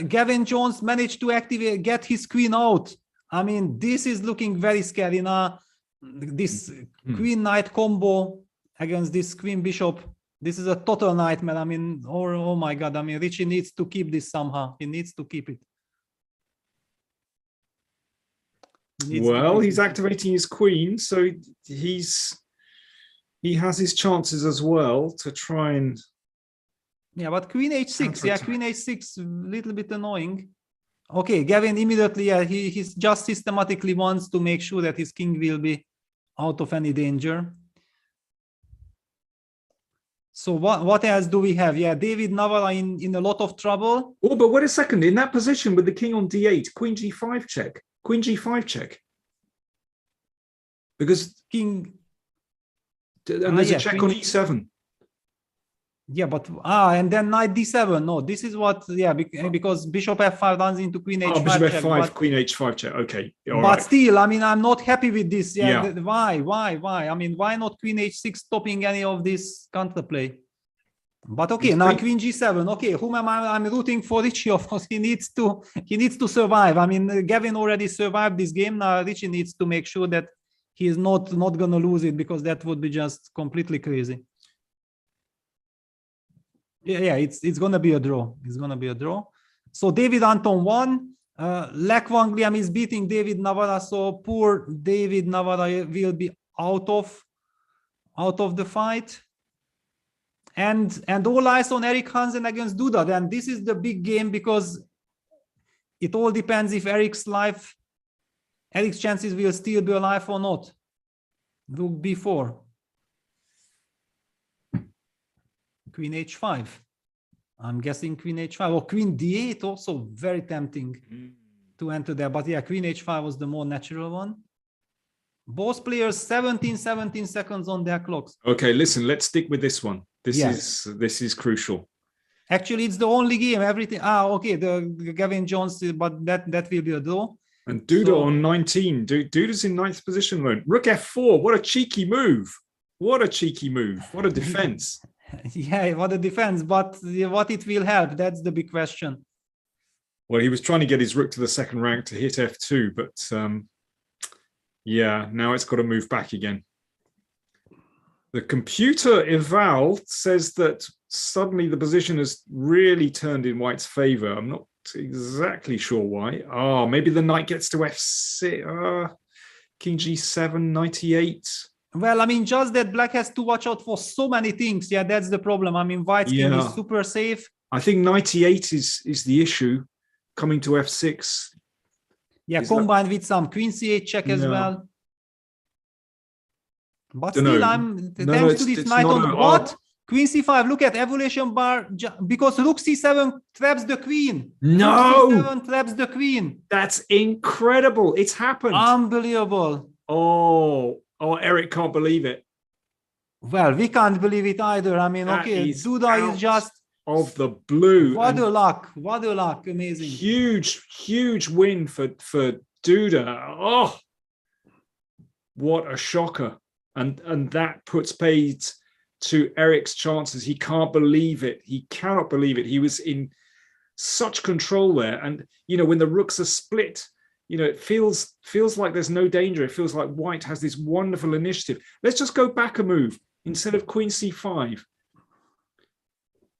Gavin Jones managed to get his queen out. I mean, this is looking very scary now. This queen knight combo against this queen bishop. This is a total nightmare. I mean, oh my God. I mean, Richie needs to keep this somehow. He needs to keep it. Well, he's activating his queen, so he has his chances as well to try and. Yeah, but queen h6. Yeah, queen h6, a little bit annoying. Okay, Gavin immediately, yeah, he's just systematically wants to make sure that his king will be out of any danger. So what else do we have? Yeah, David Navarra in a lot of trouble. Oh, but wait a second. In that position with the king on d8, queen g5 check. Queen g5 check. Because king. And there's a check on e7. Yeah, but and then knight d7. No, this is what, yeah, because bishop f5 runs into queen h5. Oh, bishop check, f5, but, queen h5 check. Okay. But right. still, I mean, I'm not happy with this. Yeah, why? I mean, why not queen h6 stopping any of this counterplay? But okay, now queen g7. Okay, whom am I? I'm rooting for Richie. Of course, he needs to survive. I mean, Gavin already survived this game. Now Richie needs to make sure that he is not gonna lose it, because that would be just completely crazy. Yeah, it's gonna be a draw. It's gonna be a draw. So David Anton won. Lek Van Gliam is beating David Navarra. So poor David Navarra will be out of the fight. And all eyes on Eric Hansen against Duda. Then this is the big game, because it all depends if Eric's chances will still be alive or not. Look b4. Queen h5. I'm guessing queen h5 or queen d8, also very tempting to enter there. But yeah, queen h5 was the more natural one. Both players 17 seconds on their clocks. Okay, listen, let's stick with this one. This is crucial. Actually, it's the only game. Everything. Okay, the Gavin Jones, but that will be a draw. And Duda on 19. Duda's in 9th position. Rook f4. What a cheeky move. What a cheeky move. What a defense. Yeah, what a defense. But what it will help, that's the big question. Well, he was trying to get his rook to the second rank to hit f2, but yeah, now it's got to move back again. The computer eval says that suddenly the position has really turned in White's favor. I'm not exactly sure why. Maybe the knight gets to f6. King g7, knight e8. Well, I mean, just that Black has to watch out for so many things. Yeah, that's the problem. I mean, White's king is super safe. I think knight e8 is the issue. Coming to f6. Yeah, combined with some queen c8 check as well. But still, thanks to this knight on what? Queen c5, look at evolution bar, because rook c7 traps the queen. No! Rook c7 traps the queen. That's incredible. It's happened. Unbelievable. Oh, Eric can't believe it. Well, we can't believe it either. I mean, okay, Duda is just of the blue. What a luck. What a luck. Amazing. Huge win for Duda. Oh, what a shocker. And that puts paid to Eric's chances. He can't believe it. He cannot believe it. He was in such control there. And, you know, when the rooks are split, you know, it feels like there's no danger. It feels like White has this wonderful initiative. Let's just go back a move instead of queen c5.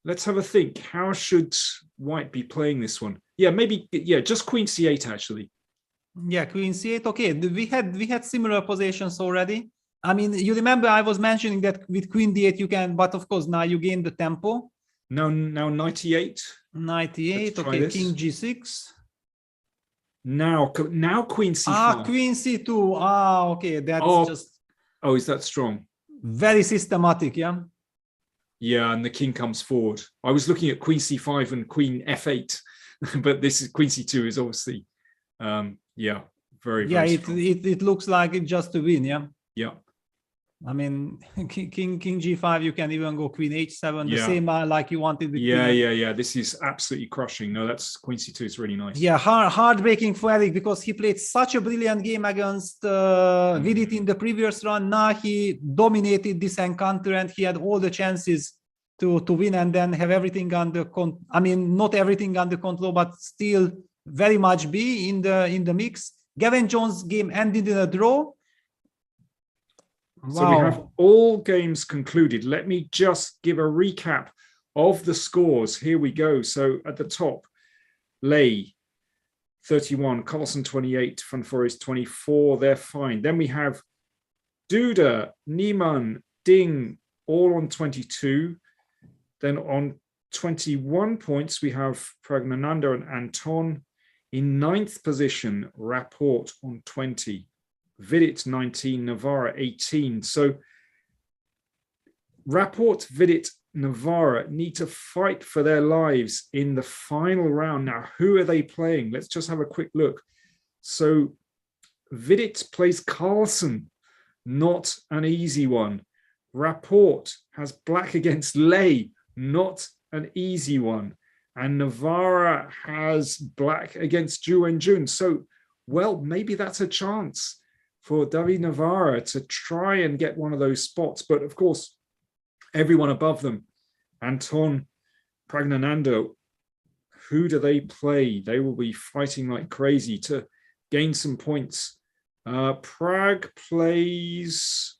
Let's have a think. How should White be playing this one? Yeah, maybe, just queen c8, actually. Yeah, queen c8. Okay, we had similar positions already. I mean, you remember I was mentioning that with queen d8 you can, but of course now you gain the tempo. Now knight e8. Knight e8, okay, this. King g6. Now queen c5. Queen c2. Okay, that's just... Oh, is that strong? Very systematic, yeah? Yeah, and the king comes forward. I was looking at queen c5 and queen f8, but this is queen c2 is obviously, very strong. It looks like it just to win, yeah? Yeah. I mean, king g5, you can even go queen h7, the same like you wanted with yeah. This is absolutely crushing. No, that's queen c2 is really nice. Yeah, heartbreaking for Eric, because he played such a brilliant game against Vidit in the previous run. Now he dominated this encounter and he had all the chances to win and then have everything under control. I mean, not everything under control, but still very much be in the mix. Gavin Jones' game ended in a draw. So we have all games concluded. Let me just give a recap of the scores. Here we go. So at the top, Ley 31, Carlsen 28, Foreest 24. They're fine. Then we have Duda, Niemann, Ding, all on 22. Then on 21 points, we have Pragnananda and Anton. In 9th position, Rapport on 20. Vidit 19, Navarra 18. So Rapport, Vidit, Navarra need to fight for their lives in the final round. Now, who are they playing? Let's just have a quick look. So Vidit plays Carlsen, not an easy one. Rapport has black against Ley, not an easy one. And Navarra has black against Ju and Jun. So, well, maybe that's a chance for David Navarra to try and get one of those spots. But of course, everyone above them, Anton, Pragnananda, who do they play? They will be fighting like crazy to gain some points. Prague plays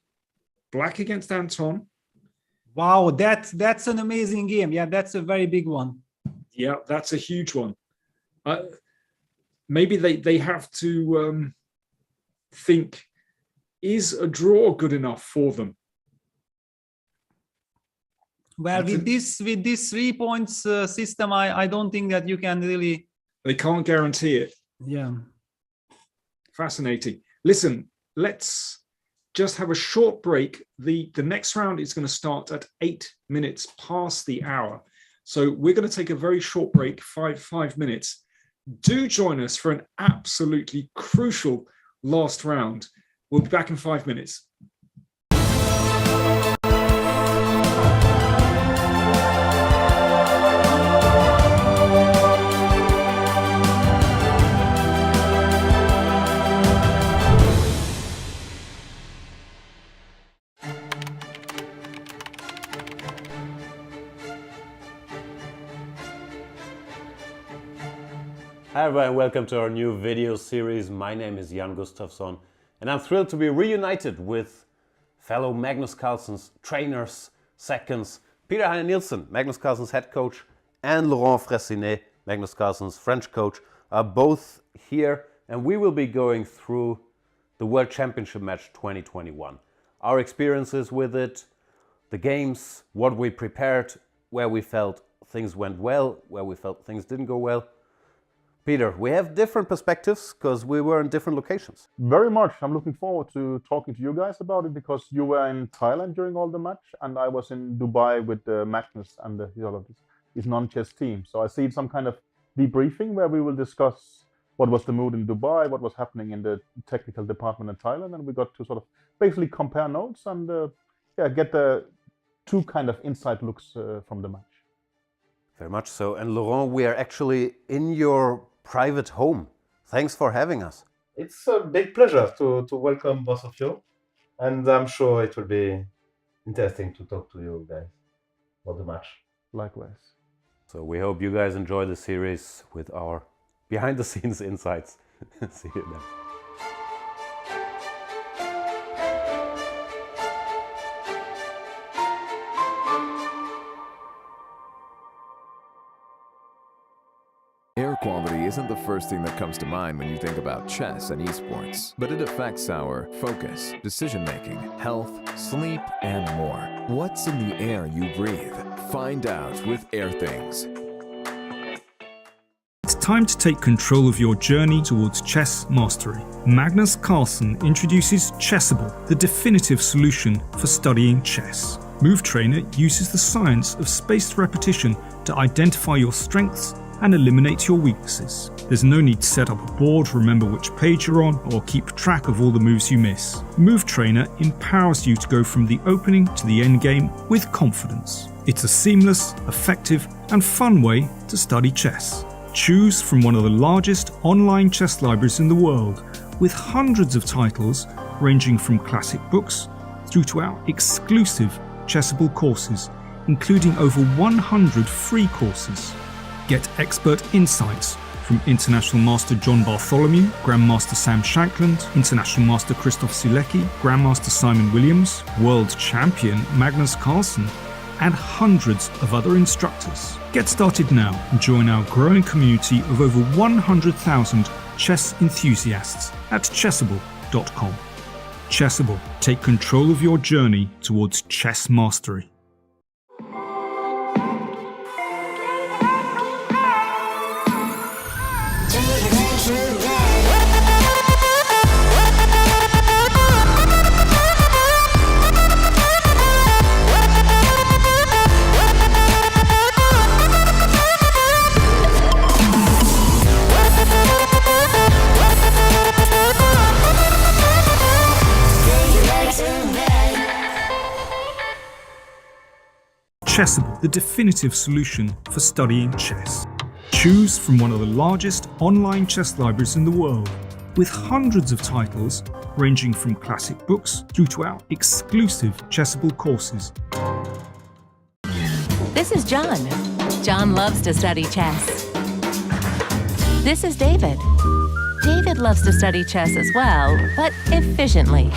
black against Anton. Wow, that's an amazing game. Yeah, that's a very big one. Yeah, that's a huge one. Maybe they have to think, is a draw good enough for them? Well, with this 3 points system, I don't think that you can really. They can't guarantee it. Yeah. Fascinating. Listen, let's just have a short break. The next round is going to start at 8 minutes past the hour. So we're going to take a very short break, five minutes. Do join us for an absolutely crucial last round. We'll be back in 5 minutes. Hi everyone, welcome to our new video series. My name is Jan-Krzysztof, and I'm thrilled to be reunited with fellow Magnus Carlsen's trainers, seconds, Peter Heine Nielsen, Magnus Carlsen's head coach, and Laurent Fressinet, Magnus Carlsen's French coach, are both here, and we will be going through the World Championship match 2021. Our experiences with it, the games, what we prepared, where we felt things went well, where we felt things didn't go well. Peter, we have different perspectives because we were in different locations. Very much. I'm looking forward to talking to you guys about it because you were in Thailand during all the match and I was in Dubai with Magnus and his non-chess team. So I see some kind of debriefing where we will discuss what was the mood in Dubai, what was happening in the technical department in Thailand, and we got to sort of basically compare notes and get the two kind of inside looks from the match. Very much so. And Laurent, we are actually in your private home. Thanks for having us. It's a big pleasure to welcome both of you. And I'm sure it will be interesting to talk to you guys about the match. Likewise. So we hope you guys enjoy the series with our behind the scenes insights. See you then. Air quality isn't the first thing that comes to mind when you think about chess and esports, but it affects our focus, decision-making, health, sleep, and more. What's in the air you breathe? Find out with Air Things. It's time to take control of your journey towards chess mastery. Magnus Carlsen introduces Chessable, the definitive solution for studying chess. Move Trainer uses the science of spaced repetition to identify your strengths and eliminate your weaknesses. There's no need to set up a board, remember which page you're on, or keep track of all the moves you miss. Move Trainer empowers you to go from the opening to the endgame with confidence. It's a seamless, effective, and fun way to study chess. Choose from one of the largest online chess libraries in the world, with hundreds of titles ranging from classic books through to our exclusive Chessable courses, including over 100 free courses. Get expert insights from International Master John Bartholomew, Grandmaster Sam Shankland, International Master Krzysztof Silecki, Grandmaster Simon Williams, World Champion Magnus Carlsen, and hundreds of other instructors. Get started now and join our growing community of over 100,000 chess enthusiasts at chessable.com. Chessable, take control of your journey towards chess mastery. Chessable, the definitive solution for studying chess. Choose from one of the largest online chess libraries in the world, with hundreds of titles ranging from classic books through to our exclusive Chessable courses. This is John. John loves to study chess. This is David. David loves to study chess as well, but efficiently.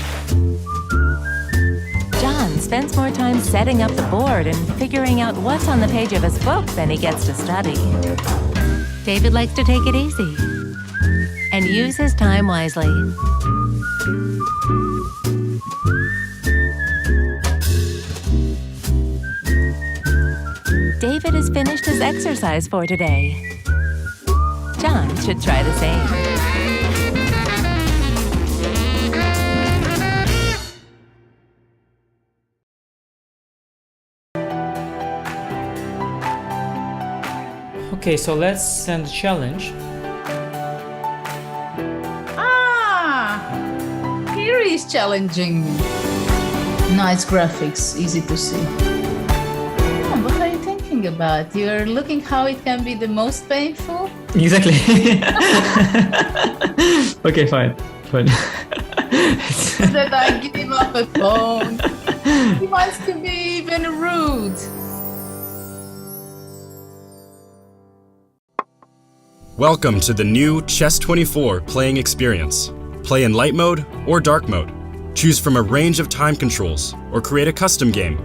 John spends more time setting up the board and figuring out what's on the page of his book than he gets to study. David likes to take it easy and use his time wisely. David has finished his exercise for today. John should try the same. Okay, so let's send a challenge. Here is challenging me. Nice graphics, easy to see. What are you thinking about? You're looking how it can be the most painful? Exactly. Okay, fine. That I give him up a phone. He wants to be even rude. Welcome to the new Chess24 playing experience. Play in light mode or dark mode. Choose from a range of time controls or create a custom game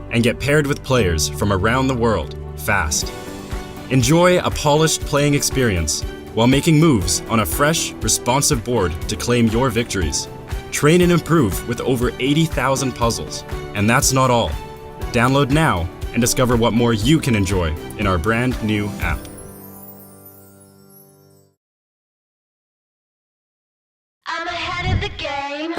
and get paired with players from around the world fast. Enjoy a polished playing experience while making moves on a fresh, responsive board to claim your victories. Train and improve with over 80,000 puzzles. And that's not all. Download now and discover what more you can enjoy in our brand new app. I'm ahead of the game.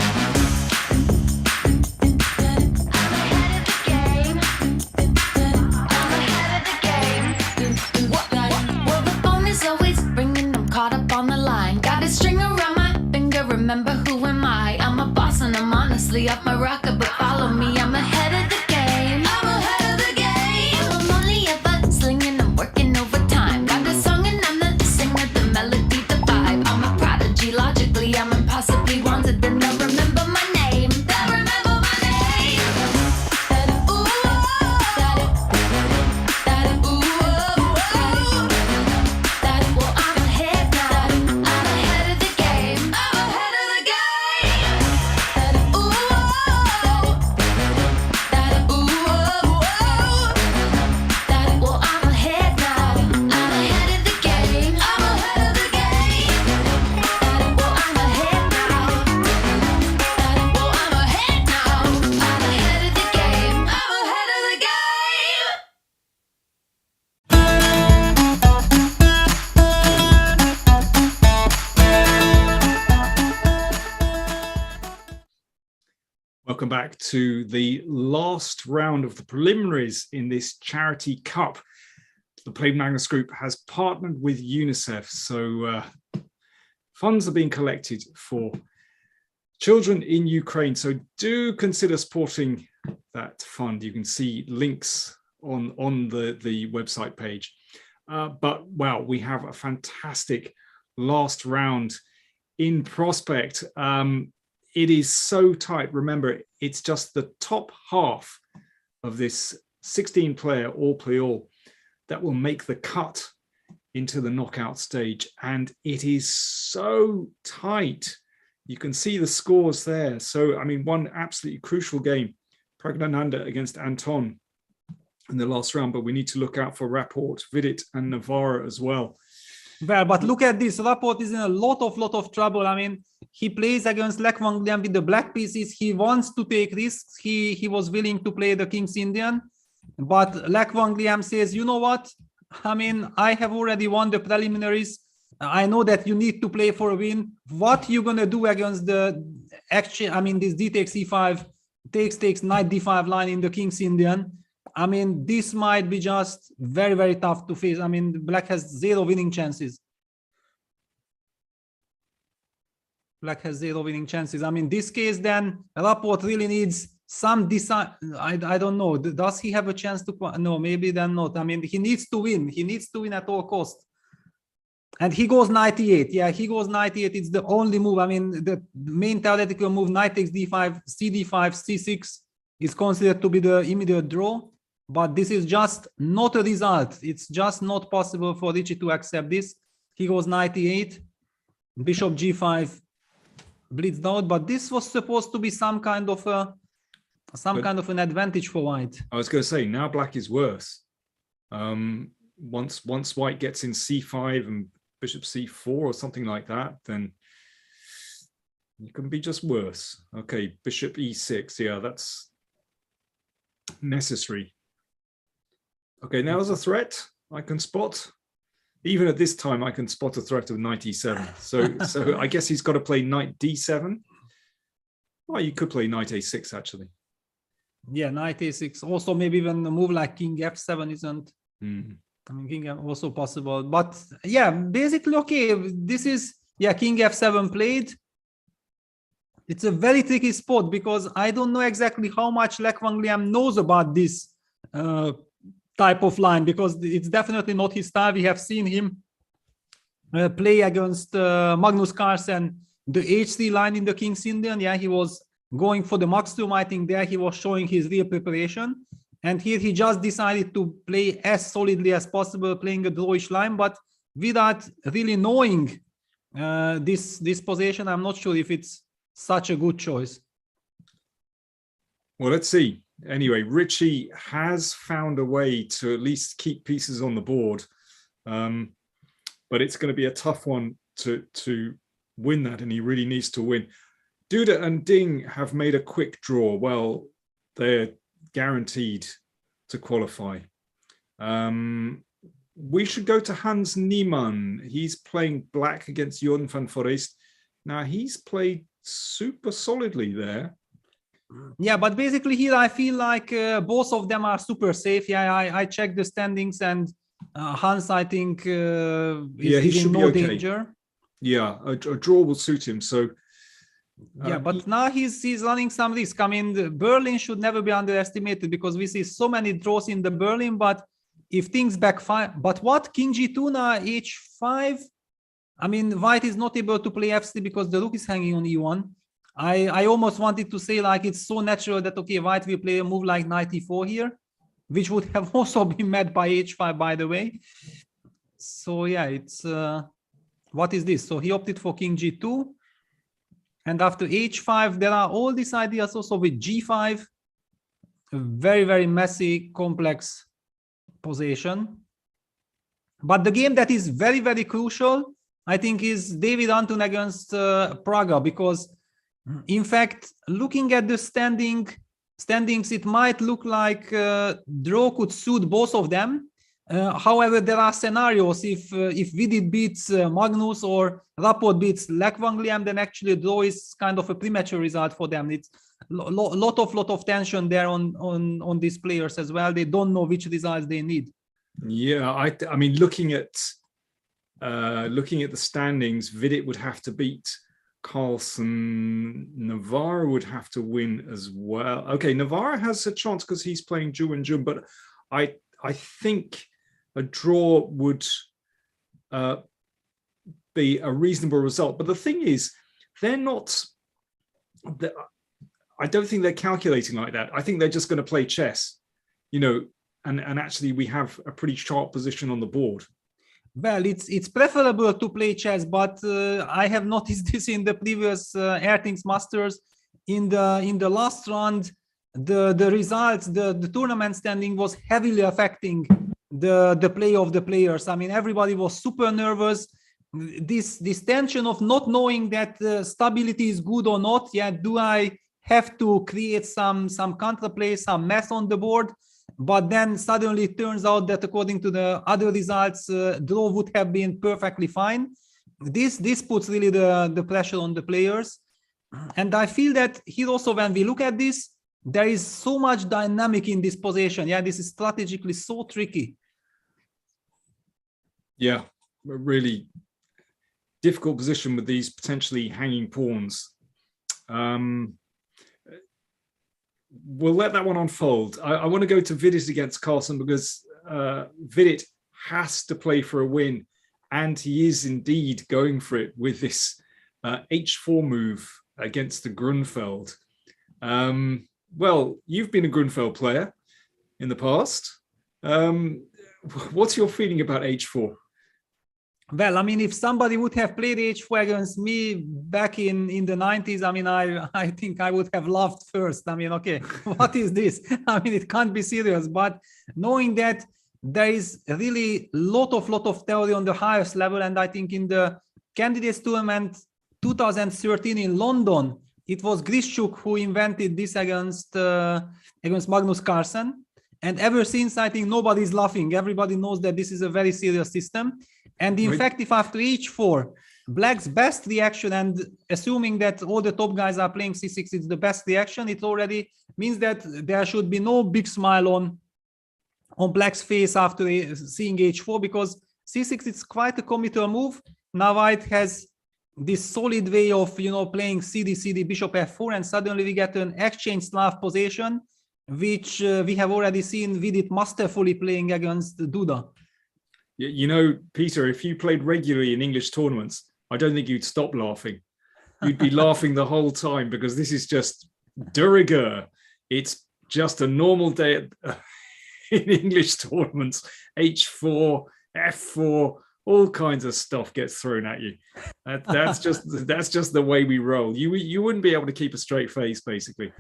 Well, the phone is always ringing. I'm caught up on the line. Got a string around my finger. Remember who am I? I'm a boss and I'm honestly off my rocker. But follow me. I'm ahead of the game. I'm ahead of the game. I'm only ever slinging. I'm working overtime. Got a song and I'm the singer, the melody, the vibe. I'm a prodigy. Logically, I'm impossibly wanted. Then they'll remember my name. They'll remember my name. Ooh, well, I'm ahead now. I'm ahead of the game. I'm ahead of the game. Ooh, well, I'm ahead now. I'm ahead of the game. I'm ahead of the game. Well, I'm ahead now. Well, I'm ahead now. I'm ahead of the game. I'm ahead of the game. Welcome back to the last round of the preliminaries in this charity cup. The Play Magnus Group has partnered with UNICEF, so funds are being collected for children in Ukraine. So do consider supporting that fund. You can see links on the website page. But wow, we have a fantastic last round in prospect. It is so tight. Remember, it's just the top half of this 16-player all-play-all that will make the cut into the knockout stage, and it is so tight. You can see the scores there. So, I mean, one absolutely crucial game, Pragnananda against Anton in the last round, but we need to look out for Rapport, Vidit, and Navarra as well. Well, but look at this. Rapport is in a lot of trouble. I mean, he plays against Lek Van Liam with the black pieces. He wants to take risks. He was willing to play the King's Indian, but Lek Van Liam says, you know what? I mean, I have already won the preliminaries. I know that you need to play for a win. What you gonna do against the action? I mean, this D takes E5, takes knight D5 line in the King's Indian. I mean, this might be just very tough to face. I mean, black has 0 winning chances. Black has 0 winning chances. I mean, this case, then Rapport really needs some decide. I don't know. Does he have a chance to? No, maybe then not. I mean, he needs to win. He needs to win at all costs. And he goes 98. Yeah, he goes 98. It's the only move. I mean, the main theoretical move, knight takes D5, CD5, C6 is considered to be the immediate draw. But this is just not a result. It's just not possible for Richie to accept this. He goes 98. Bishop G5 bleeds out. But this was supposed to be some kind of an advantage for white. I was going to say, now black is worse. Once white gets in C5 and bishop C4 or something like that, then it can be just worse. Okay, bishop E6. Yeah, that's necessary. Okay, now there's a threat I can spot. Even at this time, I can spot a threat of knight E7. So I guess he's got to play knight D7. Well, you could play knight A6 actually. Yeah, knight A6. Also, maybe even a move like king F7 isn't. I mean, king F also possible. But yeah, basically, okay. This is king F7 played. It's a very tricky spot because I don't know exactly how much Lek Van Liam knows about this type of line, because it's definitely not his style. We have seen him play against Magnus Carlsen, the H3 line in the King's Indian. Yeah, he was going for the maximum. I think there he was showing his real preparation. And here he just decided to play as solidly as possible, playing a drawish line, but without really knowing this position. I'm not sure if it's such a good choice. Well, let's see. Anyway, Richie has found a way to at least keep pieces on the board, but it's going to be a tough one to win that, and he really needs to win. Duda and Ding have made a quick draw. Well, they're guaranteed to qualify. We should go to Hans Niemann. He's playing black against Jan van Foreest. Now, he's played super solidly there. Yeah, but basically here I feel like both of them are super safe. Yeah, I checked the standings, and Hans, I think, is in no danger. Yeah, a draw will suit him. So yeah, but now he's running some risk. I mean, Berlin should never be underestimated, because we see so many draws in the Berlin. But if things backfire, but what, King G2 now, H5? I mean, white is not able to play F3 because the rook is hanging on E1. I almost wanted to say, like, it's so natural that, okay, white will play a move like knight E4 here, which would have also been met by H5, by the way. So yeah, it's what is this? So he opted for King G2. And after H5, there are all these ideas also with G5. A very messy, complex position. But the game that is very crucial, I think, is David Anton against Praga, because in fact, looking at the standings, it might look like draw could suit both of them. However, there are scenarios if Vidit beats Magnus or Rapport beats Lek Van Liam, then actually draw is kind of a premature result for them. It's lot of tension there on these players as well. They don't know which results they need. Yeah, I mean, looking at the standings, Vidit would have to beat Carlsen. Navarra would have to win as well. Okay, Navarra has a chance because he's playing Ju and Jun, but I think a draw would be a reasonable result. But the thing is, they're not. I don't think they're calculating like that. I think they're just going to play chess, you know. And actually, we have a pretty sharp position on the board. Well, it's preferable to play chess, but I have noticed this in the previous Airthings Masters. In the last round, the results, the tournament standing was heavily affecting the play of the players. I mean, everybody was super nervous. This tension of not knowing that stability is good or not. Yeah, do I have to create some counterplay, some mess on the board? But then suddenly it turns out that according to the other results, draw would have been perfectly fine. This puts really the pressure on the players. And I feel that here also, when we look at this, there is so much dynamic in this position. Yeah, this is strategically so tricky. Yeah, a really difficult position with these potentially hanging pawns. We'll let that one unfold. I want to go to Vidit against Carlsen because Vidit has to play for a win, and he is indeed going for it with this h4 move against the Grunfeld. Well, you've been a Grunfeld player in the past. What's your feeling about h4? Well, I mean, if somebody would have played h4 against me back in the 90s, I mean, I think I would have laughed first. I mean, okay, what is this? I mean, it can't be serious. But knowing that there is really lot of theory on the highest level, and I think in the Candidates Tournament 2013 in London, it was Grishuk who invented this against Magnus Carlsen. And ever since, I think nobody's laughing. Everybody knows that this is a very serious system. And in fact, if after h4, Black's best reaction, and assuming that all the top guys are playing c6, it's the best reaction, it already means that there should be no big smile on Black's face after seeing h4, because c6 is quite a committal move. Now White has this solid way of, you know, playing cd, bishop f4, and suddenly we get an exchange Slav position, which we have already seen Vidit masterfully playing against Duda. You know, Peter, if you played regularly in English tournaments, I don't think you'd stop laughing. You'd be laughing the whole time, because this is just de rigueur. It's just a normal day in English tournaments. h4, f4, all kinds of stuff gets thrown at you. That's just the way we roll. You wouldn't be able to keep a straight face, basically.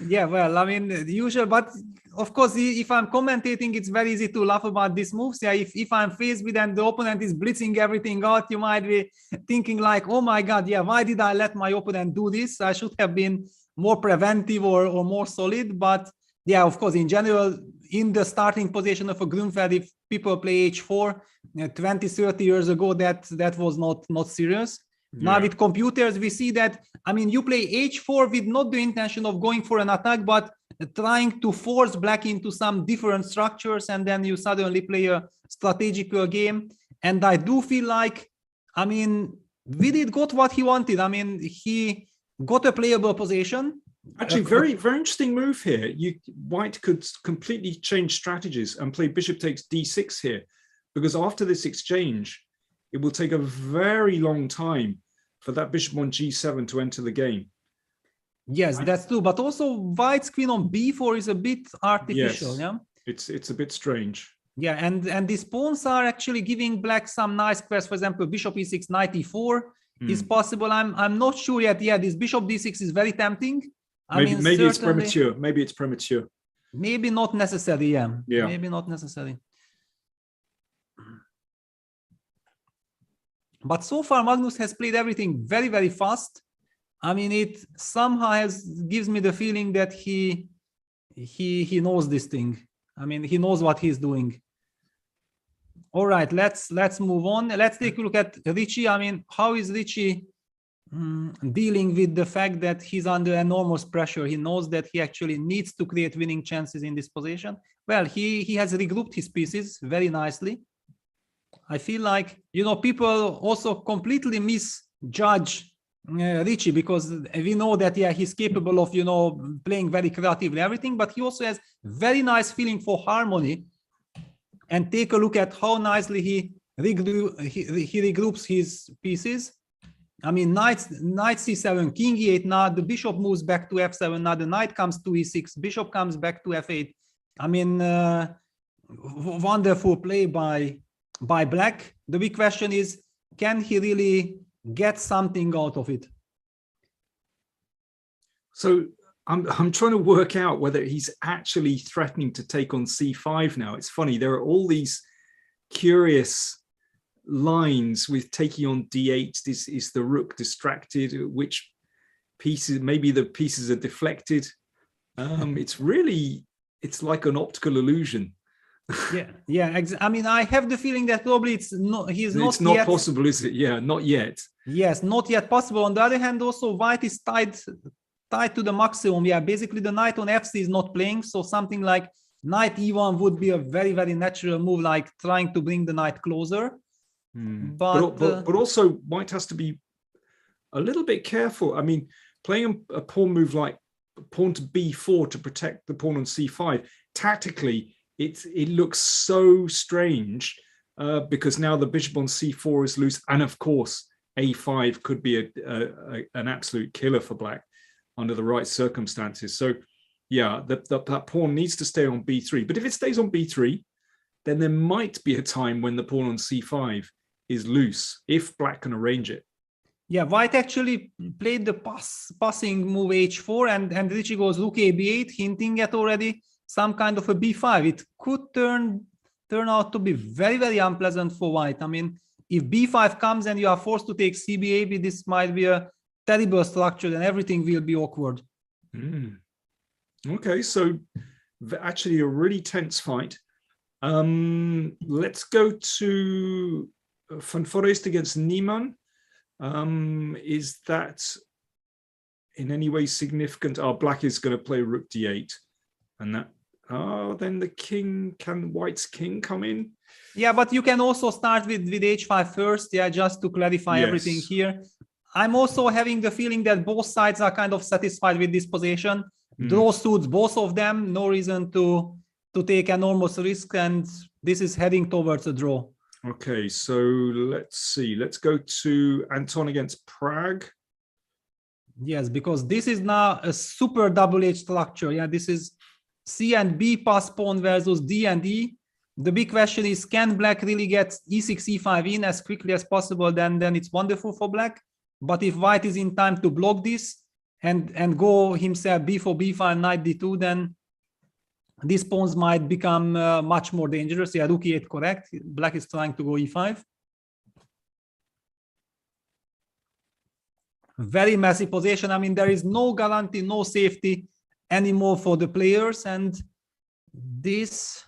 Yeah, well, I mean, usual, but of course, if I'm commentating, it's very easy to laugh about these moves. Yeah, if I'm faced with and the opponent is blitzing everything out, you might be thinking like, oh my God, yeah, why did I let my opponent do this? I should have been more preventive or more solid. But yeah, of course, in general, in the starting position of a Grunfeld, if people play h4 20, 30 years ago, that was not serious. Yeah. Now with computers, we see that, I mean, you play h4 with not the intention of going for an attack, but trying to force Black into some different structures, and then you suddenly play a strategical game. And I do feel like, I mean, Vidit got what he wanted. I mean, he got a playable position. Actually, very, very interesting move here. White could completely change strategies and play bishop takes d6 here, because after this exchange, it will take a very long time for that bishop on g7 to enter the game. Yes, that's true. But also White's queen on b4 is a bit artificial. Yes, yeah, it's a bit strange. Yeah, and these pawns are actually giving Black some nice squares. For example, bishop e6, knight e4 is possible. I'm not sure yet. Yeah, this bishop d6 is very tempting. Maybe it's premature. Maybe it's premature. Maybe not necessary. Yeah. Maybe not necessary. But so far, Magnus has played everything very, very fast. I mean, it somehow gives me the feeling that he knows this thing. I mean, he knows what he's doing. All right, let's move on. Let's take a look at Richie. I mean, how is Richie dealing with the fact that he's under enormous pressure? He knows that he actually needs to create winning chances in this position. Well, he has regrouped his pieces very nicely. I feel like, you know, people also completely misjudge Richie, because we know that, yeah, he's capable of, you know, playing very creatively, everything, but he also has very nice feeling for harmony. And take a look at how nicely he regroups his pieces. I mean, knight c7, king e8, now the bishop moves back to f7, now the knight comes to e6, bishop comes back to f8. I mean, wonderful play by by black. The big question is, can he really get something out of it? So I'm trying to work out whether he's actually threatening to take on c5 now. It's funny, there are all these curious lines with taking on d8. Is the rook distracted? Which pieces, maybe the pieces are deflected. It's like an optical illusion. I mean, I have the feeling that probably it's not not possible, is it? Yeah, not yet. Yes, not yet possible. On the other hand, also white is tied to the maximum. Yeah, basically the knight on fc is not playing, so something like knight e1 would be a very, very natural move, like trying to bring the knight closer. But also white has to be a little bit careful. I mean, playing a pawn move like pawn to b4 to protect the pawn on c5, tactically it looks so strange because now the bishop on c4 is loose, and of course a5 could be an absolute killer for black under the right circumstances. So yeah, that pawn needs to stay on b3, but if it stays on b3, then there might be a time when the pawn on c5 is loose if black can arrange it. Yeah, white actually played the passing move h4, and Richie goes rook a b8, hinting at already some kind of a b5. It could turn out to be very, very unpleasant for white. I mean, if b5 comes and you are forced to take cb8, this might be a terrible structure and everything will be awkward. Okay, so actually a really tense fight. Let's go to Foreest against Niemann. Is that in any way significant? Black is going to play rook d8, and that then the king, can white's king come in? Yeah, but you can also start with h5 first, yeah, just to clarify everything here. I'm also having the feeling that both sides are kind of satisfied with this position. Draw suits both of them, no reason to take enormous risk, and this is heading towards a draw. Okay, so let's see. Let's go to Anton against Prague. Yes, because this is now a super double-edged structure. Yeah, this is C and B pass pawn versus D and E. The big question is, can black really get e6, e5 in as quickly as possible? Then it's wonderful for black. But if white is in time to block this and go himself b4, b5, knight d2, then these pawns might become much more dangerous. Yeah, rook e8, correct. Black is trying to go e5. Very messy position. I mean, there is no guarantee, no safety anymore for the players. And this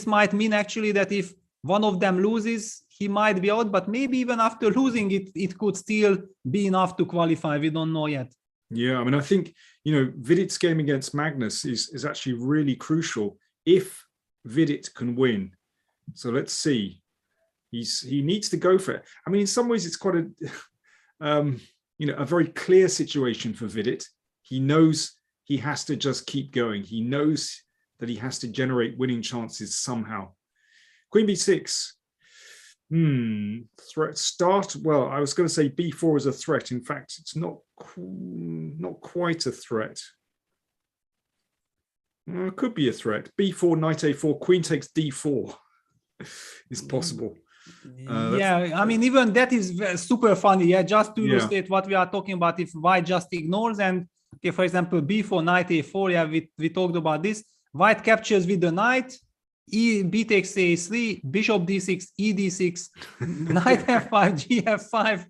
might mean actually that if one of them loses, he might be out, but maybe even after losing it could still be enough to qualify. We don't know yet. Yeah, I mean, I think, Vidit's game against Magnus is actually really crucial if Vidit can win. So let's see. He needs to go for it. I mean, in some ways, it's quite a very clear situation for Vidit. He knows he has to just keep going. He knows that he has to generate winning chances somehow. Queen b6. Threat start. Well, I was going to say b4 is a threat. In fact, it's not quite a threat. It could be a threat. b4, knight a4, queen takes d4 is possible. I mean, even that is super funny. Yeah, just to illustrate what we are talking about. If white just ignores and, for example, b4, knight a4. Yeah, we talked about this. White captures with the knight. B takes a3, bishop d6, e d6, knight f5, g f5.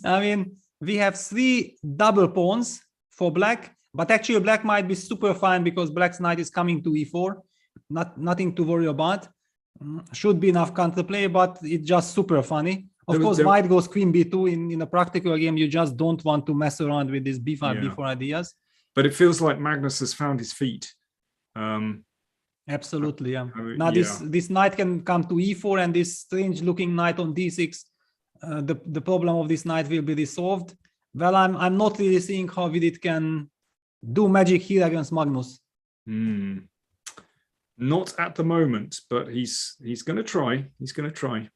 I mean, we have 3 double pawns for black, but actually black might be super fine because black's knight is coming to e4. Nothing to worry about. Should be enough counterplay, but it's just super funny. Of course, white goes queen b2. In a practical game, you just don't want to mess around with this b5, b4 ideas. But it feels like Magnus has found his feet. Absolutely, yeah. Now this knight can come to e4, and this strange looking knight on d6, the problem of this knight will be resolved. Well, I'm not really seeing how Vidit can do magic here against Magnus. Not at the moment, but he's going to try. He's going to try.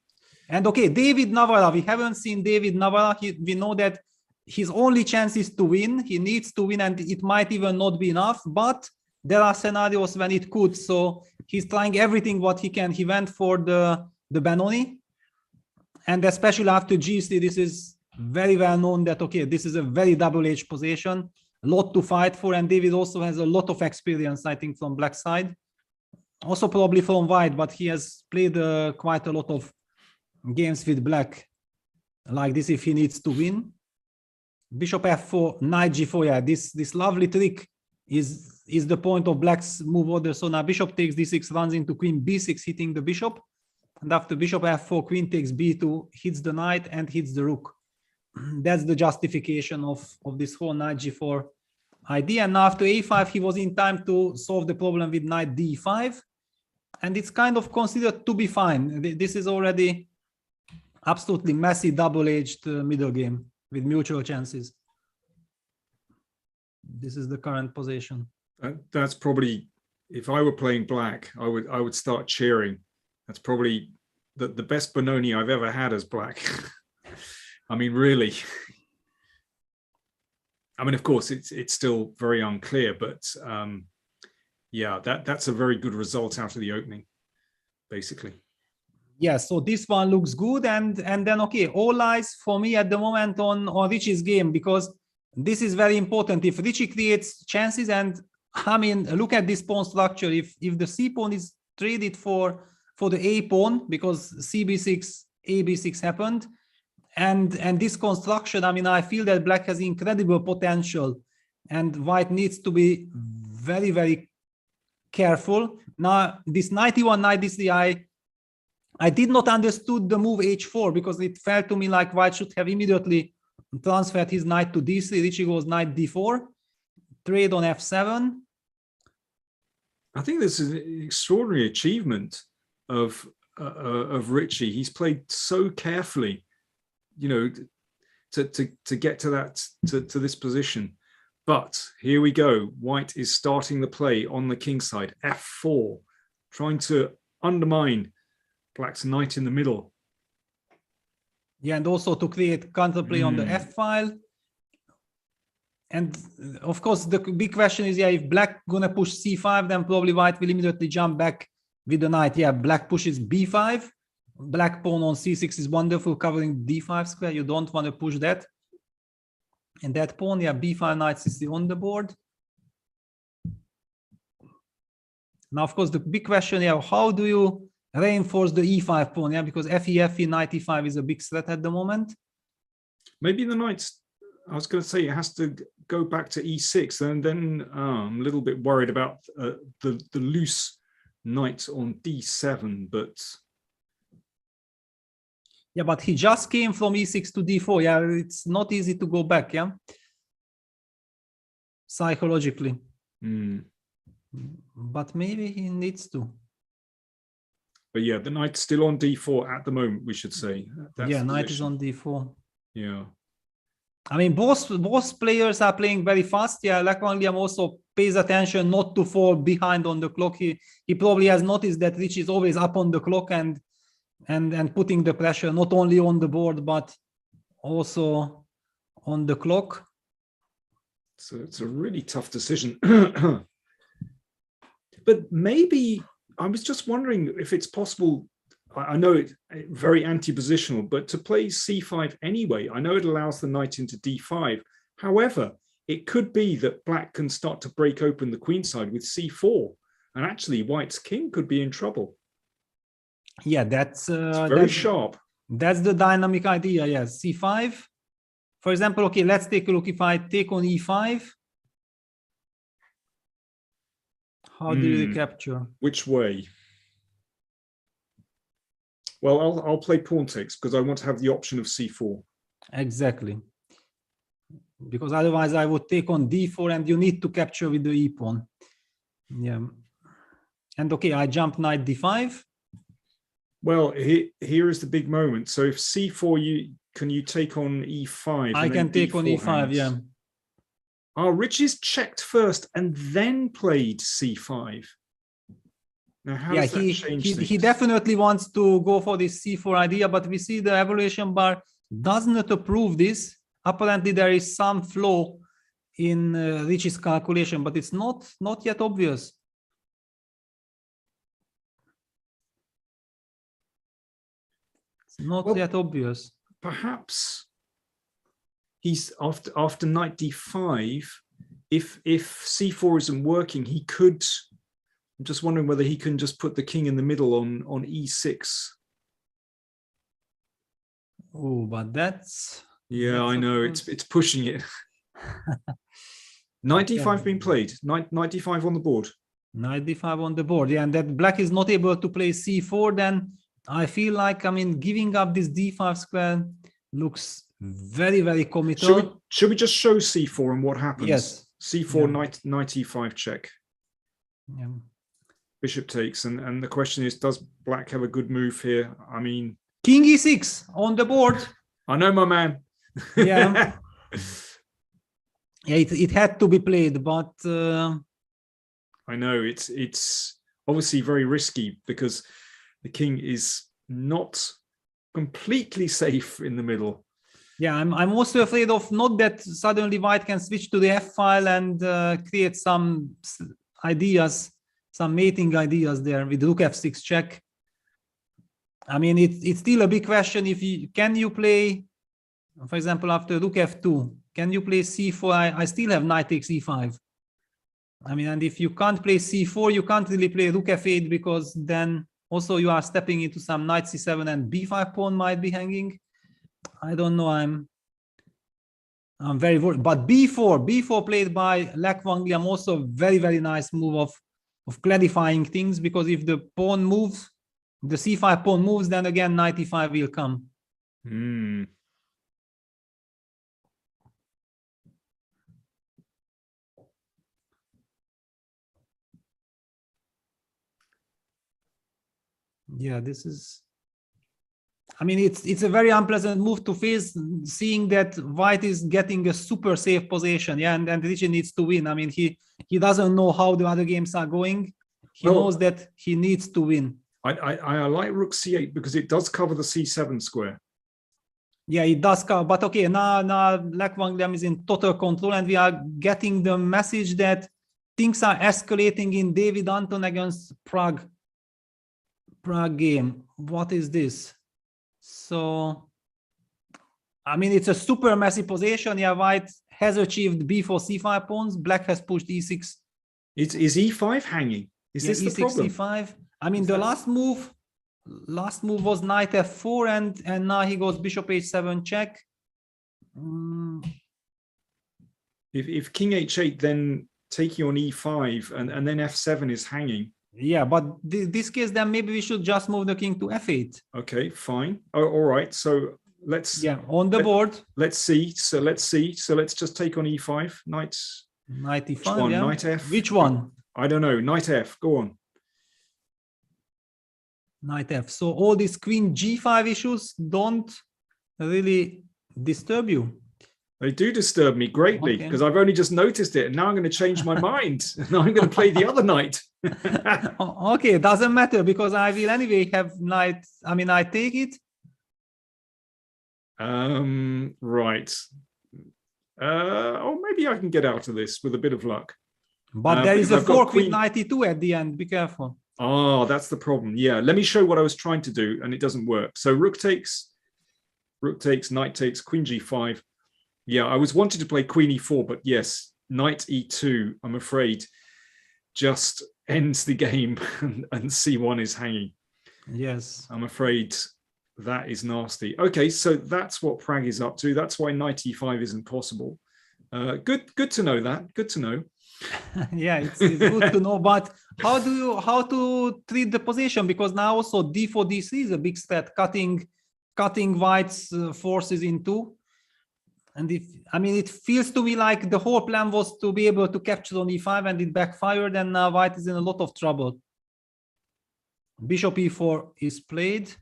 And okay, David Navarra. We haven't seen David Navarra. We know that his only chance is to win. He needs to win, and it might even not be enough, but there are scenarios when it could. So he's trying everything what he can. He went for the the Benoni. And especially after G3, this is very well known that, okay, this is a very double-edged position, a lot to fight for. And David also has a lot of experience, I think, from black side. Also probably from white, but he has played quite a lot of games with black like this if he needs to win. Bishop f4, knight g4. Yeah, this lovely trick is the point of black's move order. So now bishop takes d6, runs into queen b6, hitting the bishop. And after bishop f4, queen takes b2, hits the knight and hits the rook. That's the justification of this whole knight g4 idea. And now after a5, he was in time to solve the problem with knight d5. And it's kind of considered to be fine. This is already absolutely messy, double-edged middle game with mutual chances. This is the current position. That's probably, if I were playing black, I would start cheering. That's probably the best Benoni I've ever had as black. I mean, really. I mean, of course, it's still very unclear, but yeah, that's a very good result out of the opening, basically. Yeah, so this one looks good, and then okay, all eyes for me at the moment on Richie's game, because this is very important. If Richie creates chances, and I mean, look at this pawn structure. If the c pawn is traded for the a pawn, because cb6, ab6 happened, and this construction, I mean, I feel that black has incredible potential, and white needs to be very, very careful. Now, this knight e1, knight d3, I did not understood the move h4, because it felt to me like white should have immediately transferred his knight to d3. Richie goes knight d4, trade on f7. I think this is an extraordinary achievement of Richie. He's played so carefully, you know, to get to that to this position. But here we go. White is starting the play on the king side, f4, trying to undermine black's knight in the middle. Yeah, and also to create counterplay on the f file. And of course, the big question is, yeah, if black gonna push c5, then probably white will immediately jump back with the knight. Yeah, black pushes b5. Black pawn on c6 is wonderful, covering d5 square. You don't want to push that. And that pawn, yeah, b5 knight c3 on the board. Now, of course, the big question, yeah, how do you reinforce the e5 pawn? Yeah, because fe, knight e5 is a big threat at the moment. Maybe the knight, I was going to say, it has to go back to e6, and then I'm a little bit worried about the loose knight on d7, but... Yeah, but he just came from e6 to d4. Yeah, it's not easy to go back, yeah? Psychologically. But maybe he needs to. But yeah, the knight's still on d4 at the moment, we should say. That's yeah, knight is on d4. Yeah. I mean, both players are playing very fast. Yeah, Leko Liam also pays attention not to fall behind on the clock. He probably has noticed that Rich is always up on the clock and putting the pressure not only on the board but also on the clock. So it's a really tough decision. But maybe I was just wondering if it's possible. I know it's very anti-positional, but to play c5 anyway, I know it allows the knight into d5. However, it could be that black can start to break open the queenside with c4, and actually white's king could be in trouble. Yeah, that's very sharp. That's the dynamic idea. Yes, c5. For example, okay, let's take a look. If I take on e5, how do you recapture? Which way? Well, I'll play pawn takes because I want to have the option of c4. Exactly. Because otherwise I would take on d4 and you need to capture with the e pawn. Yeah. And okay, I jump knight d5. Well, here is the big moment. So if c4, can you take on e5? I can take on e5, hangs. Yeah. Oh, Richie's checked first and then played c5. Now, how does that change things? He definitely wants to go for this c4 idea, but we see the evaluation bar does not approve this. Apparently, there is some flaw in Richie's calculation, but it's not yet obvious. It's not Well, yet obvious. Perhaps he's after knight d5. If c4 isn't working, he could. I'm just wondering whether he can just put the king in the middle on e6. Oh, but that's I know it's pushing it. Knight d5 being played. Knight d5 on the board. Knight d5 on the board, yeah, and that black is not able to play c4, then I feel like, I mean, giving up this d5 square looks very, very committal. Should we just show c4 and what happens? Yes. c4, knight e5 check. Yeah. Bishop takes, and the question is, does black have a good move here? I mean, King e6 on the board. I know, my man. Yeah. Yeah, it had to be played, but I know it's obviously very risky because the king is not completely safe in the middle. yeah, I'm also afraid of not that suddenly white can switch to the f file and create some ideas, some mating ideas there with rook f6 check. I mean, it's still a big question. If you can you play, for example, after rook f2, can you play c4? I still have knight takes e5. I mean, and if you can't play c4, you can't really play rook f8 because then also you are stepping into some knight c7 and b5 pawn might be hanging. I don't know. I'm very worried. But b4 played by Leko also a very, very nice move of clarifying things, because if the pawn moves, the c5 pawn moves, then again knight e5 will come. Yeah, this is, I mean, it's a very unpleasant move to face, seeing that white is getting a super safe position. Yeah, and Richie needs to win. I mean, he doesn't know how the other games are going. He knows that he needs to win. I like rook c8 because it does cover the c7 square. Yeah, it does cover. But okay, now Leko is in total control, and we are getting the message that things are escalating in David Anton against Prague game. What is this? So, I mean, it's a super messy position. Yeah, white has achieved b4 c5 pawns. Black has pushed e6. Is e5 hanging? Is this the e6 problem? c5. I mean, the last move was knight f4, and now he goes bishop h7 check. If king h8, then taking on e5, and then f7 is hanging. Yeah, but this case, then maybe we should just move the king to f8. Okay, fine. Oh, all right. So let's. Yeah, on the board. Let's see. So let's just take on e5. Knight e5. Which one? Yeah. Knight f. Which one? I don't know. Knight f. Go on. Knight f. So all these queen g5 issues don't really disturb you. They do disturb me greatly because I've only just noticed it, and now I'm going to change my mind. Now I'm going to play the other knight. Okay, it doesn't matter because I will anyway have knight. I mean, I take it. Right. Oh, maybe I can get out of this with a bit of luck. But there is a fork with knight e2 at the end. Be careful. Oh, that's the problem. Yeah, let me show what I was trying to do, and it doesn't work. So rook takes, knight takes, queen g5. Yeah, I was wanting to play queen e4, but yes, knight e2, I'm afraid, just ends the game, and c1 is hanging. Yes. I'm afraid that is nasty. Okay, so that's what Prague is up to. That's why knight e5 isn't possible. Good to know that. Good to know. Yeah, it's good to know. But how to treat the position? Because now also d4 d3 is a big threat, cutting white's forces in two. And it feels to me like the whole plan was to be able to capture on e5, and it backfired, and now white is in a lot of trouble. Bishop e4 is played.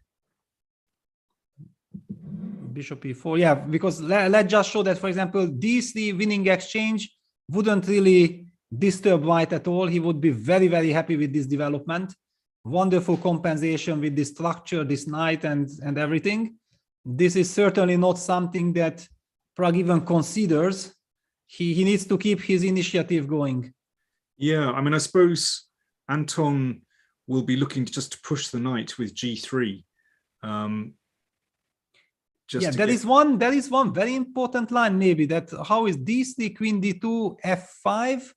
Bishop e4, yeah, because let's just show that, for example, d3 winning exchange wouldn't really disturb white at all. He would be very, very happy with this development. Wonderful compensation with this structure, this knight, and everything. This is certainly not something that Prague even considers. He needs to keep his initiative going. Yeah, I mean, I suppose Anton will be looking just to push the knight with g3. Just yeah, to there get- is one very important line maybe, that how is d3, queen d2, f5?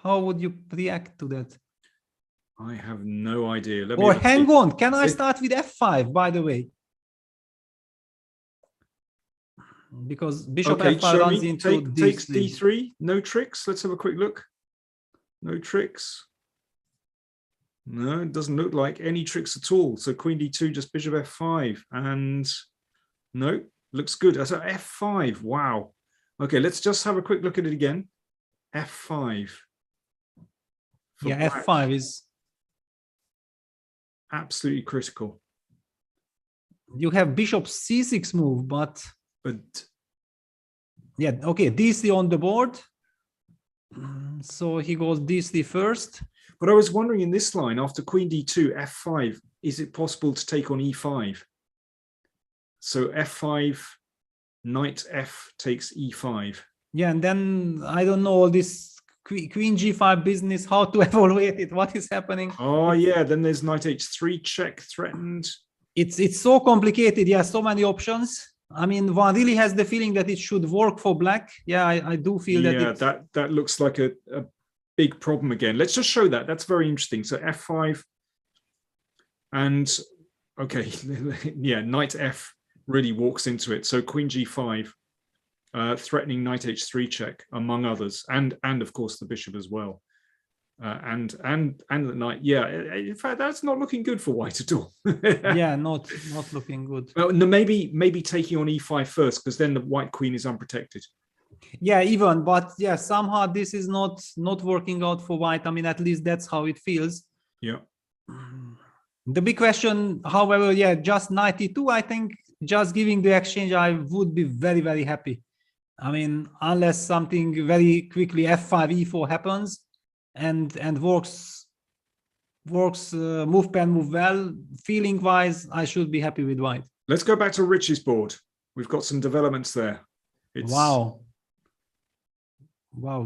How would you react to that? I have no idea. Let me Or have a hang peek. on, can I start with f5, by the way? Because bishop Okay, f5 show runs me. into Takes d3. d3. No tricks. Let's have a quick look. No tricks. No, it doesn't look like any tricks at all. So queen d2, just bishop f5, and no, looks good. So f5. Wow. Okay, let's just have a quick look at it again. f5. For Yeah, black. f5 is. Absolutely critical. You have bishop c6 move, but yeah, okay, d3 on the board. So he goes d3 first. But I was wondering, in this line, after queen d2, f5, is it possible to take on e5? So f5, knight f takes e5. Yeah, and then I don't know all this queen g5 business, how to evaluate it, what is happening. Oh yeah, then there's knight h3 check threatened. It's so complicated. Yeah, so many options. I mean, one really has the feeling that it should work for black. Yeah, I do feel that. Yeah, that looks like a big problem again. Let's just show that. That's very interesting. So f5, and okay, yeah, knight f really walks into it. So queen g5, threatening knight h3 check, among others, and of course the bishop as well. And the knight, yeah. In fact, that's not looking good for white at all. Yeah, not looking good. Well, no, maybe taking on e5 first, because then the white queen is unprotected. Yeah, even, but yeah, somehow this is not working out for white. I mean, at least that's how it feels. Yeah. The big question, however, yeah, just knight e2. I think just giving the exchange, I would be very, very happy. I mean, unless something very quickly f5 e4 happens. And works move pen move well. Feeling wise, I should be happy with white. Let's go back to Rich's board. We've got some developments there. Wow,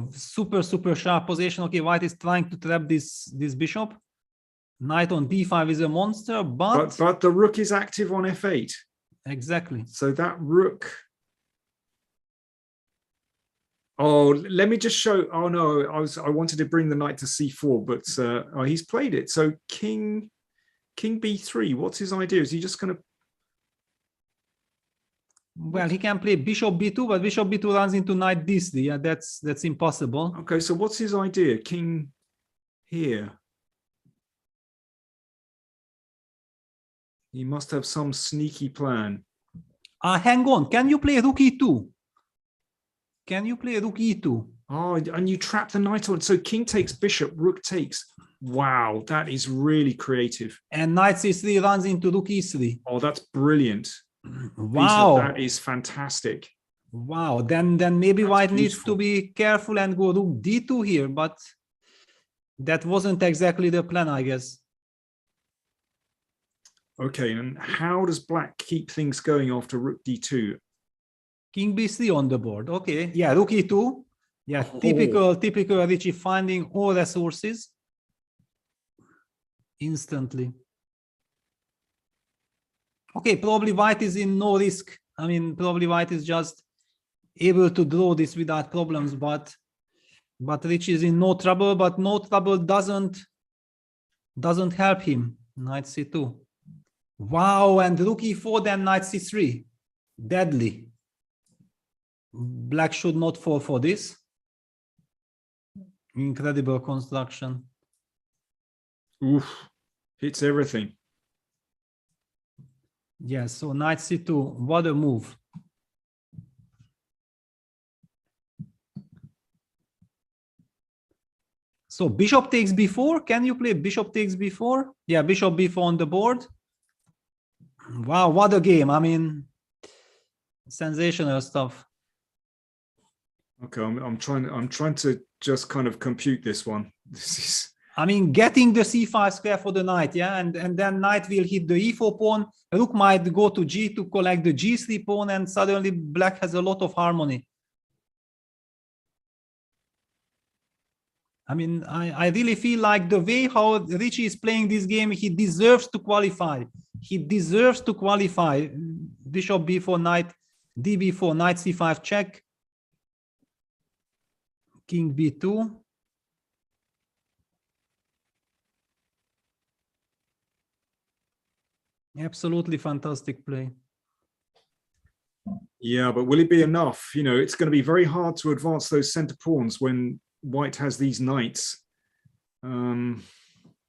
super sharp position. Okay, white is trying to trap this bishop. Knight on d5 is a monster, but the rook is active on f8. Exactly. So that rook. Oh, let me just show. Oh no, I wanted to bring the knight to c4, but he's played it. So king b3. What's his idea? Is he just going to? Well, he can play bishop b2, but bishop b2 runs into knight d3. Yeah, that's impossible. Okay, so what's his idea? King here. He must have some sneaky plan. Hang on. Can you play rook e2? Can you play rook e2? Oh, and you trap the knight on. So king takes bishop, rook takes. Wow, that is really creative. And knight c3 runs into rook e3. Oh, that's brilliant. Wow. That is fantastic. Wow, then maybe That's white beautiful. needs to be careful and go rook d2 here, but that wasn't exactly the plan, I guess. Okay, and how does black keep things going after rook d2? King b3 on the board. Okay, yeah, rook e2. Yeah, typical Richie finding all resources instantly. Okay, probably white is in no risk. I mean, probably white is just able to draw this without problems, but Richie is in no trouble, but no trouble doesn't help him. Knight c2. Wow, and rook e4, then knight c3. Deadly. Black should not fall for this. Incredible construction. Oof, hits everything. Yeah, so knight c2, what a move. So bishop takes b4. Can you play bishop takes b4? Yeah, bishop b4 on the board. Wow, what a game. I mean, sensational stuff. Okay, I'm trying to just kind of compute this one. This is, I mean, getting the c5 square for the knight, yeah, and then knight will hit the e4 pawn. Rook might go to g to collect the g3 pawn, and suddenly black has a lot of harmony. I mean, I really feel like the way how Richie is playing this game, he deserves to qualify. He deserves to qualify. bishop b4, knight db4, knight c5 check, king b2. Absolutely fantastic play. Yeah, but will it be enough? You know, it's going to be very hard to advance those center pawns when white has these knights.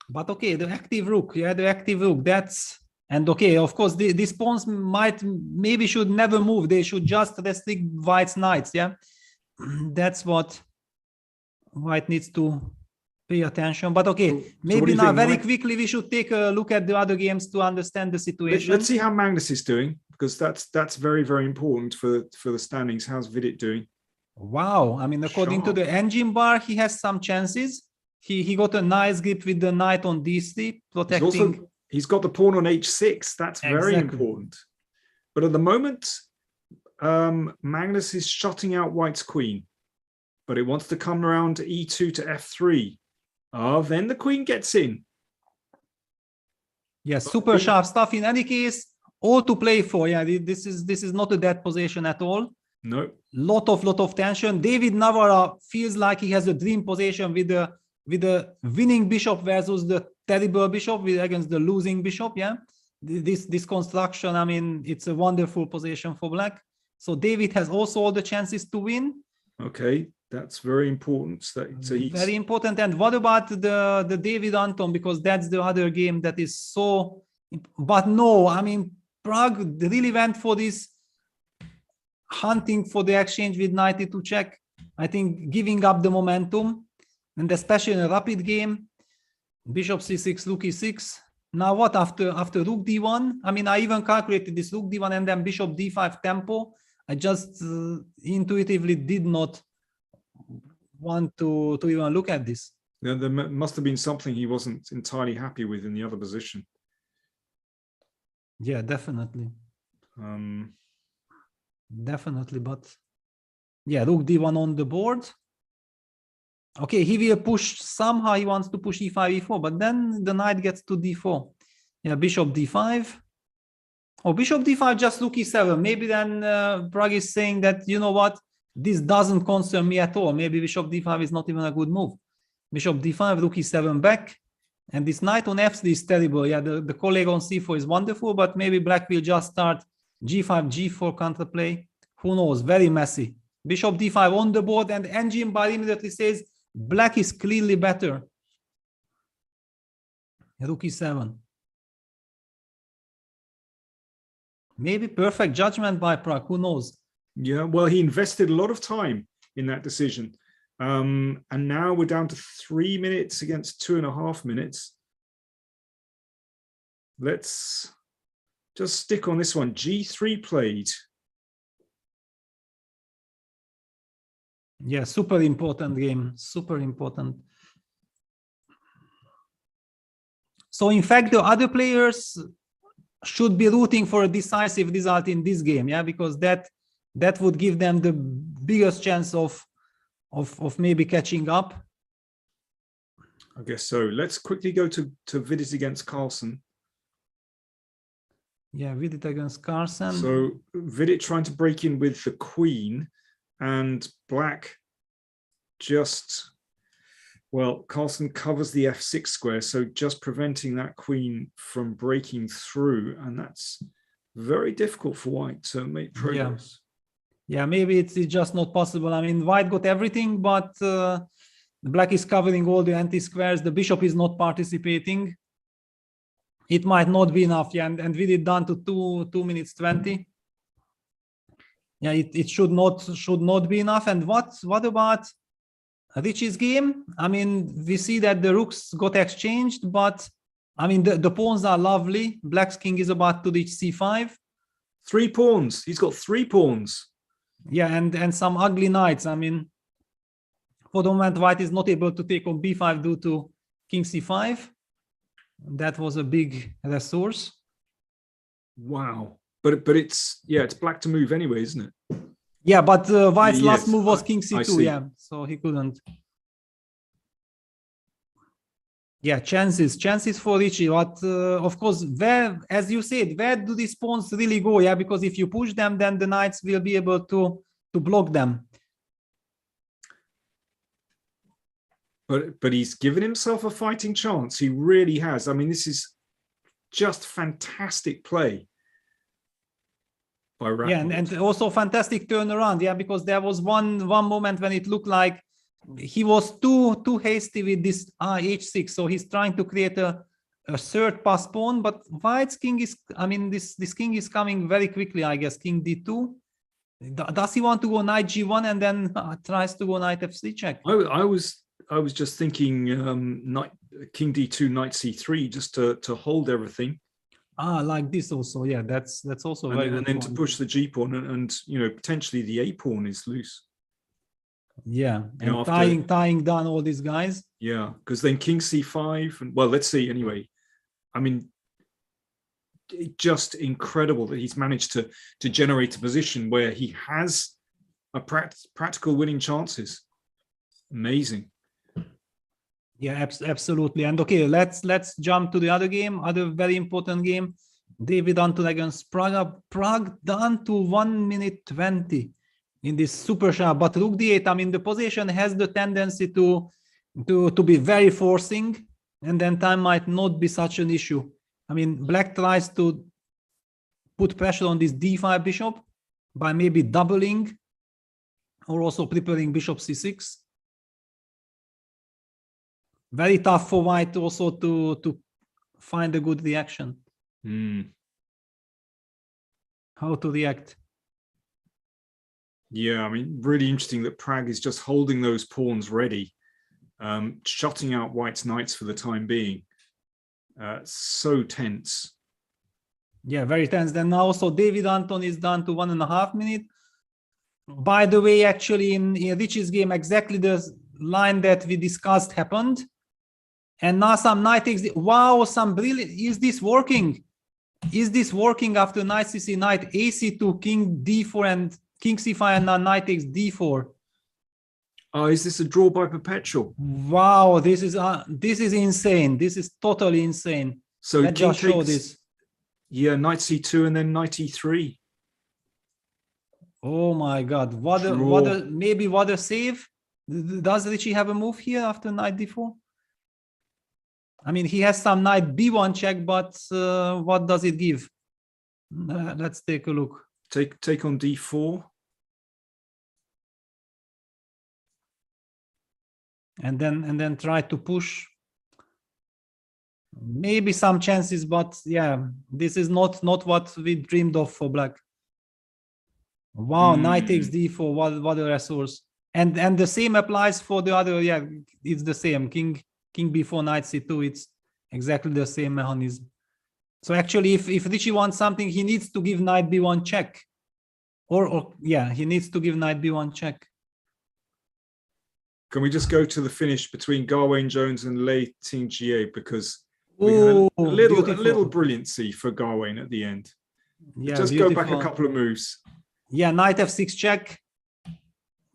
But okay, the active rook, yeah, the active rook, that's, and okay, of course, these pawns maybe should never move. They should just restrict white's knights, yeah. That's what white needs to pay attention. But okay, maybe now very quickly we should take a look at the other games to understand the situation. Let's see how Magnus is doing, because that's very, very important for the standings. How's Vidit doing? Wow, I mean, according to the engine bar, he has some chances. He got a nice grip with the knight on d3, protecting. He's got the pawn on h6. That's very important. But at the moment, Magnus is shutting out white's queen, but it wants to come around to e2 to f3. Then the queen gets in. Yes, super sharp stuff. In any case, all to play for. Yeah, this is not a dead position at all. No. Lot of tension. David Navarra feels like he has a dream position with the winning bishop versus the terrible bishop against the losing bishop. Yeah, this construction, I mean, it's a wonderful position for black. So David has also all the chances to win. Okay, that's very important. So very important. And what about the David Anton? Because that's the other game that is so. But no, I mean, Prague really went for this hunting for the exchange with knight e2 check. I think giving up the momentum. And especially in a rapid game, bishop c6, rook e6. Now what after rook d1? I mean, I even calculated this rook d1 and then bishop d5 tempo. I just intuitively did not want to even look at this. There must have been something he wasn't entirely happy with in the other position. Yeah, definitely. Definitely, but yeah, rook d1 on the board. Okay, he will push, somehow he wants to push e5, e4, but then the knight gets to d4. Yeah, bishop d5. Oh, bishop d5, just rook e7. Maybe then Prague is saying that, you know what, this doesn't concern me at all. Maybe bishop d5 is not even a good move. Bishop d5, rook e7 back. And this knight on f3 is terrible. Yeah, the colleague on c4 is wonderful, but maybe black will just start g5, g4 counterplay. Who knows, very messy. Bishop d5 on the board, and engine bar immediately says, black is clearly better. Rook e7. Maybe perfect judgment by Prague, who knows? Yeah, well, he invested a lot of time in that decision. And now we're down to 3 minutes against 2.5 minutes. Let's just stick on this one. G3 played. Yeah, super important game, super important. So in fact, the other players should be rooting for a decisive result in this game, yeah, because that would give them the biggest chance of maybe catching up. I guess so. Let's quickly go to Vidit against Carlsen. Yeah, Vidit against Carlsen. So Vidit trying to break in with the queen, and black just, well, Carlsen covers the f6 square, so just preventing that queen from breaking through, and that's very difficult for white to make progress. Yeah, maybe it's just not possible. I mean, white got everything, but black is covering all the anti-squares. The bishop is not participating. It might not be enough, yeah, and Vidit down to 2 minutes 20. Yeah, it should not be enough. And what about Richie's game? I mean, we see that the rooks got exchanged, but I mean the pawns are lovely. Black's king is about to reach c5. 3 pawns. He's got 3 pawns. Yeah, and some ugly knights. I mean, for the moment, white is not able to take on b5 due to king c5. That was a big resource. Wow. But it's, yeah, it's black to move anyway, isn't it? Yeah, but white's last move was king c2, yeah, so he couldn't. Yeah, chances for Richie, but of course, where, as you said, where do these pawns really go? Yeah, because if you push them, then the knights will be able to block them. But he's given himself a fighting chance. He really has. I mean, this is just fantastic play by Ratbot. Yeah, and also fantastic turnaround. Yeah, because there was one moment when it looked like he was too hasty with this h6, so he's trying to create a third pass pawn. But White's king is, I mean, this king is coming very quickly. I guess king d2. Does he want to go knight g1 and then tries to go knight f3 check? I was just thinking knight king d2, knight c3, just to hold everything. Like this also. Yeah, that's also very good. And then to push the g pawn and you know, potentially the a pawn is loose. Yeah, you know, tying down all these guys. Yeah, because then king c5 and well, let's see anyway. I mean, just incredible that he's managed to generate a position where he has a practical winning chances. Amazing. Yeah, absolutely. And okay, let's jump to the other game, other very important game. David Anton against Prague. Prague down to 1 minute 20 in this super sharp, but rook d8. I mean, the position has the tendency to be very forcing, and then time might not be such an issue. I mean, black tries to put pressure on this d5 bishop by maybe doubling or also preparing bishop c6. Very tough for white also to find a good reaction. How to react? Yeah, I mean, really interesting that Prague is just holding those pawns ready, shutting out white's knights for the time being. So tense. Yeah, very tense. Then also David Anton is down to 1.5 minutes. By the way, actually in Richie's game, exactly the line that we discussed happened. And now some knight takes the, wow, some brilliant. Is this working? Is this working after knight cc, knight ac2, king d4 and king c5 and now knight takes d4? Oh, is this a draw by perpetual? Wow, this is insane. This is totally insane. So let's just show this. Yeah, knight c2 and then knight e3. Oh my God! What a save. Does Richie have a move here after knight d4? I mean, he has some knight b1 check, but what does it give? Let's take a look. Take on d4. And then try to push. Maybe some chances, but yeah, this is not what we dreamed of for black. Wow, knight takes d4. What a resource. And the same applies for the other. Yeah, it's the same. King b4, knight c2. It's exactly the same mechanism. So actually, if Richie wants something, he needs to give knight b1 check. Or yeah, he needs to give knight b1 check. Can we just go to the finish between Gawain Jones and Lei Tingjie, because we had a little brilliancy for Gawain at the end. Yeah, just beautiful. Go back a couple of moves. Yeah, knight f6 check.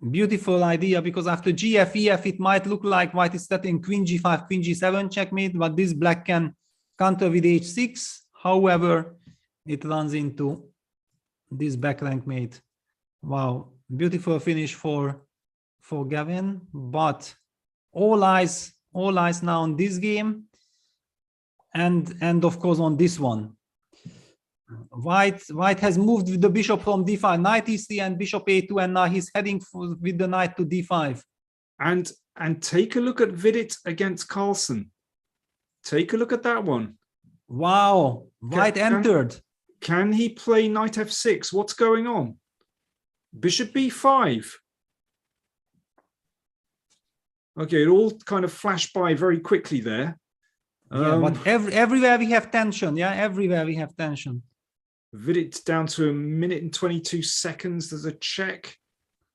Beautiful idea, because after gf, ef, it might look like white is setting queen g5, queen g7 checkmate, but this black can counter with h6. However, it runs into this back rank mate. Wow, beautiful finish for Gavin, but all eyes now on this game, and of course on this one. White has moved with the bishop from d5, knight e3 and bishop a2, and now he's heading with the knight to d5. And take a look at Vidit against Carlsen. Take a look at that one. Wow, white entered. Can he play knight f6? What's going on? Bishop b5. Okay, it all kind of flashed by very quickly there. Yeah, but everywhere we have tension. Yeah, everywhere we have tension. Vidit down to 1 minute and 22 seconds. There's a check.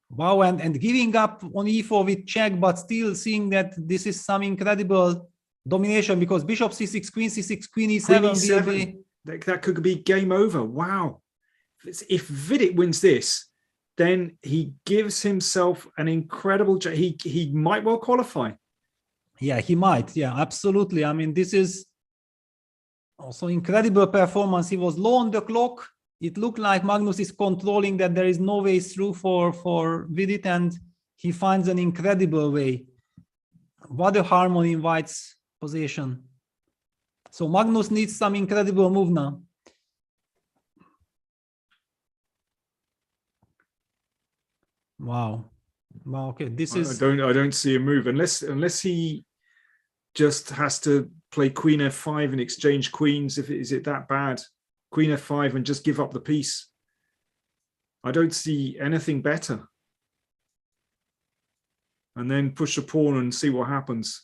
Wow, and giving up on e4 with check, but still seeing that this is some incredible domination, because bishop c6, queen c6, queen e7. Queen e7. That could be game over. Wow. If Vidit wins this, then he gives himself an incredible. He might well qualify. Yeah, he might. Yeah, absolutely. I mean, this is also incredible performance. He was low on the clock. It looked like Magnus is controlling that there is no way through for Vidit, and he finds an incredible way. What a harmony in White's position. So Magnus needs some incredible move now. Wow. Wow. Okay. This is. I don't see a move unless he just has to play Queen F5 and exchange queens. Is it that bad? Queen F5 and just give up the piece. I don't see anything better. And then push a pawn and see what happens.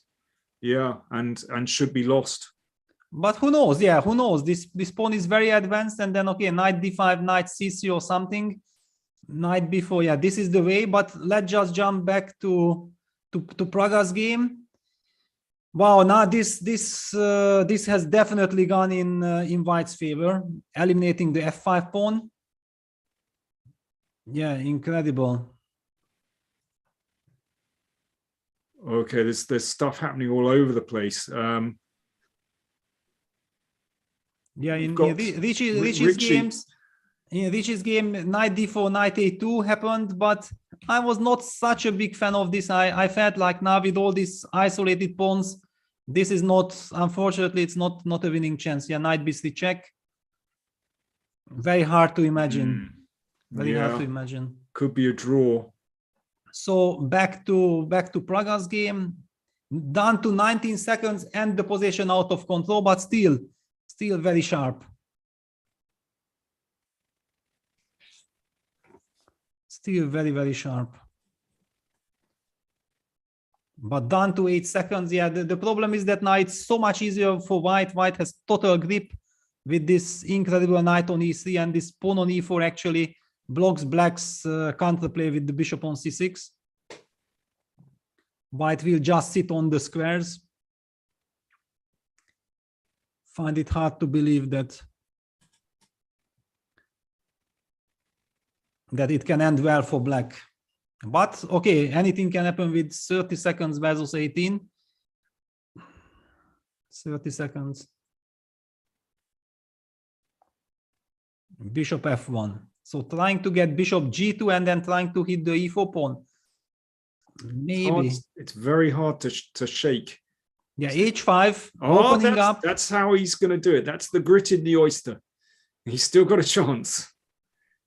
Yeah, and should be lost. But who knows? Yeah, who knows? This pawn is very advanced, and then okay, knight d5, knight c3 or something. Knight b4. Yeah, this is the way. But let's just jump back to Praga's game. Wow, now this has definitely gone in White's favor, eliminating the f5 pawn. Yeah, incredible. Okay, there's stuff happening all over the place. Yeah, in Richie's games, in Richie's game, knight d4, knight a2 happened, but I was not such a big fan of this. I felt like now with all these isolated pawns, this is not, unfortunately, it's not a winning chance. Yeah, knight b3 check. Very hard to imagine. Very hard to imagine. Could be a draw. So back to Praga's game, down to 19 seconds and the position out of control, but still very sharp. Still very, very sharp. But down to 8 seconds, yeah, the problem is that now it's so much easier for White. White has total grip with this incredible knight on e3, and this pawn on e4 actually blocks Black's counterplay with the bishop on c6. White will just sit on the squares. Find it hard to believe that it can end well for Black. But okay, anything can happen with 30 seconds versus 18. 30 seconds. Bishop f1. So trying to get bishop g2 and then trying to hit the e4 pawn. Maybe. It's very hard to shake. Yeah, h5, opening up. That's how he's going to do it. That's the grit in the oyster. He's still got a chance.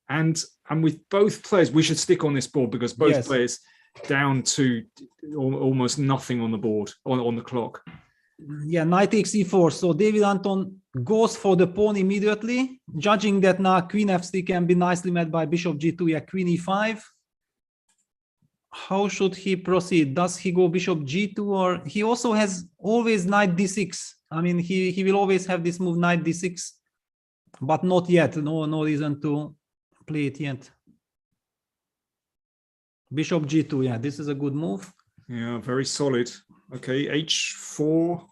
And with both players, we should stick on this board because both players down to almost nothing on the board, on the clock. Yeah, knight takes e4. So David Anton goes for the pawn immediately, judging that now queen f3 can be nicely met by bishop g2. Yeah, queen e5. How should he proceed? Does he go bishop g2, or he also has always knight d6? I mean, he will always have this move knight d6, but not yet. No reason to play it yet. Bishop g2. Yeah, this is a good move. Yeah, very solid. Okay, h4.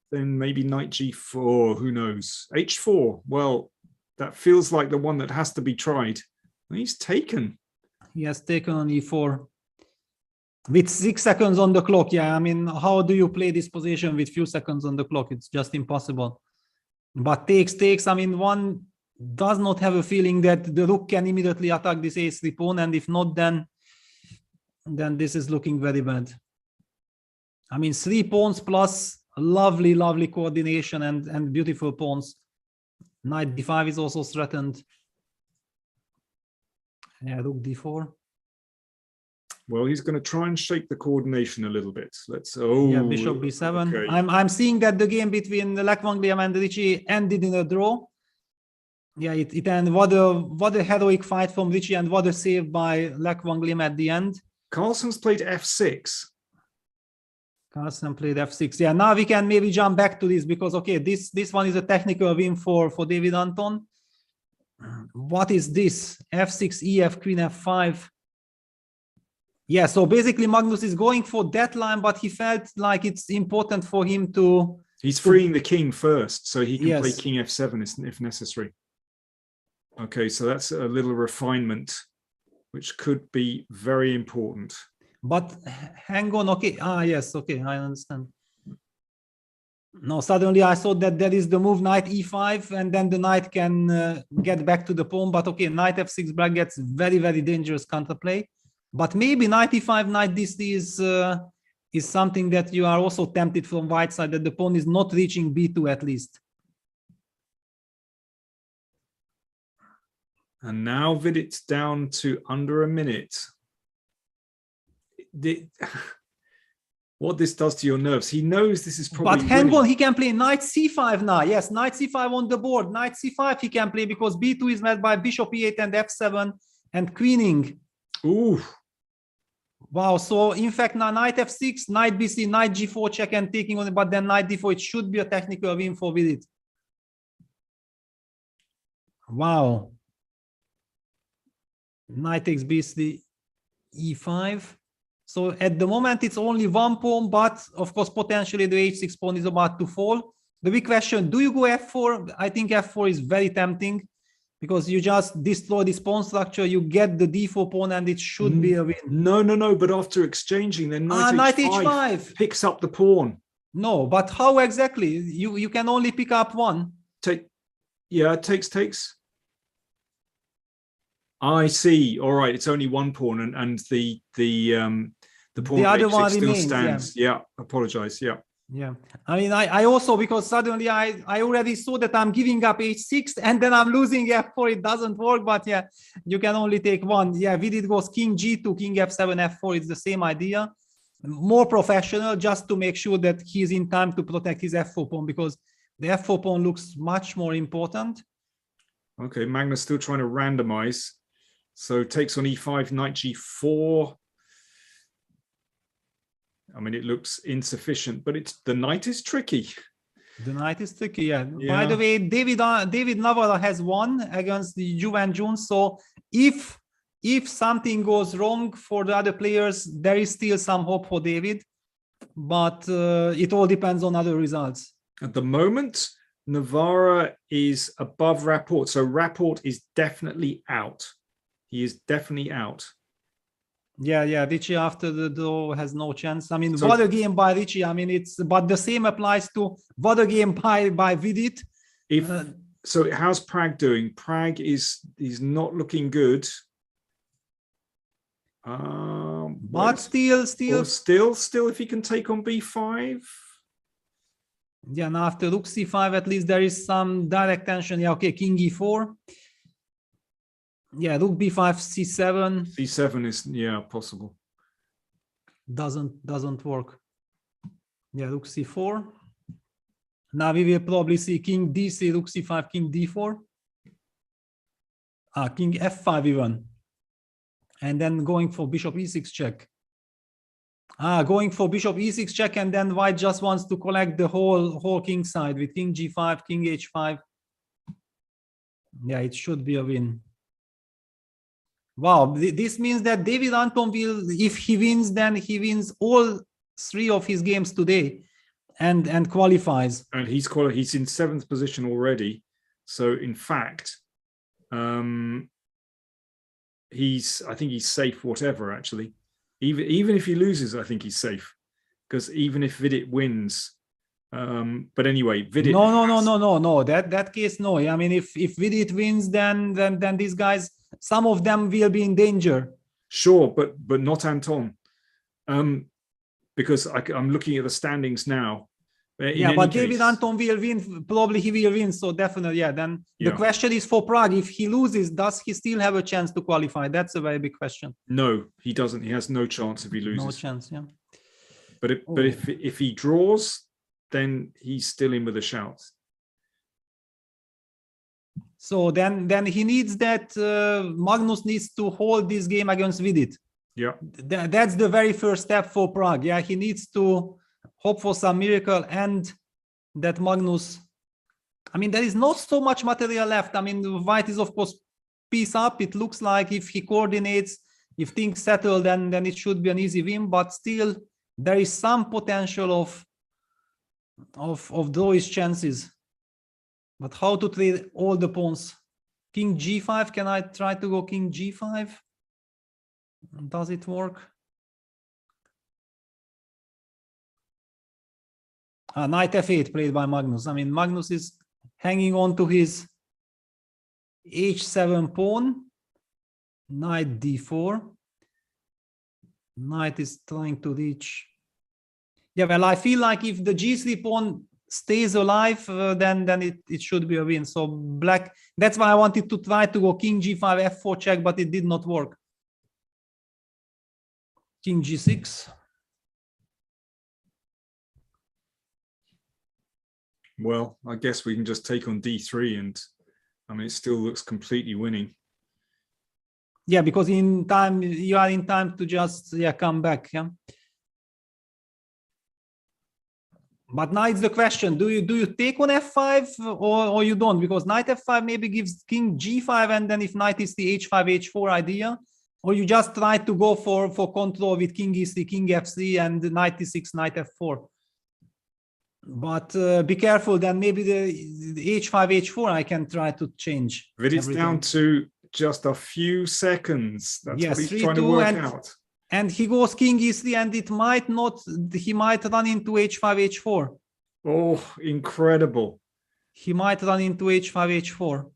Then maybe knight g4. Who knows? h4. Well, that feels like the one that has to be tried. He's taken. He has taken on e4 with 6 seconds on the clock. Yeah, I mean, how do you play this position with few seconds on the clock? It's just impossible. But takes. I mean, one does not have a feeling that the rook can immediately attack this a3 pawn, and if not, then this is looking very bad. I mean, 3 pawns plus lovely coordination and beautiful pawns. Knight d5 is also threatened. Yeah, rook d4. Well, he's going to try and shake the coordination a little bit. Yeah, bishop b7. Okay. I'm seeing that the game between Lek Van Liam and Richie ended in a draw. Yeah, it ended. What a heroic fight from Richie, and what a save by Lek Van Liam at the end. Carlsen's played f6. Carlsen played f6. Yeah, now we can maybe jump back to this because okay, this one is a technical win for David Anton. What is this? f6, ef, queen f5. Yeah, so basically Magnus is going for that line, but he felt like it's important for him to... He's freeing the king first, so he can play king f7 if necessary. Okay, so that's a little refinement, which could be very important. But hang on, okay. Yes, okay, I understand. No, suddenly I thought that that is the move knight e5, and then the knight can get back to the pawn. But okay, knight f6 black gets very, very dangerous counterplay. But maybe knight e5, knight d3 is something that you are also tempted from white side, that the pawn is not reaching b2 at least. And now Vidit's down to under a minute. What this does to your nerves, he knows this is probably But hang winning. on, he can play knight c5 now. Yes, knight c5 on the board. Knight c5 he can play because b2 is met by bishop e8 and f7 and queening. Ooh. Wow, so in fact now knight f6, knight bc, knight g4 check and taking on it, but then knight d4, it should be a technical win for Vidit. Wow. Knight takes b3, e5. So at the moment it's only one pawn, but of course potentially the h6 pawn is about to fall. The big question, do you go f4? I think f4 is very tempting because you just destroy this pawn structure, you get the d4 pawn and it should be a win. No, but after exchanging, then knight h5 picks up the pawn. No, but how exactly? You can only pick up one. Takes. I see. All right, it's only one pawn, and the pawn the other one still remains, stands. Yeah, apologize. Yeah. Yeah, I mean, I also, because suddenly I already saw that I'm giving up h6 and then I'm losing f4. It doesn't work, but yeah, you can only take one. Yeah, Vidit goes king g2, king f7, f4. It's the same idea. More professional, just to make sure that he's in time to protect his f4 pawn, because the f4 pawn looks much more important. Okay, Magnus still trying to randomize. So takes on e5, knight g4. I mean, it looks insufficient, but the knight is tricky. The knight is tricky, yeah. By the way, David Navarra has won against the Juven Jones. So if something goes wrong for the other players, there is still some hope for David, but it all depends on other results. At the moment, Navarra is above Rapport, so Rapport is definitely out. He is definitely out. Yeah, Ricci after the draw has no chance. I mean, what a game by Ricci. I mean, but the same applies to what a game by Vidit. So how's Prague doing? Prague is not looking good. But still, if he can take on b5. Yeah, and after rook c5, at least there is some direct tension. Yeah, okay, king e4. Yeah, rook b5, c7. c7 is possible. Doesn't work. Yeah, rook c4. Now we will probably see king d3, rook c5, king d4. King f5 even. And then going for bishop e6 check. Going for bishop e6 check, and then white just wants to collect the whole king side with king g5, king h5. Yeah, it should be a win. Wow, this means that David Anton will, if he wins, then he wins all 3 of his games today and qualifies. And he's in 7th position already. So in fact, I think he's safe whatever, actually. Even if he loses, I think he's safe, because even if Vidit wins, but anyway, Vidit. No. That case, no. I mean, if Vidit wins, then these guys, some of them will be in danger. Sure, but not Anton, because I'm looking at the standings now. Yeah, but David Anton will win. Probably he will win. So definitely, yeah. Then the question is for Prague: if he loses, does he still have a chance to qualify? That's a very big question. No, he doesn't. He has no chance if he loses. No chance, yeah. But if he draws, then he's still in with a shout. So then he needs that. Magnus needs to hold this game against Vidit. Yeah, that's the very first step for Prague. Yeah, he needs to hope for some miracle, and that Magnus. I mean, there is not so much material left. I mean, white is of course piece up. It looks like if he coordinates, if things settle, then it should be an easy win. But still, there is some potential of draw his chances. But how to trade all the pawns? King g5. Can I try to go king g5? Does it work? Knight f8 played by Magnus. I mean, Magnus is hanging on to his h7 pawn. Knight d4. Knight is trying to reach. Yeah, well, I feel like if the g3 pawn stays alive, then it should be a win. So black, that's why I wanted to try to go king g5, f4 check, but it did not work. King g6. Well, I guess we can just take on d3, and I mean, it still looks completely winning. Yeah, because in time, you are in time to just come back. Yeah. But now it's the question: do you take on f5 or you don't? Because knight f5 maybe gives king g5, and then if knight is the h5 h4 idea, or you just try to go for control with king e3, king f3, and knight e6, knight f4. But be careful. Then maybe the h5 h4 I can try to change. But it's down to just a few seconds. That's yes, what he's trying to work out. And he goes king e3, and it might not, he might run into h5, h4. Oh, incredible. He might run into h5, h4.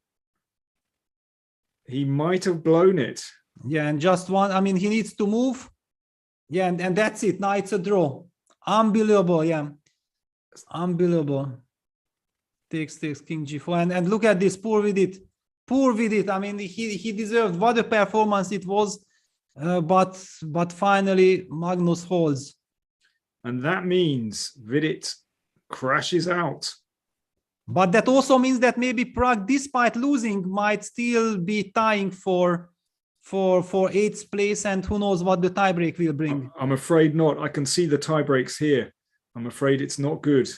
He might have blown it. Yeah, and just one, I mean, he needs to move. Yeah, and that's it. Now it's a draw. Unbelievable, yeah. Unbelievable. Takes king g4. And look at this, poor with it. Poor with it. I mean, he deserved what a performance it was. But finally Magnus holds, and that means Vidit crashes out. But that also means that maybe Prague, despite losing, might still be tying for 8th place, and who knows what the tiebreak will bring. I'm afraid not. I can see the tiebreaks here. I'm afraid it's not good.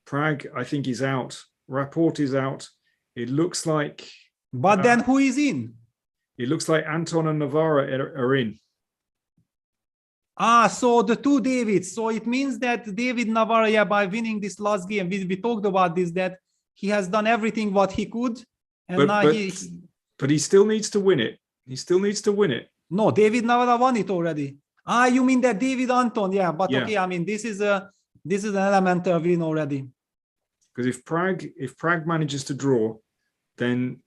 Prague, I think, is out. Rapport is out. It looks like. But then who is in? It looks like Anton and Navarra are in. So the two Davids. So it means that David Navarra, by winning this last game, we talked about this, that he has done everything what he could. And but he still needs to win it. He still needs to win it. No, David Navarra won it already. You mean that David Anton? Yeah, but yeah. Okay, I mean, this is an elemental win already. Because if Prague manages to draw, then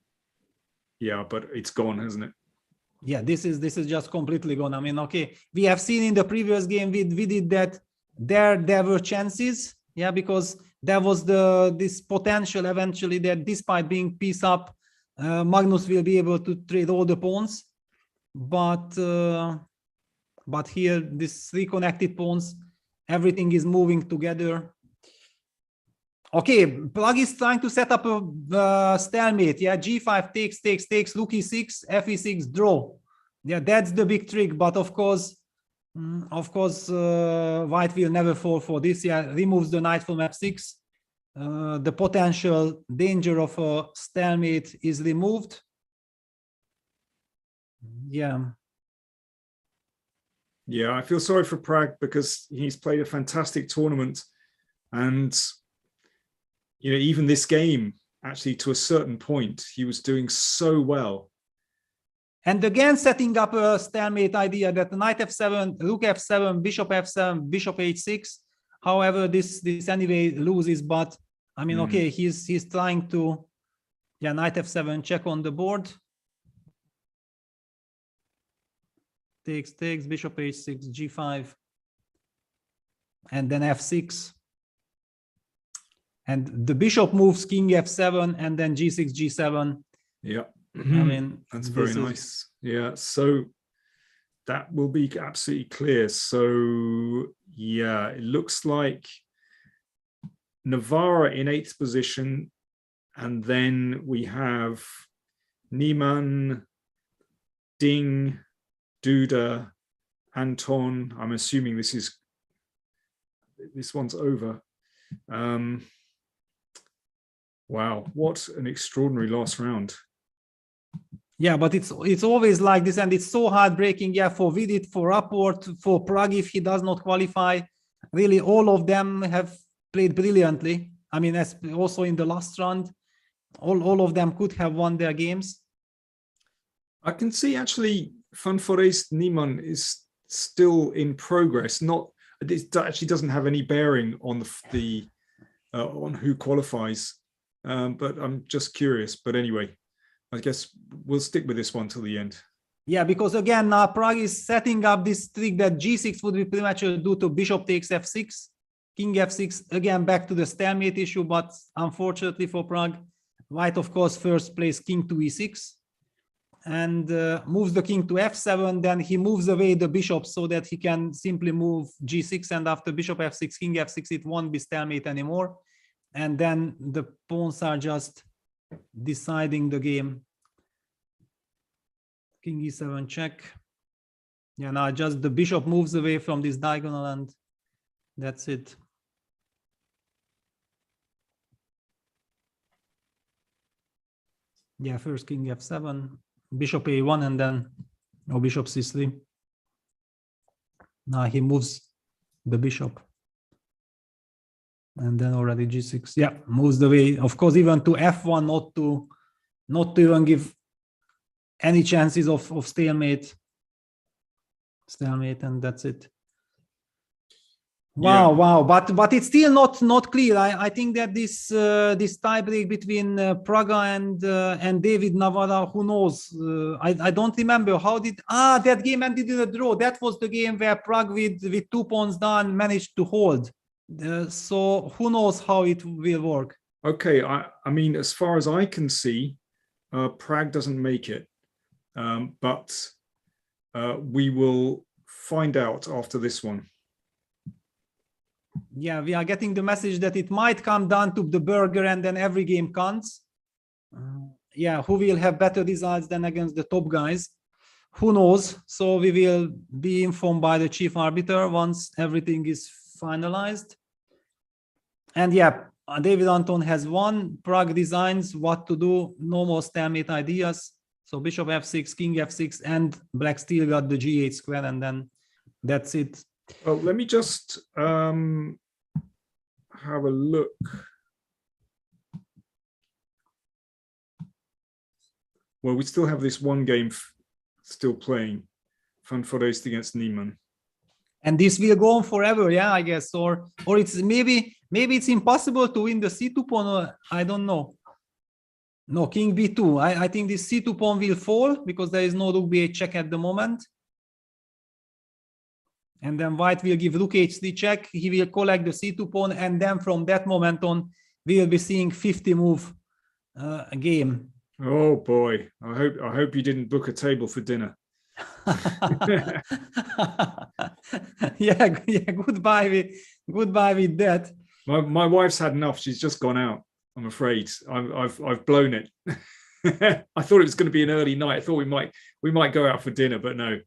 yeah, but it's gone, hasn't it? Yeah, this is just completely gone. I mean, okay, we have seen in the previous game we did that there were chances, yeah, because there was this potential eventually that despite being piece up, Magnus will be able to trade all the pawns, but here this 3 connected pawns, everything is moving together. Okay, Prague is trying to set up a stalemate. Yeah, g5 takes, rook e6, fe6, draw. Yeah, that's the big trick. But of course, White will never fall for this. Yeah, removes the knight from f6. The potential danger of a stalemate is removed. Yeah. Yeah, I feel sorry for Prague because he's played a fantastic tournament, and even this game, actually, to a certain point, he was doing so well. And again, setting up a stalemate idea that the knight f7, rook f7, bishop f7, bishop h6. However, this anyway loses. But I mean, okay, he's trying to, knight f7, check on the board. Takes, bishop h6, g5, and then f6. And the bishop moves king f7 and then g6, g7. Yeah. I mean, that's very nice. Yeah. So that will be absolutely clear. So yeah, it looks like Navarra in 8th position. And then we have Niemann, Ding, Duda, Anton. I'm assuming this one's over. Wow, what an extraordinary last round. Yeah, but it's always like this, and it's so heartbreaking. Yeah, for Vidit, for Rapport, for Prague, if he does not qualify, really all of them have played brilliantly. I mean, as also in the last round, all of them could have won their games. I can see actually Foreest Niemann is still in progress. it actually doesn't have any bearing on the on who qualifies. But I'm just curious. But anyway, I guess we'll stick with this one till the end. Yeah, because again, Prague is setting up this trick that g6 would be premature due to bishop takes f6, king f6, again back to the stalemate issue, but unfortunately for Prague, white of course first plays king to e6 and moves the king to f7, then he moves away the bishop so that he can simply move g6, and after bishop f6, king f6, it won't be stalemate anymore, and then the pawns are just deciding the game. King e7 check. Yeah, now just the bishop moves away from this diagonal and that's it. Yeah, first king f7, bishop a1, and then bishop c3. Now he moves the bishop. And then already g6. Yeah, moves the way, of course, even to f1, not to even give any chances of stalemate, and that's it. Wow, Yeah. wow, but it's still not clear. I think that this this tiebreak between Praga and David Navarra, who knows? I don't remember how did that game ended in a draw. That was the game where Prague with 2 pawns down managed to hold. So who knows how it will work? Okay, I mean, as far as I can see, Prague doesn't make it. But we will find out after this one. Yeah, we are getting the message that it might come down to the burger and then every game counts. Yeah, who will have better results than against the top guys? Who knows? So we will be informed by the chief arbiter once everything is finalized. And yeah, David Anton has won. Prague designs what to do, no more stalemate ideas. So bishop f6, king f6, and black still got the g8 square, and then that's it. Well, let me just have a look. Well, we still have this one game still playing, Foreest against Niemann. And this will go on forever, yeah, I guess. Or it's maybe it's impossible to win the c2 pawn, or I don't know. No, king b2. I think this c2 pawn will fall because there is no rook b8 check at the moment. And then white will give rook h3 check. He will collect the c2 pawn, and then from that moment on, we will be seeing 50 move game. Oh boy! I hope you didn't book a table for dinner. yeah. Goodbye with that. My wife's had enough. She's just gone out. I'm afraid I've blown it. I thought it was going to be an early night. I thought we might go out for dinner, but no.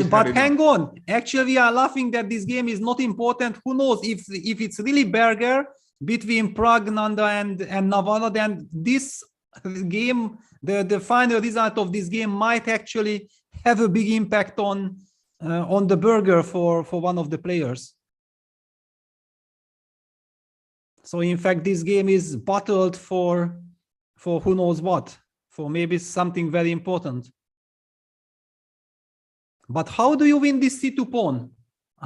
But hang on. Actually, we are laughing that this game is not important. Who knows if it's really burger between Prague, Nanda, and Navarra, then this game, the final result of this game might actually have a big impact on the burger for one of the players. So in fact, this game is battled for who knows what, for maybe something very important. But how do you win this c2 pawn?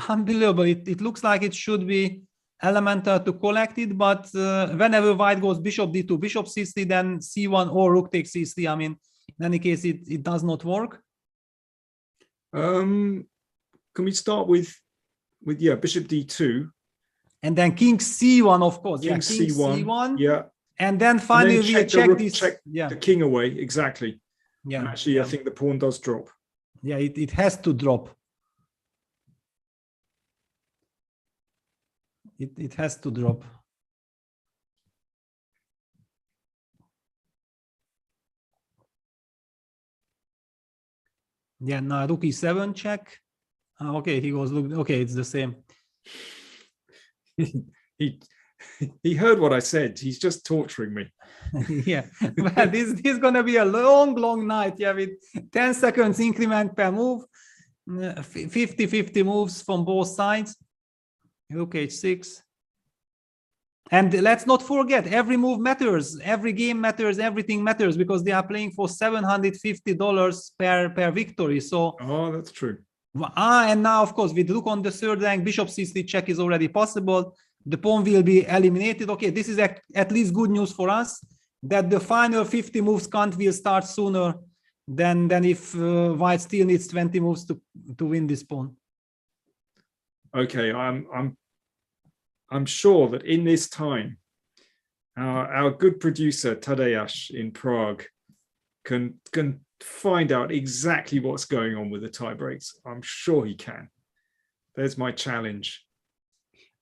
Unbelievable. It looks like it should be elemental to collect it, but whenever white goes bishop d2, bishop c3, then c1 or rook takes c3, I mean, in any case, it does not work. Can we start with bishop d2? And then king c1, of course. King c1. Yeah. And then finally we check this. Check the king away, exactly. Yeah. And actually, I think the pawn does drop. Yeah, it has to drop. It has to drop. Yeah, now rook e7 check. Okay, he goes, look, okay, it's the same. He heard what I said. He's just torturing me. Yeah, well, this is gonna be a long night. Yeah, with 10 seconds increment per move, 50-50 moves from both sides. Rook h6. And let's not forget, every move matters, every game matters, everything matters, because they are playing for $750 per victory. So that's true. And now, of course, with rook on the third rank, bishop c3 check is already possible. The pawn will be eliminated. Okay, this is at least good news for us, that the final 50 moves count will start sooner than if white still needs 20 moves to win this pawn. Okay, I'm sure that in this time, our good producer Tadeusz in Prague can find out exactly what's going on with the tie breaks. I'm sure he can. There's my challenge.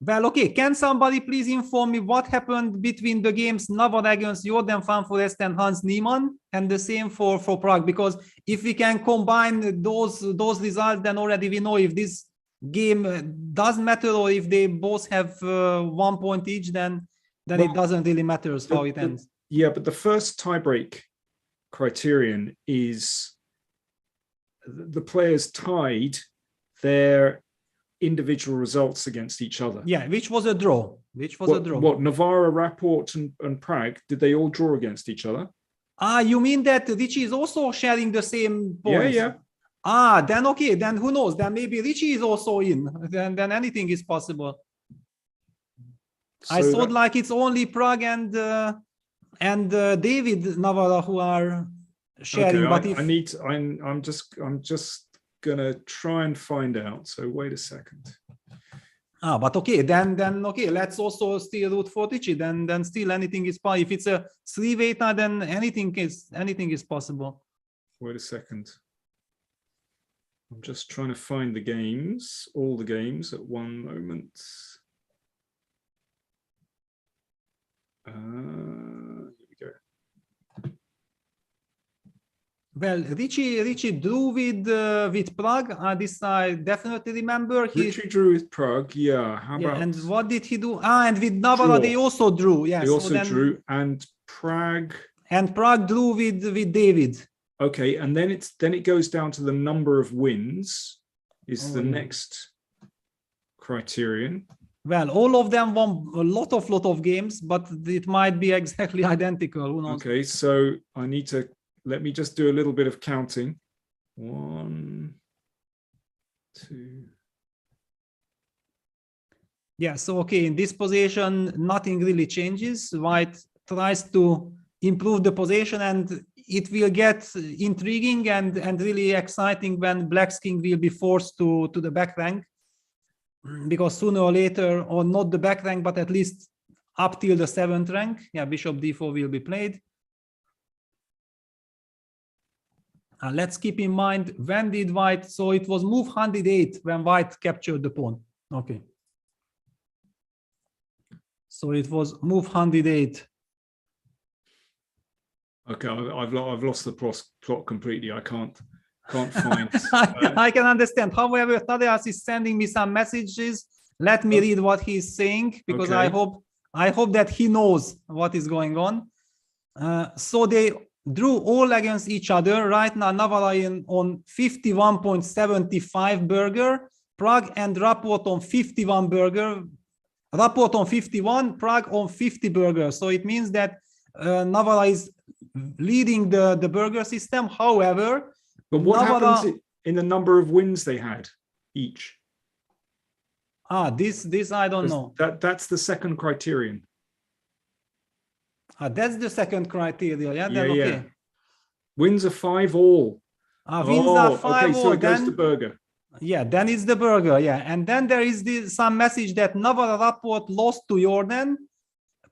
Well, okay, can somebody please inform me what happened between the games Navarra against Jordan van Foreest and Hans Niemann, and the same for Prague? Because if we can combine those results, then already we know if this game doesn't matter, or if they both have 1 point each, then it doesn't really matter how it ends. Yeah, but the first tiebreak criterion is the players tied their individual results against each other. Yeah, which was a draw. What Navarra, Rapport, and Prague, did they all draw against each other? You mean that Richie is also sharing the same points? Yeah. Then okay, then who knows? Then maybe Richie is also in. Then anything is possible. So I thought like it's only Prague and David Navarra who are sharing. Okay, but I'm just gonna try and find out. So wait a second. But okay, then okay, let's also still root for Richie. Then still anything is possible. If it's a 3-way tie, then anything is possible. Wait a second. I'm just trying to find the games, all the games at one moment. Here we go. Well, Richie drew with Prague. This I definitely remember. Richie drew with Prague, yeah. How about? And what did he do? And with Navarra they also drew. Yes, they also drew, and Prague. And Prague drew with David. Okay, and then it goes down to the number of wins is the next criterion. Well, all of them won a lot of games, but it might be exactly identical. Who knows? Okay, so I need to let me just do a little bit of counting. 1, 2. Yeah, so okay, in this position, nothing really changes. White tries to improve the position, and it will get intriguing and really exciting when Black's king will be forced to the back rank, because sooner or later, or not the back rank, but at least up till the 7th rank, yeah, bishop d4 will be played. Let's keep in mind, when did white, so it was move 108 when white captured the pawn. Okay. So it was move 108. Okay, I've lost the plot completely. I can't find. I can understand. However, Tadeusz is sending me some messages. Let me read what he's saying, because okay. I hope that he knows what is going on. So they drew all against each other. Right now, Navarra on 51.75 burger, Prague and Rapport on 51 burger, Rapport on 51, Prague on 50 burger. So it means that Navarra is leading the burger system. However, but what happens in the number of wins they had each? This I don't know. That's the second criterion. That's the second criteria. Yeah, then, yeah. Okay. Wins are 5 all. Wins are 5 okay, all. So it goes to burger. Yeah, then it's the burger. Yeah, and then there is some message that Navarra Rapport lost to Jordan,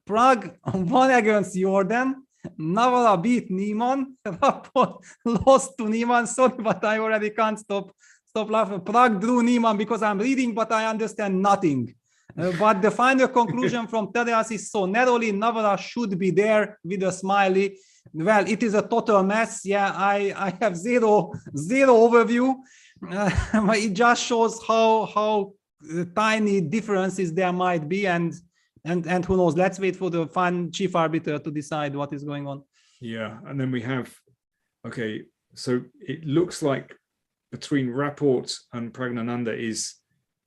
Prague won against Jordan, Navarra beat Niemann, Rapport lost to Niemann. Sorry, but I already can't stop laughing. Prague drew Niemann because I'm reading, but I understand nothing. But the final conclusion from Tadeusz is so narrowly Navarra should be there with a smiley. Well, it is a total mess. Yeah, I have zero overview. It just shows how tiny differences there might be, and who knows. Let's wait for the final chief arbiter to decide what is going on. Yeah, and then we have, okay, so it looks like between Rapport and Pragnananda is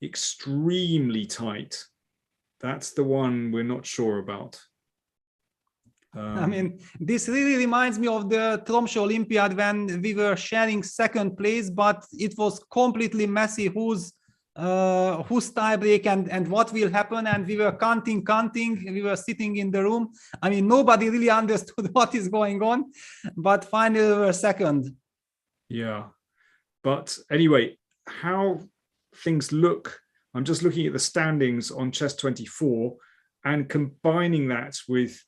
extremely tight. That's the one we're not sure about. I mean, this really reminds me of the Tromsø Olympiad when we were sharing second place, but it was completely messy who's tiebreak and what will happen, and we were counting. We were sitting in the room. I mean, nobody really understood what is going on, but finally we were second. Yeah, but anyway, how things look, I'm just looking at the standings on Chess24 and combining that with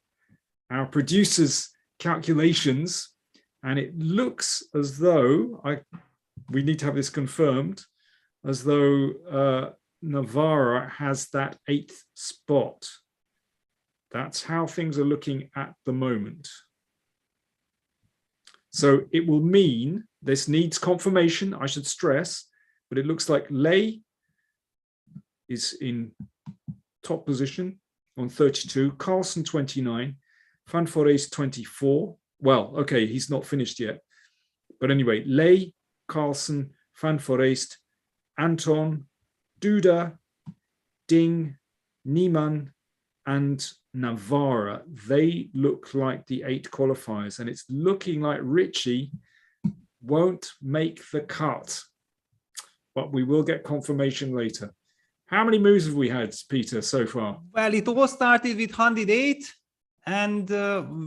our producer's calculations, and it looks as though we need to have this confirmed, as though Navarra has that 8th spot. That's how things are looking at the moment. So it will mean this needs confirmation, I should stress, but it looks like Lei is in top position on 32, Carlsen 29, Van Foreest 24. Well, okay, he's not finished yet. But anyway, Lei, Carlsen, Van Foreest, Anton, Duda, Ding, Niemann, and Navarra. They look like the 8 qualifiers, and it's looking like Richie won't make the cut, but we will get confirmation later. How many moves have we had, Peter, so far? Well, it all started with 108, and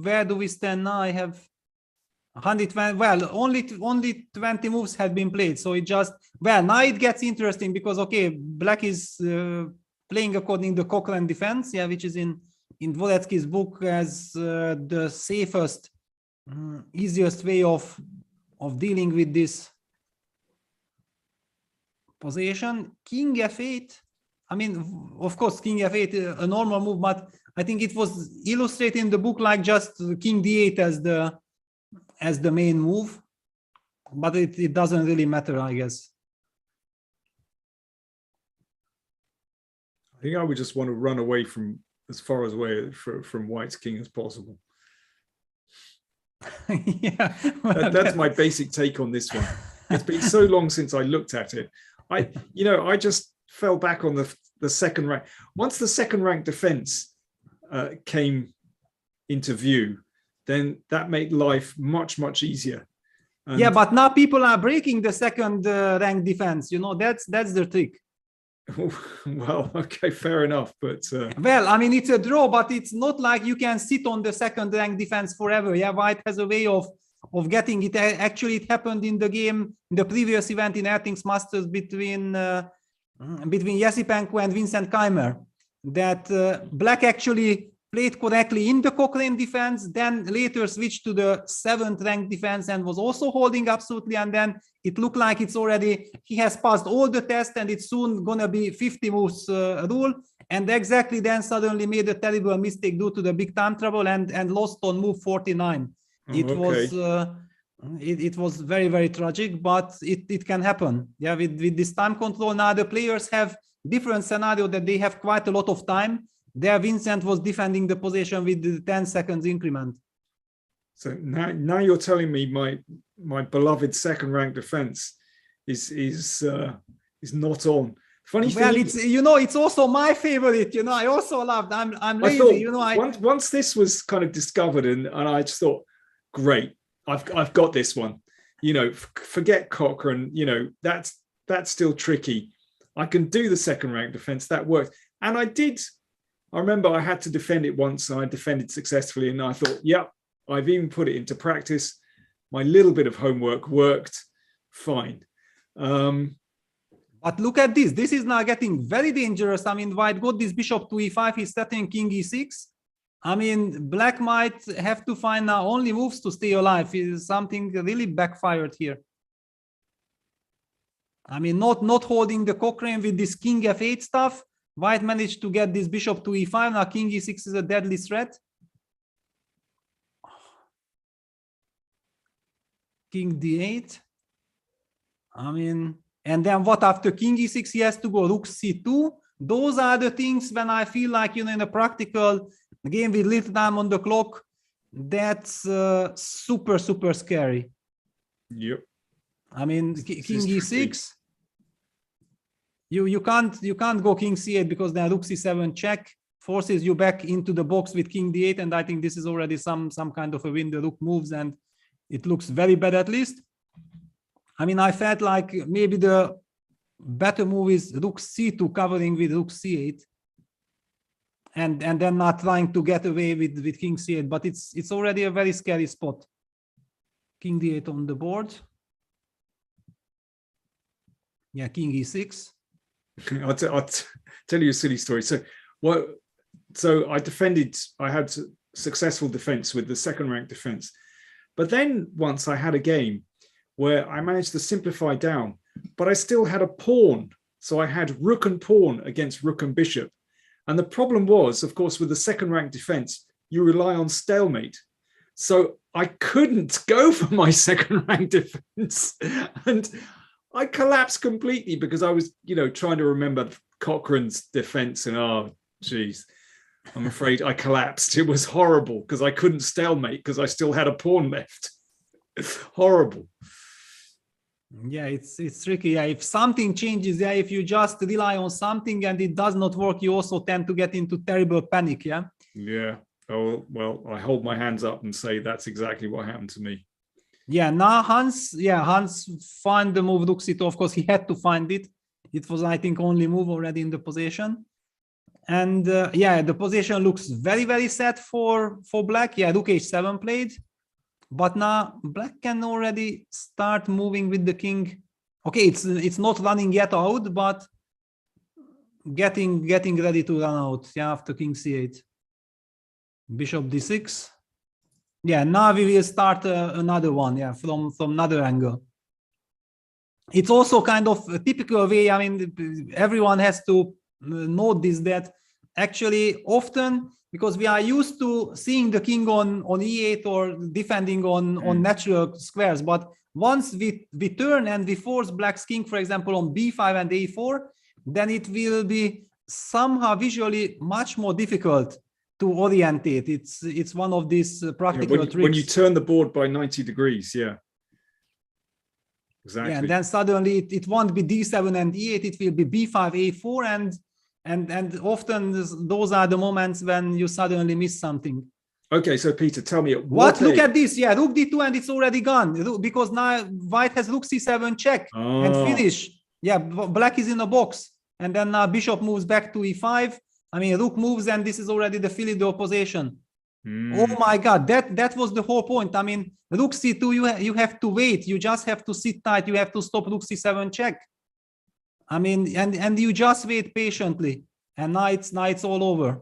where do we stand now? I have 120. Well, only 20 moves had been played, so it just, well, now it gets interesting because, okay, Black is playing according to Cochrane defense, yeah, which is in Dvoretsky's book as the safest, easiest way of dealing with this position. King F8. I mean, of course, King F8 a normal move, but I think it was illustrated in the book like just King D8 as the main move, but it doesn't really matter, I guess. I think I would just want to run away from as far away from White's king as possible. Yeah, that's my basic take on this one. It's been so long since I looked at it. I just fell back on the second rank. Once the second rank defense came into view, then that made life much easier. And yeah, but now people are breaking the second rank defense. You know, that's the trick. Well, okay, fair enough, but well, I mean, it's a draw, but it's not like you can sit on the second rank defense forever. Yeah, White has a way of getting it. Actually, it happened in the game, in the previous event in Ertings Masters between Jesipenko and Vincent Keimer, that Black actually played correctly in the Cochrane defense, then later switched to the 7th rank defense and was also holding absolutely, and then it looked like it's already, he has passed all the tests and it's soon gonna be 50 moves rule, and exactly then suddenly made a terrible mistake due to the big time trouble and lost on move 49. It was very tragic, but it can happen. Yeah, with this time control now the players have different scenario that they have quite a lot of time. There Vincent was defending the position with the 10 seconds increment. So now you're telling me my beloved second rank defense is not on. Funny well, thing, it's, you know, it's also my favorite. You know, I also loved. I'm lazy. Thought, you know, once this was kind of discovered, and I just thought, great, I've got this one. You know, forget Cochrane. You know, that's still tricky. I can do the second rank defense. That works, and I did. I remember I had to defend it once, and I defended successfully, and I thought, yep, I've even put it into practice. My little bit of homework worked fine. But look at this. This is now getting very dangerous. I mean, White got this bishop to e5. He's setting king e6. I mean, Black might have to find now only moves to stay alive. Is something really backfired here. I mean, not holding the Cochrane with this king f8 stuff. White managed to get this bishop to e5. Now king e6 is a deadly threat. King d8. I mean, and then what after king e6? He has to go rook c2. Those are the things when I feel like, you know, in a practical game with little time on the clock, that's super scary. Yep. I mean, king e6. You can't go king c8 because then rook c7 check. forces you back into the box with king d8, and I think this is already some kind of a win. The rook moves, and it looks very bad at least. I mean, I felt like maybe the better move is rook c2 covering with rook c8, and then not trying to get away with king c8, but it's already a very scary spot. King d8 on the board. Yeah, king e6. I'll tell you a silly story. So I had successful defense with the second rank defense. But then once I had a game where I managed to simplify down, but I still had a pawn. So I had rook and pawn against rook and bishop. And the problem was, of course, with the second rank defense, you rely on stalemate. So I couldn't go for my second rank defense. And I collapsed completely because I was, trying to remember Cochrane's defense, and oh, geez, I'm afraid I collapsed. It was horrible because I couldn't stalemate because I still had a pawn left. Horrible. Yeah, it's tricky. Yeah, if something changes, yeah, if you just rely on something and it does not work, you also tend to get into terrible panic. Yeah. Yeah. Oh well, I hold my hands up and say that's exactly what happened to me. Yeah, now Hans found the move rook c2. Of course, he had to find it. It was, I think, only move already in the position. And the position looks very, very set for black. Yeah, rook h7 played. But now black can already start moving with the king. Okay, it's not running yet out, but getting ready to run out. Yeah, after king c8. Bishop d6. Yeah, now we will start another one, yeah, from another angle. It's also kind of a typical way, I mean, everyone has to note this, that actually often, because we are used to seeing the king on e8 or defending on natural squares, but once we turn and we force black's king, for example, on b5 and a4, then it will be somehow visually much more difficult to orientate. It's one of these practical tricks. When you turn the board by 90 degrees, yeah. Exactly. Yeah, and then suddenly it won't be d7 and e8, it will be b5, a4, and often those are the moments when you suddenly miss something. Okay, so Peter, tell me Look at this, yeah, rook d2 and it's already gone, because now white has rook c7 check and finish. Yeah, black is in a box, and then now bishop moves back to e5. I mean, rook moves, and this is already the Philidor position. Oh my God, that was the whole point. I mean, rook c2, you have to wait. You just have to sit tight. You have to stop rook c7 check. I mean, and you just wait patiently, and now it's all over.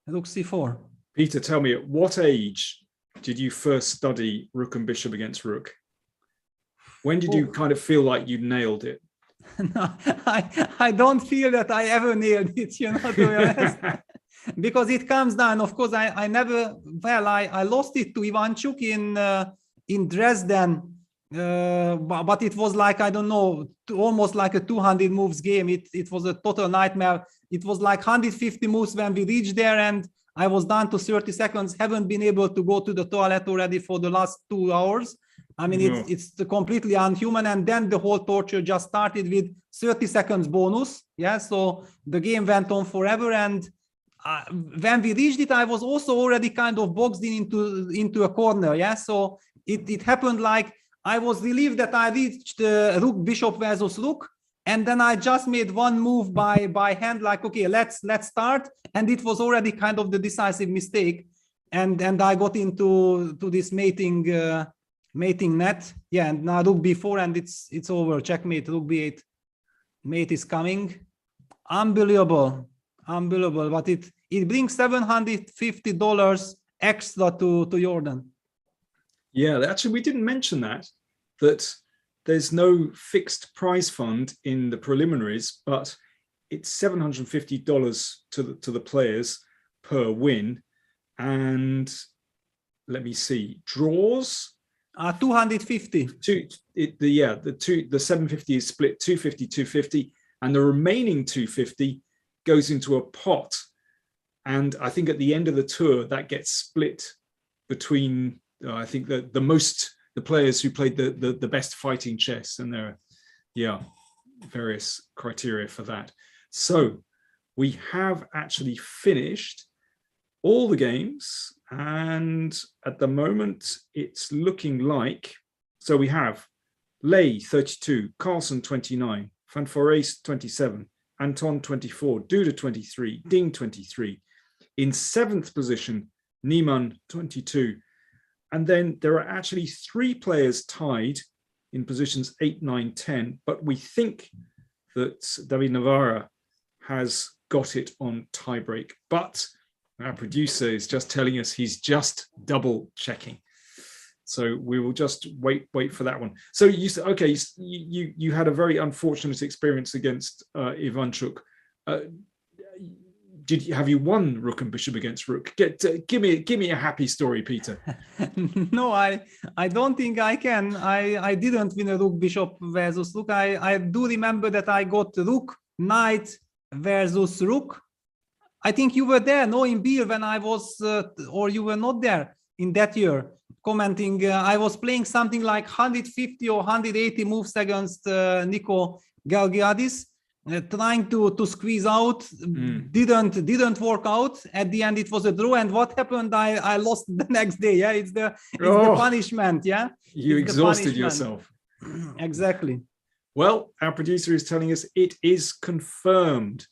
Rook c4. Peter, tell me, at what age did you first study rook and bishop against rook? When did you kind of feel like you nailed it? No, I don't feel that I ever nailed it, to be honest. Because it comes down, of course, I lost it to Ivanchuk in Dresden, but it was like, I don't know, almost like a 200 moves game. It was a total nightmare. It was like 150 moves when we reached there, and I was down to 30 seconds, haven't been able to go to the toilet already for the last 2 hours. I mean, it's completely unhuman. And then the whole torture just started with 30 seconds bonus. Yeah, so the game went on forever. And when we reached it, I was also already kind of boxed into a corner. Yeah, so it happened like I was relieved that I reached rook bishop versus rook, and then I just made one move by hand, like, okay, let's start, and it was already kind of the decisive mistake, and I got into this mating net. Yeah, and now rook b4, and it's over. Checkmate. Rook b8. Mate is coming. Unbelievable. But it brings $750 extra to Jordan. Yeah, actually, we didn't mention that there's no fixed prize fund in the preliminaries, but it's $750 to the players per win. And let me see, draws. 250. The 750 is split 250, 250, and the remaining 250 goes into a pot. And I think at the end of the tour, that gets split between, I think the players who played the best fighting chess, and there are, various criteria for that. So we have actually finished all the games, and at the moment it's looking like, so we have Lei 32, Carlsen 29, Van Foreest 27, Anton 24, Duda 23, Ding 23. In 7th position, Niemann 22. And then there are actually 3 players tied in positions 8, 9, 10, but we think that David Navarra has got it on tiebreak. But our producer is just telling us he's just double checking. So we will just wait for that one. So you said, okay, you had a very unfortunate experience against Ivanchuk. Have you won Rook and Bishop against Rook? Give me a happy story, Peter. No, I don't think I can. I didn't win a Rook Bishop versus Rook. I do remember that I got Rook Knight versus Rook. I think you were there, no, in Beer when I was, or you were not there in that year, commenting. I was playing something like 150 or 180 moves against Nico Galgiadis, trying to squeeze out. Didn't work out. At the end, it was a draw. And what happened? I lost the next day. Yeah, it's the punishment. Yeah, you exhausted yourself. Exactly. Well, our producer is telling us it is confirmed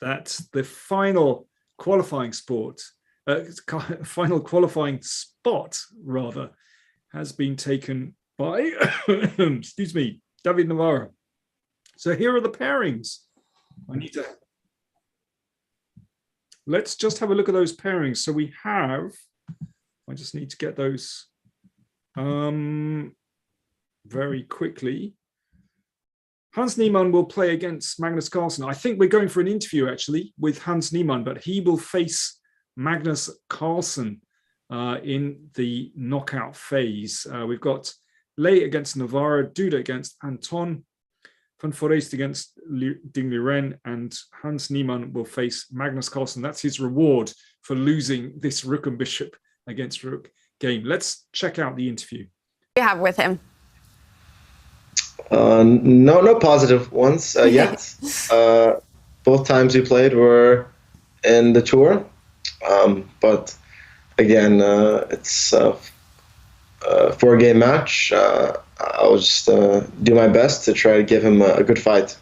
that the final qualifying spot rather has been taken by excuse me, David Navarra. So here are the pairings. Let's just have a look at those pairings. So we have, I just need to get those very quickly. Hans Niemann will play against Magnus Carlsen. I think we're going for an interview actually with Hans Niemann, but he will face Magnus Carlsen in the knockout phase. We've got Lei against Navarra, Duda against Anton, Van Foreest against Ding Liren, and Hans Niemann will face Magnus Carlsen. That's his reward for losing this Rook and Bishop against Rook game. Let's check out the interview. You have with him? No positive ones yet. Both times we played were in the tour, but again, it's a 4-game match. I'll just do my best to try to give him a good fight.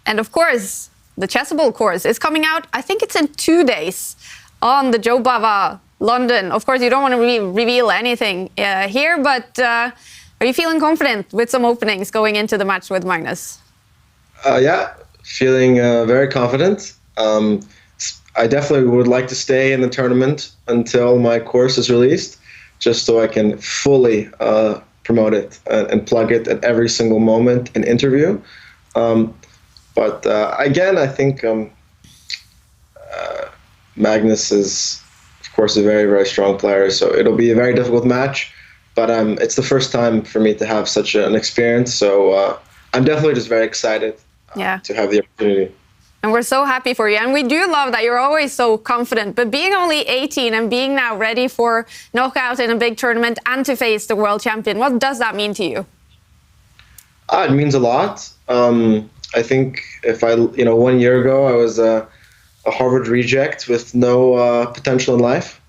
And of course, the Chessable course is coming out. I think it's in 2 days on the Joe Bava London. Of course, you don't want to reveal anything here, but are you feeling confident with some openings going into the match with Magnus? Yeah, feeling very confident. I definitely would like to stay in the tournament until my course is released, just so I can fully promote it and plug it at every single moment in interview. But again, I think Magnus is, of course, a very, very strong player, so it'll be a very difficult match. But it's the first time for me to have such an experience, so I'm definitely just very excited to have the opportunity. And we're so happy for you. And we do love that you're always so confident. But being only 18 and being now ready for knockout in a big tournament and to face the world champion, what does that mean to you? It means a lot. I think if 1 year ago, I was a Harvard reject with no potential in life.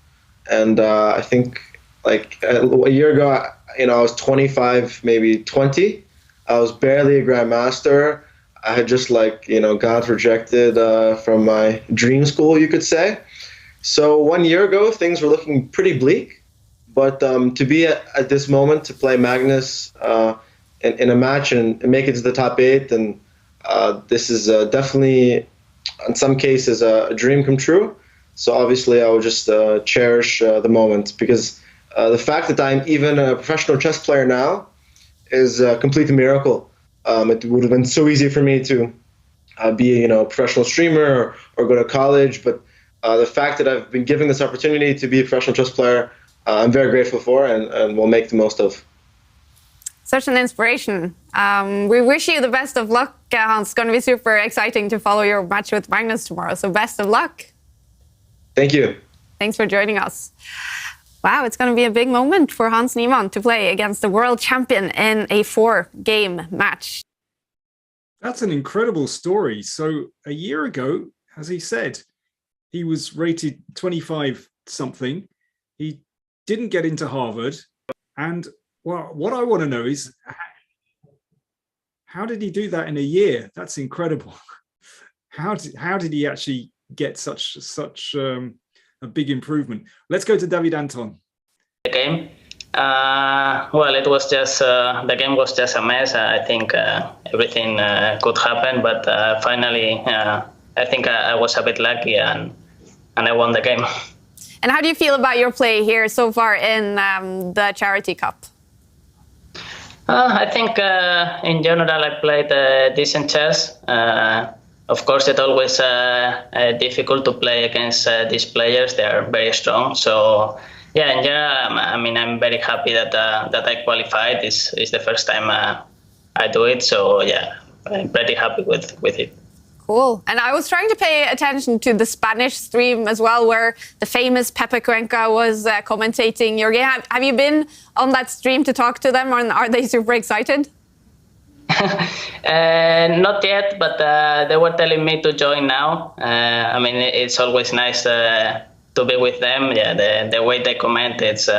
And I think like a year ago, I was 25, maybe 20. I was barely a grandmaster. I had just got rejected from my dream school, you could say. So 1 year ago, things were looking pretty bleak. But to be at this moment, to play Magnus in a match and make it to the top 8, and this is definitely, in some cases, a dream come true. So obviously, I will just cherish the moment, because the fact that I'm even a professional chess player now is a complete miracle. It would have been so easy for me to be a professional streamer or go to college, but the fact that I've been given this opportunity to be a professional chess player, I'm very grateful for, and will make the most of. Such an inspiration. We wish you the best of luck, Hans. It's going to be super exciting to follow your match with Magnus tomorrow, so best of luck. Thank you. Thanks for joining us. Wow, it's going to be a big moment for Hans Niemann to play against the world champion in a 4-game match. That's an incredible story. So a year ago, as he said, he was rated 25 something. He didn't get into Harvard. And well, what I want to know is, how did he do that in a year? That's incredible. How did he actually get such a big improvement? Let's go to David Anton. The game. Well, it was just the game was just a mess. I think everything could happen, but finally, I think I was a bit lucky and I won the game. And how do you feel about your play here so far in the Charity Cup? I think in general I played decent chess. Of course, it's always difficult to play against these players. They are very strong. So yeah, in general, I mean, I'm very happy that I qualified. This is the first time I do it. So yeah, I'm pretty happy with it. Cool. And I was trying to pay attention to the Spanish stream as well, where the famous Pepe Cuenca was commentating your game. Have you been on that stream to talk to them, or are they super excited? Not yet, but they were telling me to join now. I mean, it's always nice to be with them. Yeah, the way they comment, it's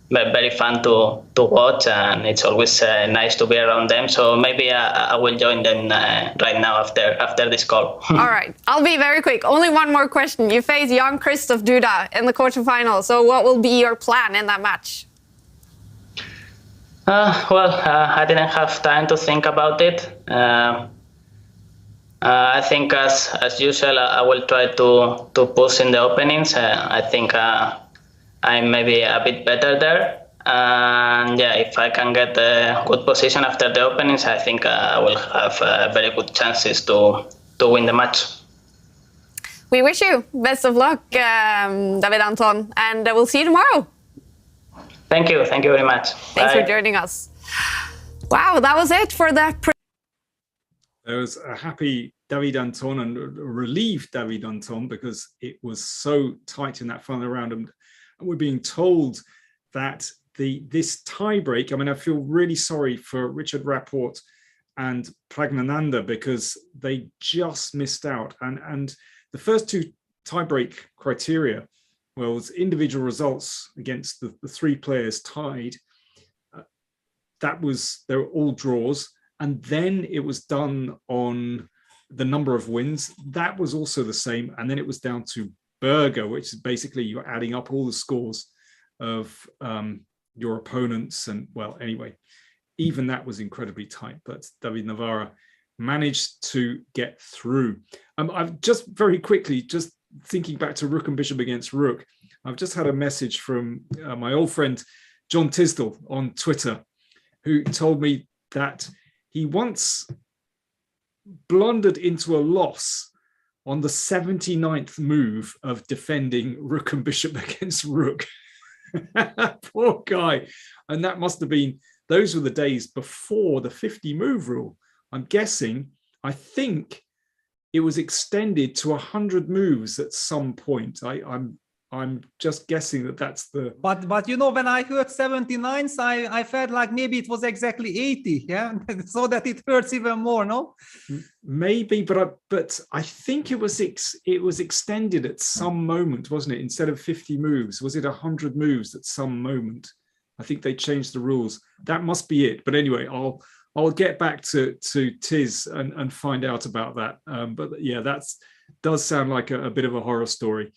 very fun to watch, and it's always nice to be around them. So maybe I will join them right now after this call. All right, I'll be very quick. Only one more question. You face Jan-Krzysztof Duda in the quarterfinal. So what will be your plan in that match? I didn't have time to think about it. I think as usual, I will try to push in the openings. I think I'm maybe a bit better there. And yeah, if I can get a good position after the openings, I think I will have very good chances to win the match. We wish you best of luck, David Anton, and we'll see you tomorrow. Thank you very much. Thanks for joining us. Wow, that was it for that. There was a happy David Anton and a relieved David Anton, because it was so tight in that final round. And we're being told that this tiebreak, I mean, I feel really sorry for Richard Rapport and Pragnananda, because they just missed out. And the first two tiebreak criteria, well, it's individual results against the three players tied. They were all draws. And then it was done on the number of wins. That was also the same. And then it was down to Burger, which is basically you're adding up all the scores of your opponents. And well, anyway, even that was incredibly tight. But David Navarra managed to get through. I've just very quickly, just thinking back to Rook and Bishop against Rook, I've just had a message from my old friend John Tisdall on Twitter, who told me that he once blundered into a loss on the 79th move of defending Rook and Bishop against Rook. Poor guy. And that must have been, those were the days before the 50 move rule. I'm guessing, I think it was extended to 100 moves at some point. I'm just guessing that's the... But you know, when I heard 79, I felt like maybe it was exactly 80, yeah? So that it hurts even more, no? Maybe, but I think it was extended at some moment, wasn't it? Instead of 50 moves, was it 100 moves at some moment? I think they changed the rules. That must be it. But anyway, I'll get back to Tiz and find out about that. But yeah, that does sound like a bit of a horror story.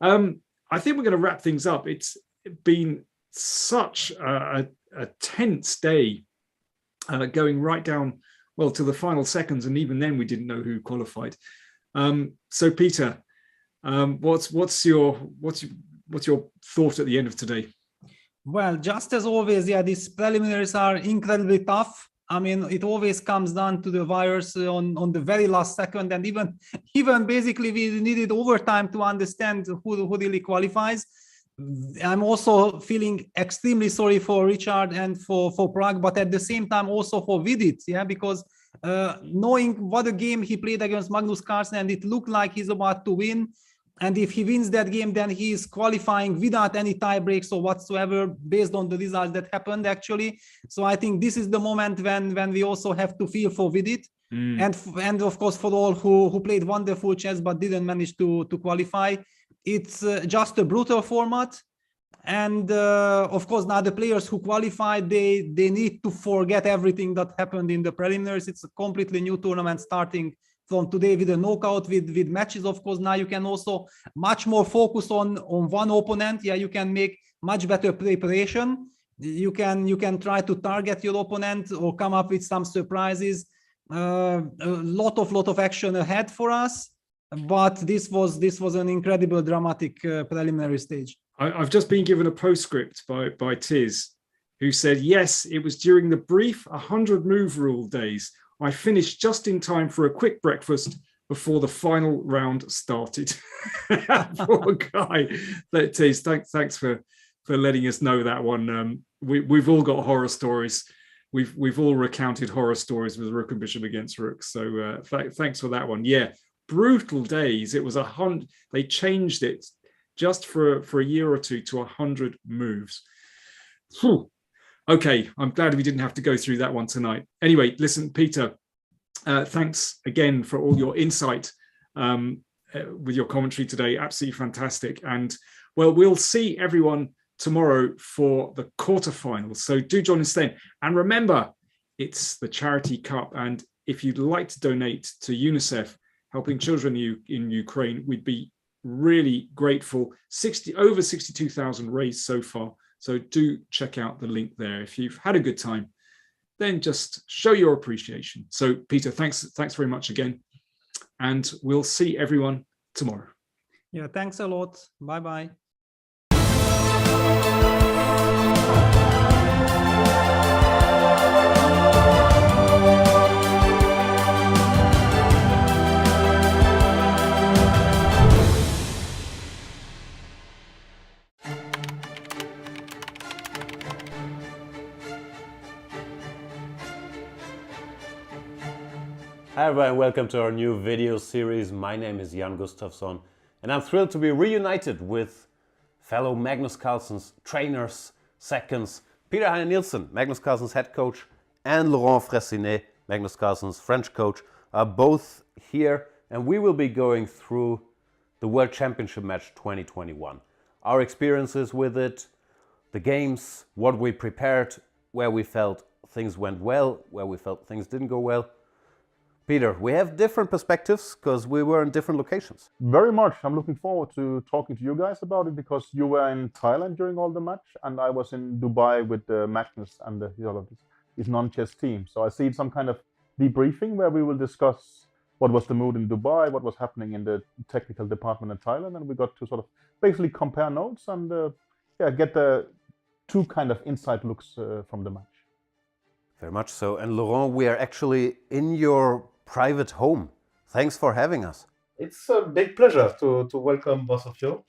I think we're going to wrap things up. It's been such a tense day, going right down, well, to the final seconds, and even then we didn't know who qualified. So Peter, what's your thought at the end of today? Well, just as always, yeah, these preliminaries are incredibly tough. I mean, it always comes down to the wires on the very last second, and even basically we needed overtime to understand who really qualifies. I'm also feeling extremely sorry for Richard and for Prague, but at the same time also for Vidit, yeah, because knowing what a game he played against Magnus Carlsen, and it looked like he's about to win. And if he wins that game, then he is qualifying without any tie breaks or whatsoever, based on the results that happened, actually. So I think this is the moment when we also have to feel for Vidit. And of course, for all who played wonderful chess but didn't manage to qualify, it's just a brutal format. And of course, now the players who qualified, they need to forget everything that happened in the preliminaries. It's a completely new tournament starting from today with a knockout, with matches. Of course, now you can also much more focus on one opponent. Yeah, you can make much better preparation. You can try to target your opponent or come up with some surprises. A lot of action ahead for us, but this was an incredible dramatic preliminary stage. I've just been given a postscript by Tiz, who said, yes, it was during the brief 100 move rule days. I finished just in time for a quick breakfast before the final round started. Poor guy. Tiz, thanks for letting us know that one. We've all got horror stories. We've all recounted horror stories with Rook and Bishop against Rook. So thanks for that one. Yeah, brutal days. It was they changed it just for a year or two to 100 moves. Whew. Okay, I'm glad we didn't have to go through that one tonight. Anyway, listen, Peter, thanks again for all your insight with your commentary today. Absolutely fantastic. And well, we'll see everyone tomorrow for the quarterfinals. So do join us then. And remember, it's the Charity Cup. And if you'd like to donate to UNICEF, helping children in Ukraine, we'd be really grateful. Over 62,000 raised so far. So do check out the link there. If you've had a good time, then just show your appreciation. So Peter, thanks very much again. And we'll see everyone tomorrow. Yeah, thanks a lot. Bye-bye. Hi everyone, welcome to our new video series. My name is Jan-Krzysztof, and I'm thrilled to be reunited with fellow Magnus Carlsen's trainers, seconds, Peter Heine Nielsen, Magnus Carlsen's head coach, and Laurent Fressinet, Magnus Carlsen's French coach, are both here, and we will be going through the World Championship match 2021. Our experiences with it, the games, what we prepared, where we felt things went well, where we felt things didn't go well. Peter, we have different perspectives because we were in different locations. Very much. I'm looking forward to talking to you guys about it because you were in Thailand during all the match and I was in Dubai with Magnus and his non-chess team. So I see some kind of debriefing where we will discuss what was the mood in Dubai, what was happening in the technical department in Thailand, and we got to sort of basically compare notes and get the two kind of inside looks from the match. Very much so. And Laurent, we are actually in your private home. Thanks for having us. It's a big pleasure to welcome both of you.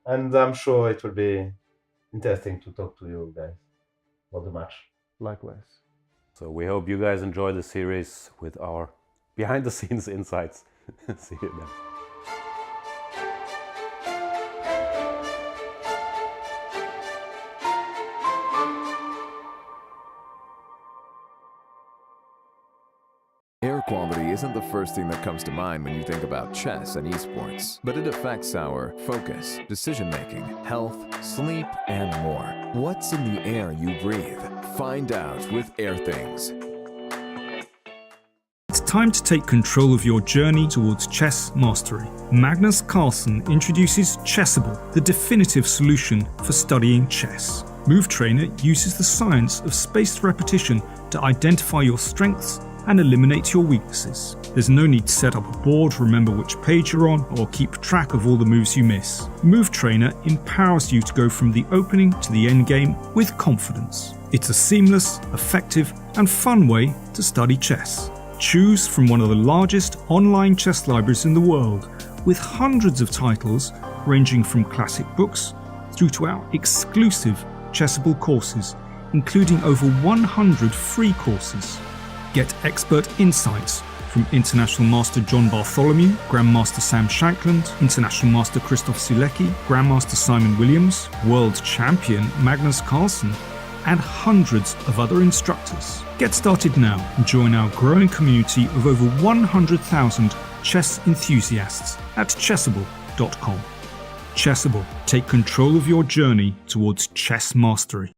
And I'm sure it will be interesting to talk to you guys about the match. Likewise. So we hope you guys enjoy the series with our behind the scenes insights. See you then. Air quality isn't the first thing that comes to mind when you think about chess and esports, but it affects our focus, decision-making, health, sleep, and more. What's in the air you breathe? Find out with Air Things. It's time to take control of your journey towards chess mastery. Magnus Carlsen introduces Chessable, the definitive solution for studying chess. Move Trainer uses the science of spaced repetition to identify your strengths and eliminate your weaknesses. There's no need to set up a board, remember which page you're on, or keep track of all the moves you miss. Move Trainer empowers you to go from the opening to the endgame with confidence. It's a seamless, effective, and fun way to study chess. Choose from one of the largest online chess libraries in the world, with hundreds of titles ranging from classic books through to our exclusive Chessable courses, including over 100 free courses. Get expert insights from International Master John Bartholomew, Grandmaster Sam Shankland, International Master Krzysztof Sulecki, Grandmaster Simon Williams, World Champion Magnus Carlsen, and hundreds of other instructors. Get started now and join our growing community of over 100,000 chess enthusiasts at chessable.com. Chessable, take control of your journey towards chess mastery.